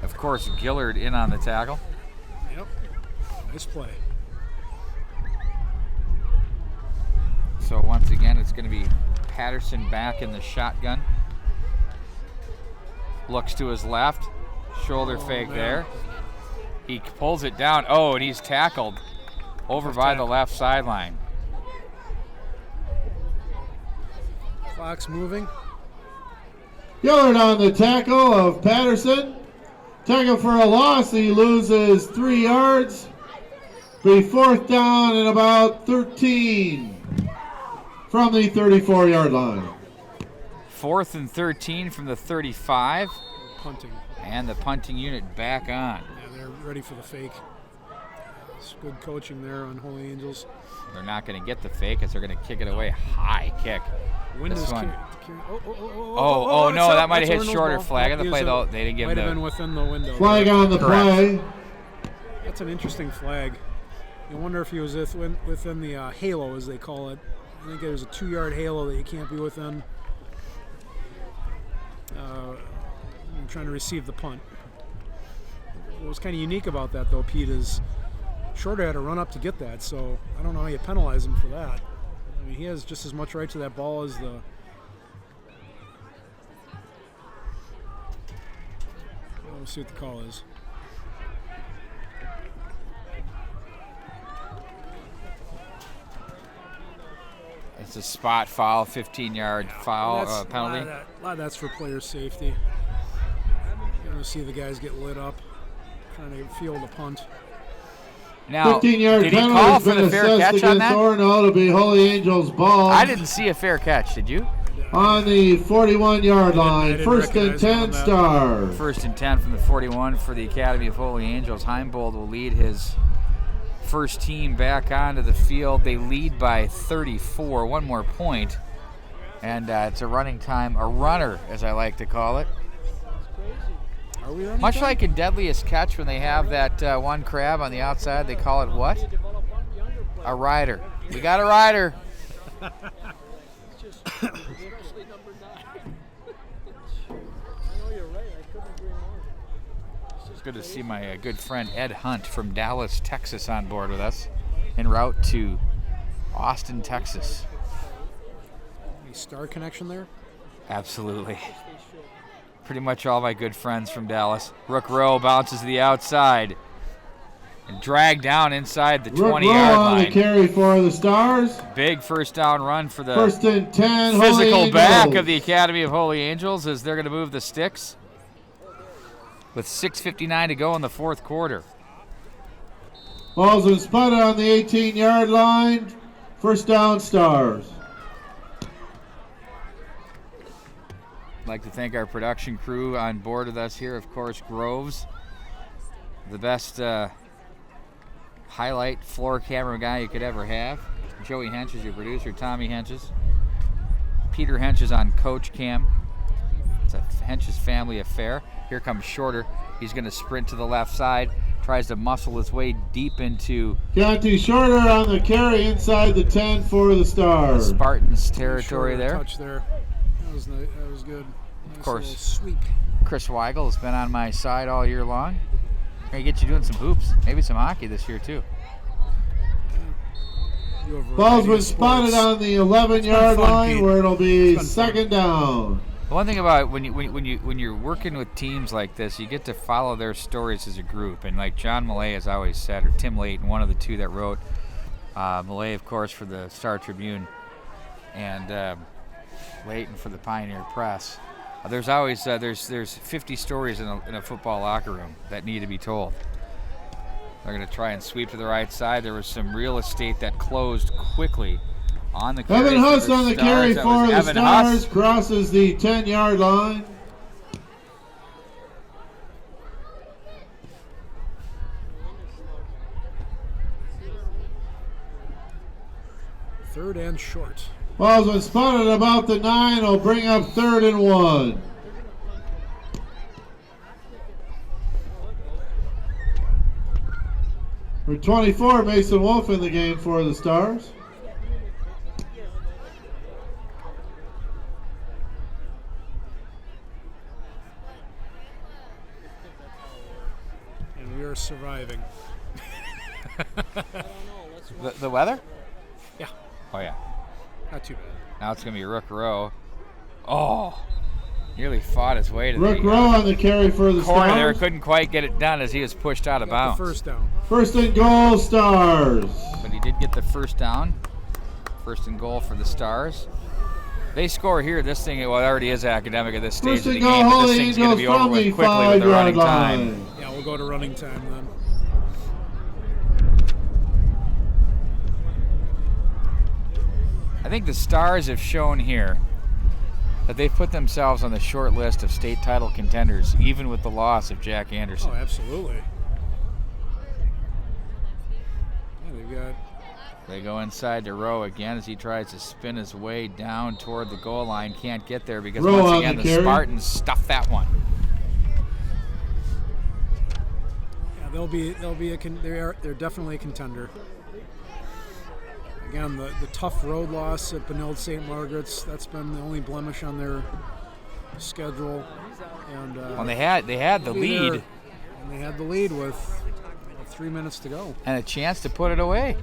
Of course, Gillard in on the tackle. Yep. Nice play. So once again, it's going to be Patterson back in the shotgun. Looks to his left. Shoulder fake man. there. He pulls it down. Oh, and he's tackled over by the left sideline. Clock's moving. Gillard on the tackle of Patterson. Tackle for a loss. He loses 3 yards. Be 4th down and about 13. from the 34-yard line. 4th and 13 from the 35. Punting. And the punting unit back on. Yeah, they're ready for the fake. It's good coaching there on Holy Angels. They're not going to get the fake as they're going to kick it away. High kick. This one. Oh, no, that might have hit Orono's shorter ball. flag on the play, though. They didn't give Might him have been within the window. Flag on the play. That's an interesting flag. You wonder if he was within the halo, as they call it. I think there's a 2-yard halo that you can't be within. I'm trying to receive the punt. What was kind of unique about that, though, Pete, is Shorter had to run up to get that, so I don't know how you penalize him for that. I mean, he has just as much right to that ball as the... Let's see what the call is. It's a spot foul, 15-yard foul penalty. A lot of that's for player safety. You're going to see the guys get lit up, trying to field a punt. Now, 15-yard did he penalty call has for been the fair assessed catch on against that? Orono to be Holy Angels ball. I didn't see a fair catch, did you? On the 41-yard line, didn't 1st and recognize 10 Stars. 1st and 10 from the 41 for the Academy of Holy Angels. Heimbold will lead his first team back onto the field. They lead by 34, one more point. And it's a running time, a runner, as I like to call it. Are we running Much time? like in Deadliest Catch when they have that one crab on the outside, they call it what? A rider. We got a rider. It's good to see my good friend Ed Hunt from Dallas, Texas on board with us en route to Austin, Texas. Any star connection there? Absolutely. Pretty much all my good friends from Dallas. Rook Rowe bounces to the outside and dragged down inside the 20-yard on the line. carry for the Stars. Big first down run for the 1st and 10 physical Holy back Angels. of the Academy of Holy Angels as they're going to move the sticks with 6:59 to go in the 4th quarter. Ball's been spotted on the 18-yard line. 1st down Stars. I'd like to thank our production crew on board with us here. Of course, Groves, the best highlight floor camera guy you could ever have. Joey Hench is your producer. Tommy Henches. Peter Hench is on Coach Cam. It's a Hench's family affair. Here comes Shorter. He's going to sprint to the left side. Tries to muscle his way deep into Keontae Shorter on the carry inside the 10 for the Stars. Spartans territory Shorter there. touch there. That was good. Nice Of course. little sweep. Chris Weigel has been on my side all year long. Gonna get you doing some hoops, maybe some hockey this year too. You have a Ball's variety been of spotted sports. on the 11-yard fun, line Pete. where it'll be It's been 2nd down. The one thing about when you're working with teams like this, you get to follow their stories as a group. And like John Millay has always said, or Tim Layton, one of the two that wrote, Millay of course for the Star Tribune, and Layton for the Pioneer Press. There's always there's 50 stories in a football locker room that need to be told. They're going to try and sweep to the right side. There was some real estate that closed quickly on the carry. Evan Huss on the carry That for was the Evan Stars. Huss. Crosses the 10-yard line. Third and short. Ball's been spotted about the 9. Will bring up 3rd and 1. For 24, Mason Wolf in the game for the Stars. And we are surviving. The weather? Yeah, Oh yeah. not too bad. Now it's going to be Rook Rowe. Oh, nearly fought his way to Rook the Rowe on the carry for the corner there. Stars. Couldn't quite get it done as he was pushed out of Got the bounds. first down. 1st and goal, Stars. But he did get the first down. 1st and goal for the Stars. They score here. This thing, well, it already is academic at this stage First of the and goal, game. But Holy this thing's going to Angels be over from with the quickly with the 5-yard running line. time. Yeah, we'll go to running time then. I think the Stars have shown here that they've put themselves on the short list of state title contenders, even with the loss of Jack Anderson. Oh, absolutely. Yeah, they've got. They go inside to Rowe again as he tries to spin his way down toward the goal line. Can't get there because Rowe once on again the the carry. Spartans stuff that one. Yeah, they're definitely a contender. Again, the tough road loss at Benilde St. Margaret's, that's been the only blemish on their schedule. And Well, they had the lead And they had the lead with 3 minutes to go. and a chance to put it away.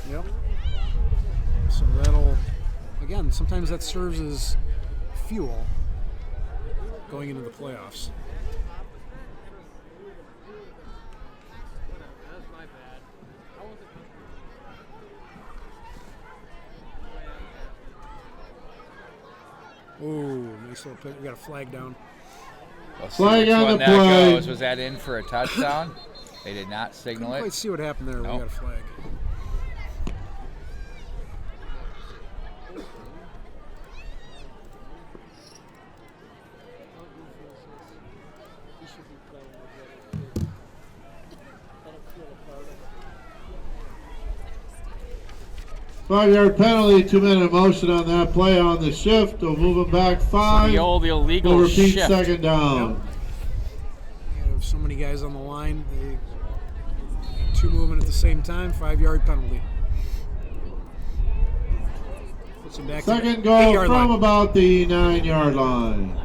Yep. So that'll, again, sometimes that serves as fuel going into the playoffs. Ooh, nice little pick. We got a flag down. We'll see Flag which on one the that play. goes. Was that in for a touchdown? They did not signal Couldn't quite it. see what happened there. Nope. We got a flag. Five-yard penalty, 2-minute motion on that play on the shift. We'll move them back 5. The old illegal We'll repeat shift. second down. You have so many guys on the line. They two moving at the same time. 5-yard penalty. Puts them back to Second the goal 8-yard from line. about the 9-yard line.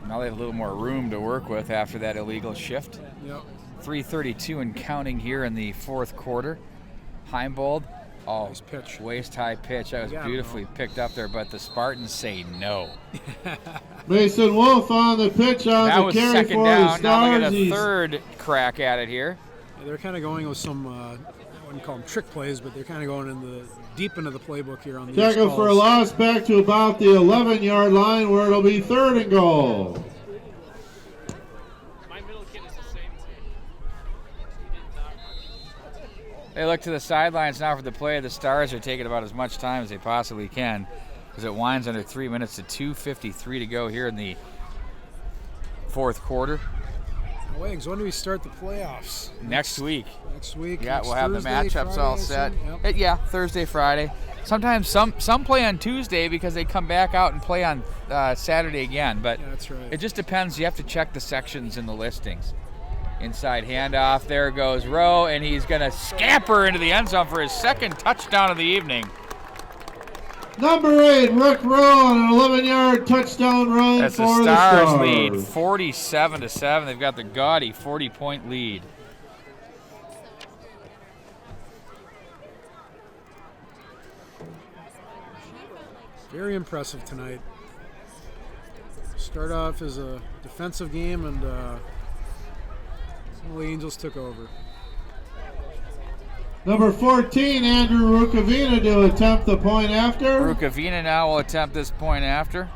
Now they have a little more room to work with after that illegal shift. Yep. 3:32 and counting here in the fourth quarter. Heimbold, Nice pitch. waist-high pitch. That was Got him, beautifully picked up there, but the Spartans say no. Mason Wolf on the pitch on That the was carry second for the down. Now they Stars. get a He's third crack at it here. Yeah, they're kind of going with some, I wouldn't call them trick plays, but they're kind of going deep into the playbook here on these tackle calls. for a loss back to about the 11-yard line where it'll be 3rd and goal. My middle kid is the same team. They look to the sidelines now for the play. The Stars are taking about as much time as they possibly can because it winds under 3 minutes to 2:53 to go here in the fourth quarter. Wags, when do we start the playoffs? Next week. Next week. Yeah, next we'll have Thursday, the matchups Friday, all set. Yep. Yeah, Thursday, Friday. Sometimes some play on Tuesday because they come back out and play on Saturday again. But Yeah, that's right. it just depends. You have to check the sections in the listings. Inside handoff. There goes Rowe, and he's going to scamper into the end zone for his second touchdown of the evening. Number 8, Rick Rowe on an 11-yard touchdown run That's the for Stars the lead, Stars. 47-7. They've got the gaudy 40-point lead. Very impressive tonight. Start off as a defensive game, and the Angels took over. Number 14, Andrew Rukavina to attempt the point after. Rukavina now will attempt this point after.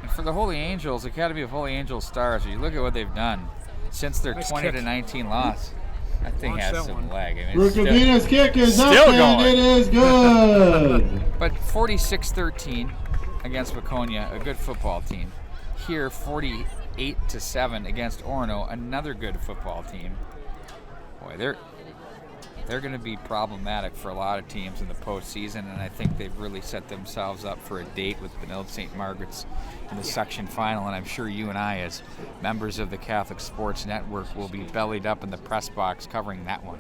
And for the Holy Angels, Academy of Holy Angels Stars, you look at what they've done since their Nice 20-19 loss. That thing Launch has that some one. leg. I mean, it's Rukavina's kick is up still and going. it is good. But 46-13 against Waconia, a good football team. Here, 48-7 against Orono, another good football team. Boy, they're going to be problematic for a lot of teams in the postseason, and I think they've really set themselves up for a date with Benilde St. Margaret's in the section final, and I'm sure you and I, as members of the Catholic Sports Network, will be bellied up in the press box covering that one.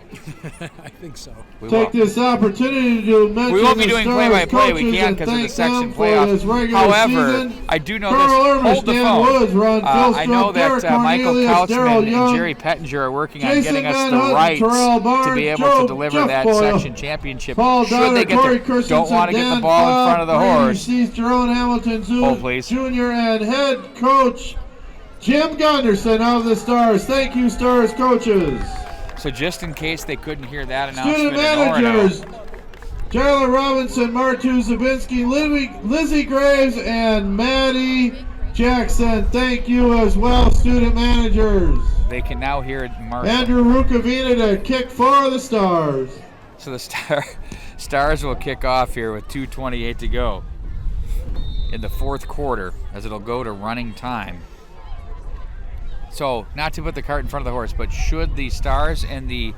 I think so. We Take will. this opportunity to mention We won't be the doing Stars play-by-play. We coaches can't and because of the thank section them for this playoffs. regular However, season. I do know Carl this. Hold the Ermer, Dan phone. Woods, Ron I know Philstrup, that Derek Michael Cornelius, Kautzman Daryl and Young, Jerry Pettinger are working on Jason getting us Van the Houten, rights Terrell to Barnes, be able Joe- to deliver Jeff that Boyle, section championship. Paul Should Donner, they get Corey there? Christensen, Don't want to get Dan the ball in front of the Bob, horse. Brady Cease, Jerome Hamilton Hold, please. Jr. and head coach Jim Gunderson of the Stars. Thank you, Stars coaches. So just in case they couldn't hear that announcement Student in Orono, managers, Tyler Robinson, Martu Zabinski, Lizzie Graves, and Maddie Jackson, thank you as well, student managers. They can now hear Mark. Andrew Rukavina to kick for the Stars. So the Stars will kick off here with 2:28 to go in the fourth quarter, as it'll go to running time. So, not to put the cart in front of the horse, but should the Stars and the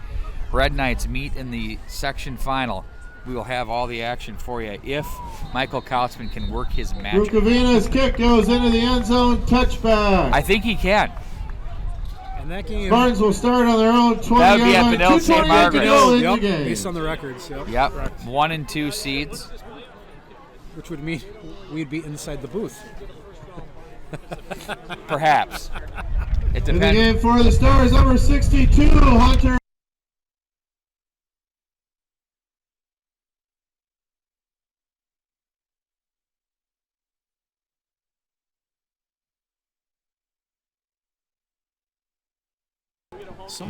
Red Knights meet in the section final, we will have all the action for you if Michael Kautzman can work his magic. Rukavina's kick goes into the end zone, touchback. I think he can. And that game, Spartans will start on their own 20 That would be yard at line. Benilde St. 2:28 to Margaret's. go in the yep, game. based on the records. Yep, Correct. 1 and 2 seeds. Which would mean we'd be inside the booth. Perhaps. It In the depends. game for the Stars, number 62, Hunter.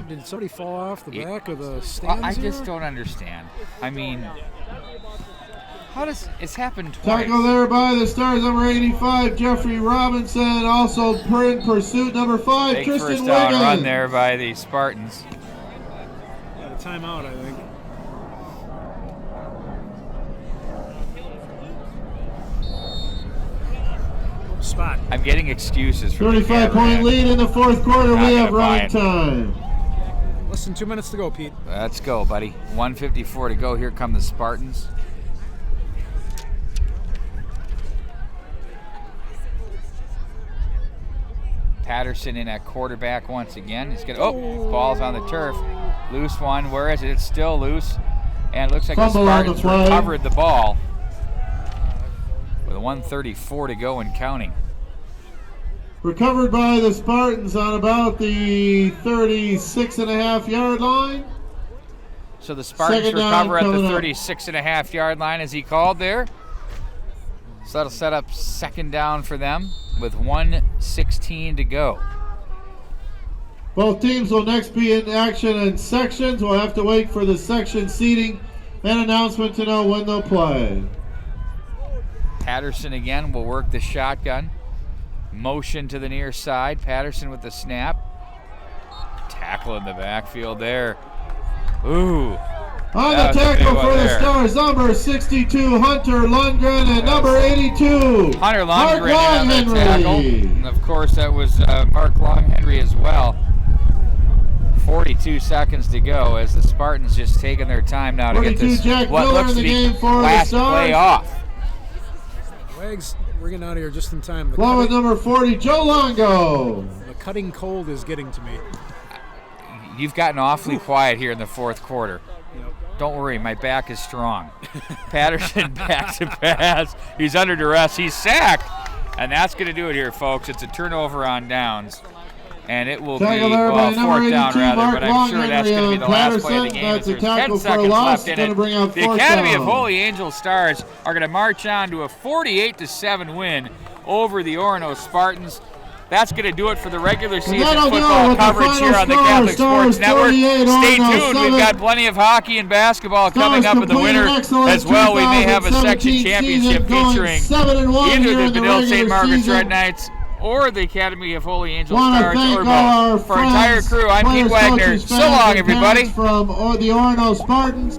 Did somebody fall off the back of the Well, stands I just here? don't understand. I mean, how does it's happened twice? Tackle there by the Stars, number 85, Jeffrey Robinson. Also in pursuit, number 5, Big Tristan first down Wiggins. run there by the Spartans. Got a timeout, I think. Spot. I'm getting excuses for 35-point lead in the fourth quarter. Not We have gonna buy running it. time. Less than 2 minutes to go, Pete. Let's go, buddy. 1:54 to go. Here come the Spartans. Patterson in at quarterback once again. He's gonna. Oh, ball's on the turf. Loose one. Where is it? It's still loose, and it looks like the Fumble on the Spartans play. recovered the ball with 1:34 to go and counting. Recovered by the Spartans on about the 36.5-yard line. So the Spartans Second down recover at the coming up. 36.5-yard line, as he called there. So that'll set up second down for them with 1:16 to go. Both teams will next be in action in sections. We'll have to wait for the section seating and announcement to know when they'll play. Patterson again will work the shotgun. Motion to the near side. Patterson with the snap. Tackle in the backfield there. Ooh. On That the was a big tackle one for the there. Stars, number 62, Hunter Lundgren, and number 82, Hunter Mark Lundgren in on the tackle. Longhenry. And of course, that was Mark Longhenry as well. 42 seconds to go as the Spartans just taking their time now to get 42, this Jack what Miller looks in to the be game for the last Stars. play off. Wags, we're getting out of here just in time. The Along with cutting, number 40, Joe Longo. the cutting cold is getting to me. You've gotten awfully quiet here in the fourth quarter. Yep. Don't worry, my back is strong. Patterson back to pass. He's under duress. He's sacked. And that's going to do it here, folks. It's a turnover on downs. And it will be, Tackle there by number fourth down 82, rather, Mark but I'm sure that's going to be the Longhenry last on play of the game. Patterson. As That's a there's 10 tackle for a seconds loss. left in Gonna it. bring out The fourth Academy of down. Holy Angel Stars are going to march on to a 48-7 win over the Orono Spartans. That's going to do it for the regular season that'll do it football with the coverage final here on the score. Catholic Stars Sports Network. 38, Stay Orono tuned. 7. We've got plenty of hockey and basketball coming Stars up in the completed winter an excellent as well. We may have a section 2017 championship season, going featuring 7-1 either here the in the Benilde St. regular Margaret's season. Red Knights or the Academy of Holy Angel Want to Stars thank or all our both. For our entire friends, crew, I'm Pete players, Wagner. coaches, So fans, long, and everybody. parents from the Orono Spartans.